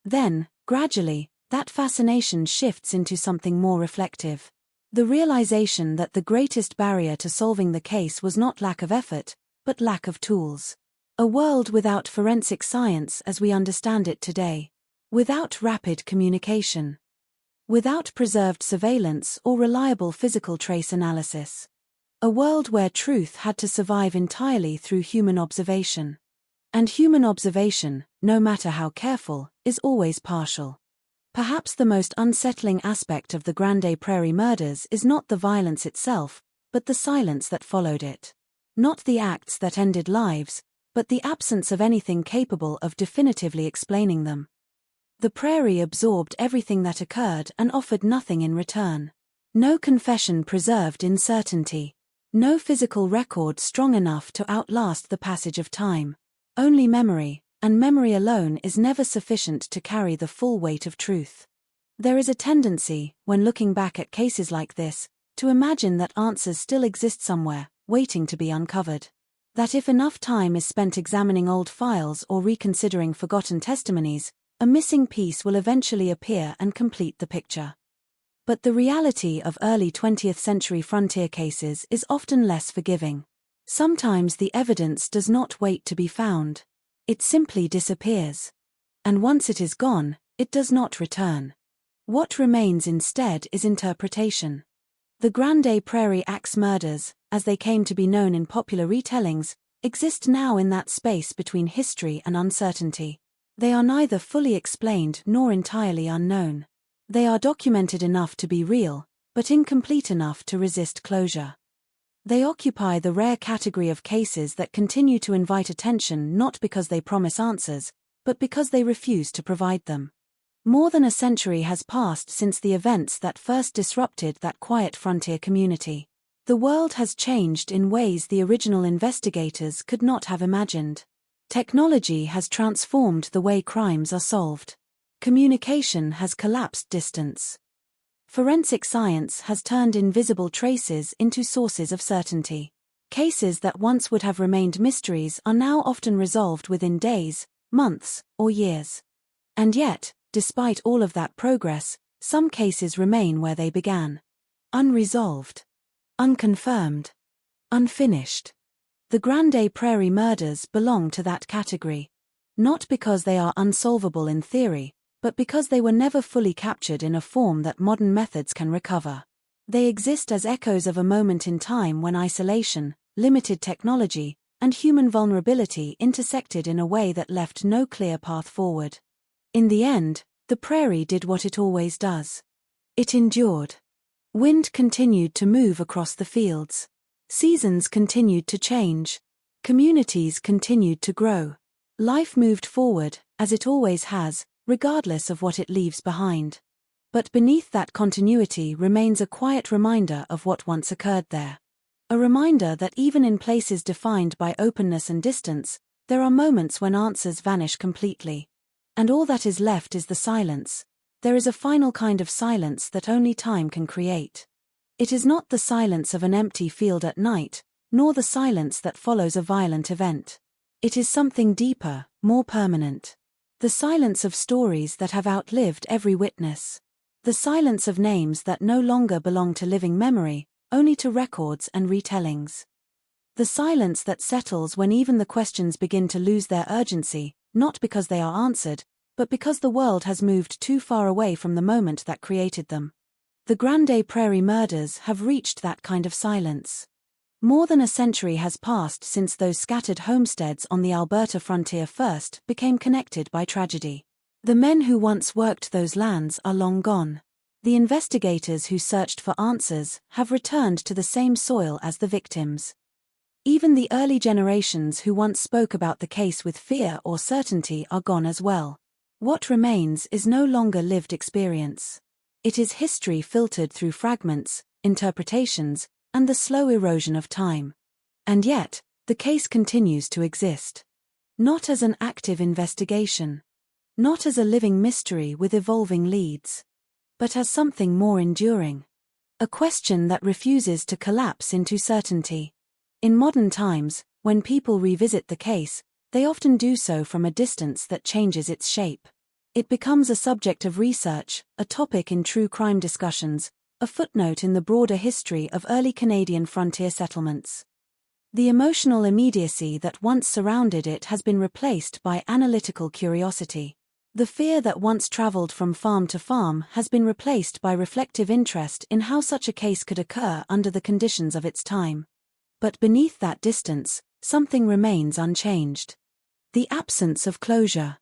Then, gradually, that fascination shifts into something more reflective. The realization that the greatest barrier to solving the case was not lack of effort, but lack of tools. A world without forensic science as we understand it today. Without rapid communication. Without preserved surveillance or reliable physical trace analysis. A world where truth had to survive entirely through human observation. And human observation, no matter how careful, is always partial. Perhaps the most unsettling aspect of the Grande Prairie murders is not the violence itself, but the silence that followed it. Not the acts that ended lives, but the absence of anything capable of definitively explaining them. The prairie absorbed everything that occurred and offered nothing in return. No confession preserved in certainty. No physical record strong enough to outlast the passage of time. Only memory, and memory alone is never sufficient to carry the full weight of truth. There is a tendency, when looking back at cases like this, to imagine that answers still exist somewhere, waiting to be uncovered. That if enough time is spent examining old files or reconsidering forgotten testimonies, a missing piece will eventually appear and complete the picture. But the reality of early 20th century frontier cases is often less forgiving. Sometimes the evidence does not wait to be found. It simply disappears. And once it is gone, it does not return. What remains instead is interpretation. The Grande Prairie axe murders, as they came to be known in popular retellings, exist now in that space between history and uncertainty. They are neither fully explained nor entirely unknown. They are documented enough to be real, but incomplete enough to resist closure. They occupy the rare category of cases that continue to invite attention not because they promise answers, but because they refuse to provide them. More than a century has passed since the events that first disrupted that quiet frontier community. The world has changed in ways the original investigators could not have imagined. Technology has transformed the way crimes are solved. Communication has collapsed distance. Forensic science has turned invisible traces into sources of certainty. Cases that once would have remained mysteries are now often resolved within days, months, or years. And yet, despite all of that progress, some cases remain where they began. Unresolved. Unconfirmed. Unfinished. The Grande Prairie murders belong to that category. Not because they are unsolvable in theory, but because they were never fully captured in a form that modern methods can recover. They exist as echoes of a moment in time when isolation, limited technology, and human vulnerability intersected in a way that left no clear path forward. In the end, the prairie did what it always does. It endured. Wind continued to move across the fields. Seasons continued to change. Communities continued to grow. Life moved forward, as it always has, regardless of what it leaves behind. But beneath that continuity remains a quiet reminder of what once occurred there. A reminder that even in places defined by openness and distance, there are moments when answers vanish completely. And all that is left is the silence. There is a final kind of silence that only time can create. It is not the silence of an empty field at night, nor the silence that follows a violent event. It is something deeper, more permanent. The silence of stories that have outlived every witness. The silence of names that no longer belong to living memory, only to records and retellings. The silence that settles when even the questions begin to lose their urgency, not because they are answered, but because the world has moved too far away from the moment that created them. The Grande Prairie murders have reached that kind of silence. More than a century has passed since those scattered homesteads on the Alberta frontier first became connected by tragedy. The men who once worked those lands are long gone. The investigators who searched for answers have returned to the same soil as the victims. Even the early generations who once spoke about the case with fear or certainty are gone as well. What remains is no longer lived experience. It is history filtered through fragments, interpretations, and the slow erosion of time. And yet, the case continues to exist. Not as an active investigation. Not as a living mystery with evolving leads. But as something more enduring. A question that refuses to collapse into certainty. In modern times, when people revisit the case, they often do so from a distance that changes its shape. It becomes a subject of research, a topic in true crime discussions, a footnote in the broader history of early Canadian frontier settlements. The emotional immediacy that once surrounded it has been replaced by analytical curiosity. The fear that once traveled from farm to farm has been replaced by reflective interest in how such a case could occur under the conditions of its time. But beneath that distance, something remains unchanged. The absence of closure.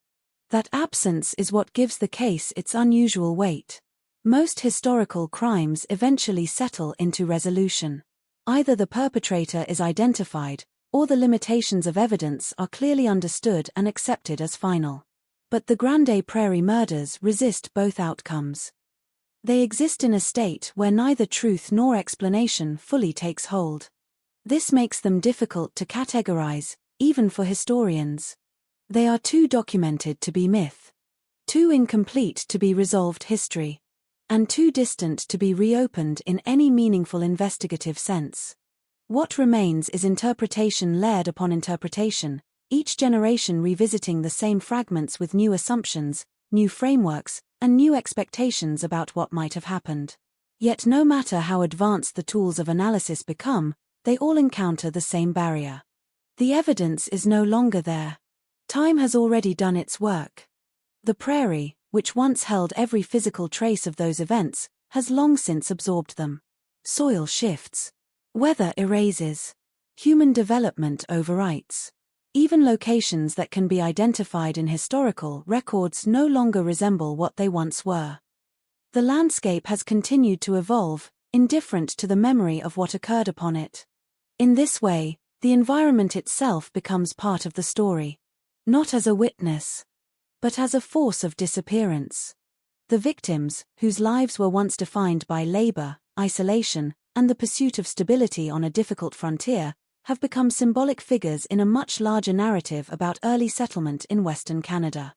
That absence is what gives the case its unusual weight. Most historical crimes eventually settle into resolution. Either the perpetrator is identified, or the limitations of evidence are clearly understood and accepted as final. But the Grande Prairie murders resist both outcomes. They exist in a state where neither truth nor explanation fully takes hold. This makes them difficult to categorize, even for historians. They are too documented to be myth. Too incomplete to be resolved history. And too distant to be reopened in any meaningful investigative sense. What remains is interpretation layered upon interpretation, each generation revisiting the same fragments with new assumptions, new frameworks, and new expectations about what might have happened. Yet no matter how advanced the tools of analysis become, they all encounter the same barrier. The evidence is no longer there. Time has already done its work. The prairie, which once held every physical trace of those events, has long since absorbed them. Soil shifts. Weather erases. Human development overwrites. Even locations that can be identified in historical records no longer resemble what they once were. The landscape has continued to evolve, indifferent to the memory of what occurred upon it. In this way, the environment itself becomes part of the story. Not as a witness, but as a force of disappearance. The victims, whose lives were once defined by labor, isolation, and the pursuit of stability on a difficult frontier, have become symbolic figures in a much larger narrative about early settlement in Western Canada.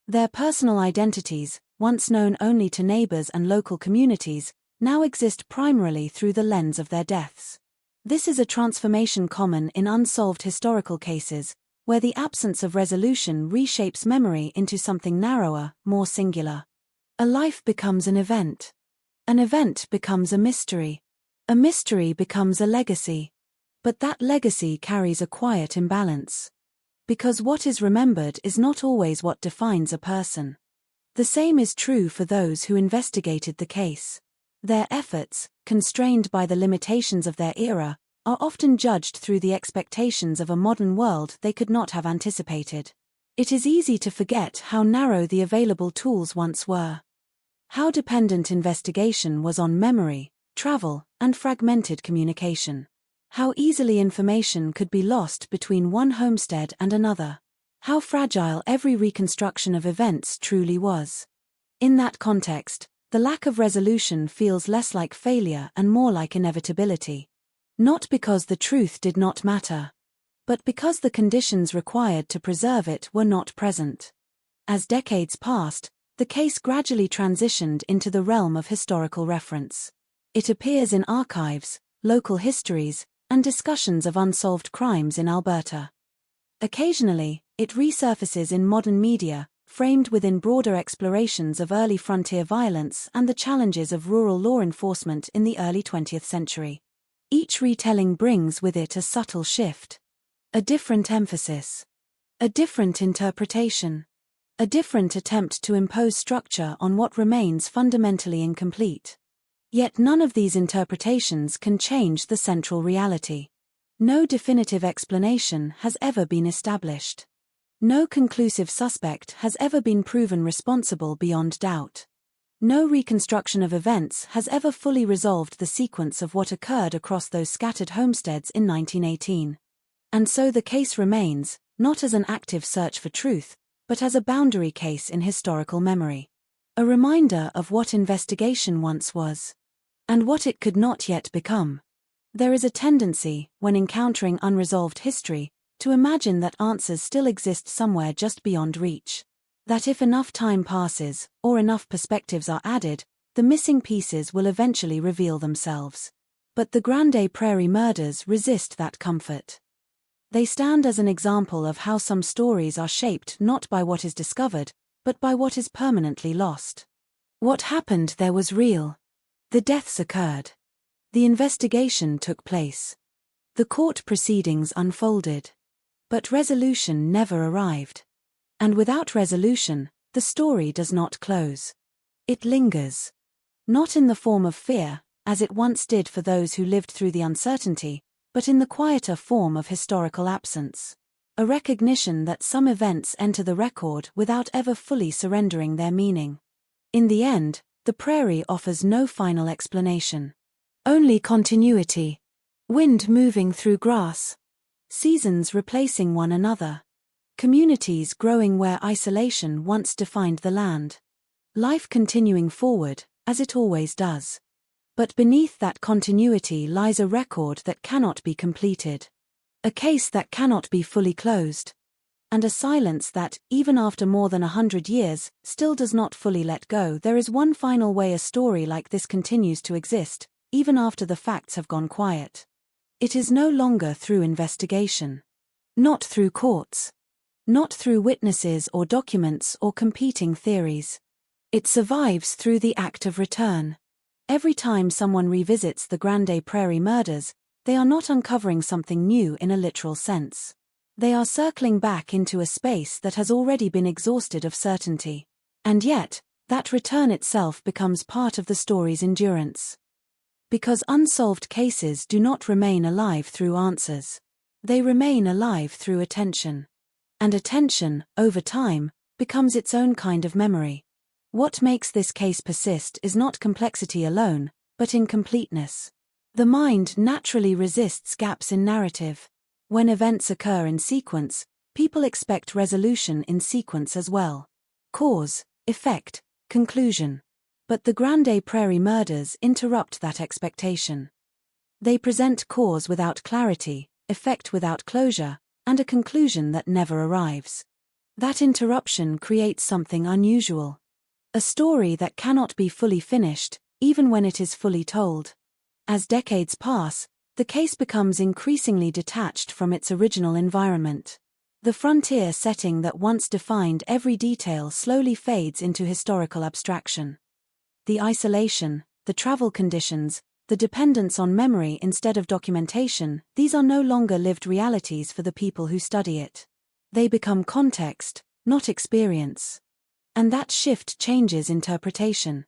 Their personal identities, once known only to neighbors and local communities, now exist primarily through the lens of their deaths. This is a transformation common in unsolved historical cases, where the absence of resolution reshapes memory into something narrower, more singular. A life becomes an event. An event becomes a mystery. A mystery becomes a legacy. But that legacy carries a quiet imbalance. Because what is remembered is not always what defines a person. The same is true for those who investigated the case. Their efforts, constrained by the limitations of their era, are often judged through the expectations of a modern world they could not have anticipated. It is easy to forget how narrow the available tools once were. How dependent investigation was on memory, travel, and fragmented communication. How easily information could be lost between one homestead and another. How fragile every reconstruction of events truly was. In that context, the lack of resolution feels less like failure and more like inevitability. Not because the truth did not matter, but because the conditions required to preserve it were not present. As decades passed, the case gradually transitioned into the realm of historical reference. It appears in archives, local histories, and discussions of unsolved crimes in Alberta. Occasionally, it resurfaces in modern media, framed within broader explorations of early frontier violence and the challenges of rural law enforcement in the early 20th century. Each retelling brings with it a subtle shift. A different emphasis. A different interpretation. A different attempt to impose structure on what remains fundamentally incomplete. Yet none of these interpretations can change the central reality. No definitive explanation has ever been established. No conclusive suspect has ever been proven responsible beyond doubt. No reconstruction of events has ever fully resolved the sequence of what occurred across those scattered homesteads in 1918. And so the case remains, not as an active search for truth, but as a boundary case in historical memory. A reminder of what investigation once was, and what it could not yet become. There is a tendency, when encountering unresolved history, to imagine that answers still exist somewhere just beyond reach. That if enough time passes, or enough perspectives are added, the missing pieces will eventually reveal themselves. But the Grande Prairie murders resist that comfort. They stand as an example of how some stories are shaped not by what is discovered, but by what is permanently lost. What happened there was real. The deaths occurred. The investigation took place. The court proceedings unfolded. But resolution never arrived. And without resolution, the story does not close. It lingers. Not in the form of fear, as it once did for those who lived through the uncertainty, but in the quieter form of historical absence. A recognition that some events enter the record without ever fully surrendering their meaning. In the end, the prairie offers no final explanation. Only continuity. Wind moving through grass. Seasons replacing one another. Communities growing where isolation once defined the land. Life continuing forward, as it always does. But beneath that continuity lies a record that cannot be completed. A case that cannot be fully closed. And a silence that, even after more than 100 years, still does not fully let go. There is one final way a story like this continues to exist, even after the facts have gone quiet. It is no longer through investigation. Not through courts. Not through witnesses or documents or competing theories. It survives through the act of return. Every time someone revisits the Grande Prairie murders, they are not uncovering something new in a literal sense. They are circling back into a space that has already been exhausted of certainty. And yet, that return itself becomes part of the story's endurance. Because unsolved cases do not remain alive through answers. They remain alive through attention. And attention, over time, becomes its own kind of memory. What makes this case persist is not complexity alone, but incompleteness. The mind naturally resists gaps in narrative. When events occur in sequence, people expect resolution in sequence as well. Cause, effect, conclusion. But the Grande Prairie murders interrupt that expectation. They present cause without clarity, effect without closure, and a conclusion that never arrives. That interruption creates something unusual. A story that cannot be fully finished, even when it is fully told. As decades pass, the case becomes increasingly detached from its original environment. The frontier setting that once defined every detail slowly fades into historical abstraction. The isolation, the travel conditions, the dependence on memory instead of documentation, these are no longer lived realities for the people who study it. They become context, not experience. And that shift changes interpretation.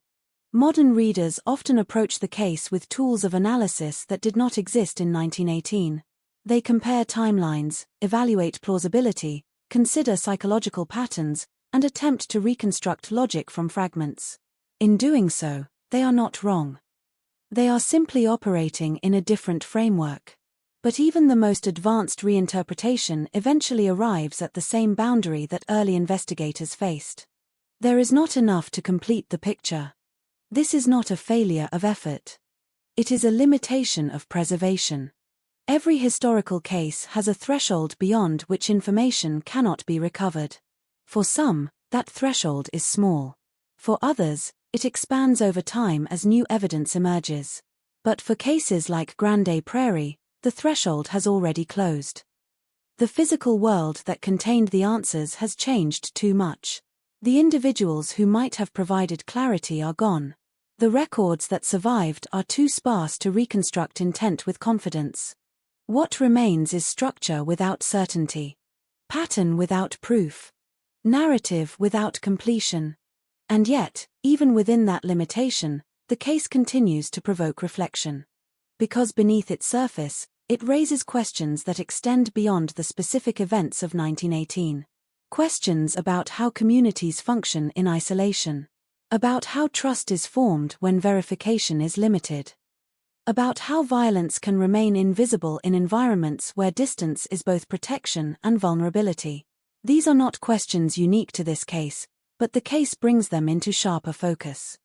Modern readers often approach the case with tools of analysis that did not exist in 1918. They compare timelines, evaluate plausibility, consider psychological patterns, and attempt to reconstruct logic from fragments. In doing so, they are not wrong. They are simply operating in a different framework. But even the most advanced reinterpretation eventually arrives at the same boundary that early investigators faced. There is not enough to complete the picture. This is not a failure of effort. It is a limitation of preservation. Every historical case has a threshold beyond which information cannot be recovered. For some, that threshold is small. For others, it expands over time as new evidence emerges. But for cases like Grande Prairie, the threshold has already closed. The physical world that contained the answers has changed too much. The individuals who might have provided clarity are gone. The records that survived are too sparse to reconstruct intent with confidence. What remains is structure without certainty. pattern without proof, narrative without completion. And yet, even within that limitation, the case continues to provoke reflection. Because beneath its surface, it raises questions that extend beyond the specific events of 1918. Questions about how communities function in isolation. About how trust is formed when verification is limited. About how violence can remain invisible in environments where distance is both protection and vulnerability. These are not questions unique to this case, but the case brings them into sharper focus.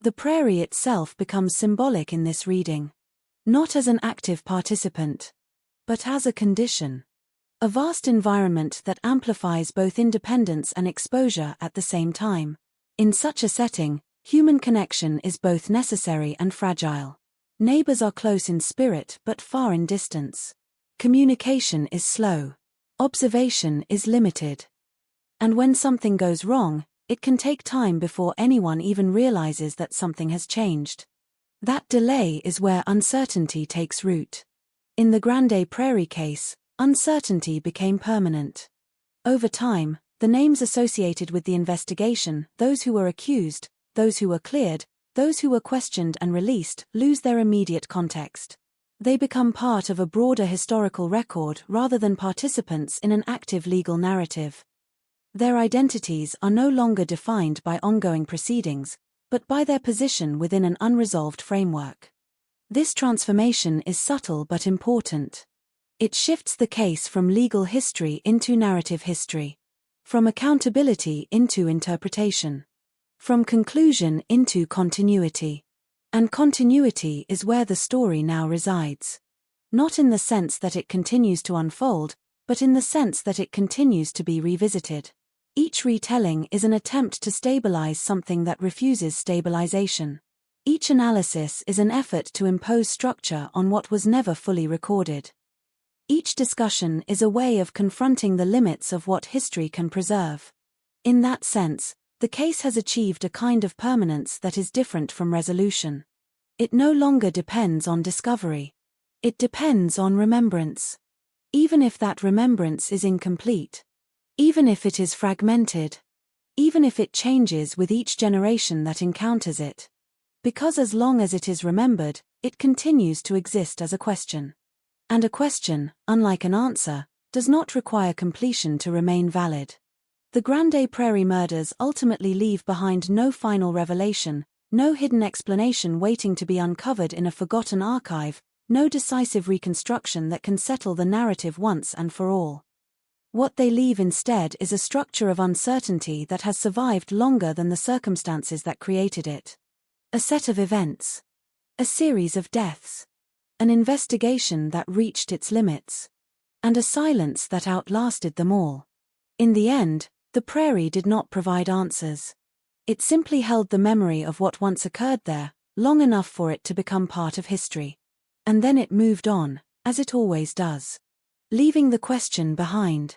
The prairie itself becomes symbolic in this reading. Not as an active participant, but as a condition. A vast environment that amplifies both independence and exposure at the same time. In such a setting, human connection is both necessary and fragile. Neighbors are close in spirit but far in distance. Communication is slow. Observation is limited. And when something goes wrong, it can take time before anyone even realizes that something has changed. That delay is where uncertainty takes root. In the Grande Prairie case, uncertainty became permanent. Over time, the names associated with the investigation, those who were accused, those who were cleared, those who were questioned and released, lose their immediate context. They become part of a broader historical record rather than participants in an active legal narrative. Their identities are no longer defined by ongoing proceedings, but by their position within an unresolved framework. This transformation is subtle but important. It shifts the case from legal history into narrative history, from accountability into interpretation, from conclusion into continuity. And continuity is where the story now resides. Not in the sense that it continues to unfold, but in the sense that it continues to be revisited. Each retelling is an attempt to stabilize something that refuses stabilization. Each analysis is an effort to impose structure on what was never fully recorded. Each discussion is a way of confronting the limits of what history can preserve. In that sense, the case has achieved a kind of permanence that is different from resolution. It no longer depends on discovery. It depends on remembrance. Even if that remembrance is incomplete. Even if it is fragmented. Even if it changes with each generation that encounters it. Because as long as it is remembered, it continues to exist as a question. And a question, unlike an answer, does not require completion to remain valid. The Grande Prairie murders ultimately leave behind no final revelation, no hidden explanation waiting to be uncovered in a forgotten archive, no decisive reconstruction that can settle the narrative once and for all. What they leave instead is a structure of uncertainty that has survived longer than the circumstances that created it. A set of events. A series of deaths. An investigation that reached its limits. And a silence that outlasted them all. In the end, the prairie did not provide answers. It simply held the memory of what once occurred there, long enough for it to become part of history. And then it moved on, as it always does. Leaving the question behind.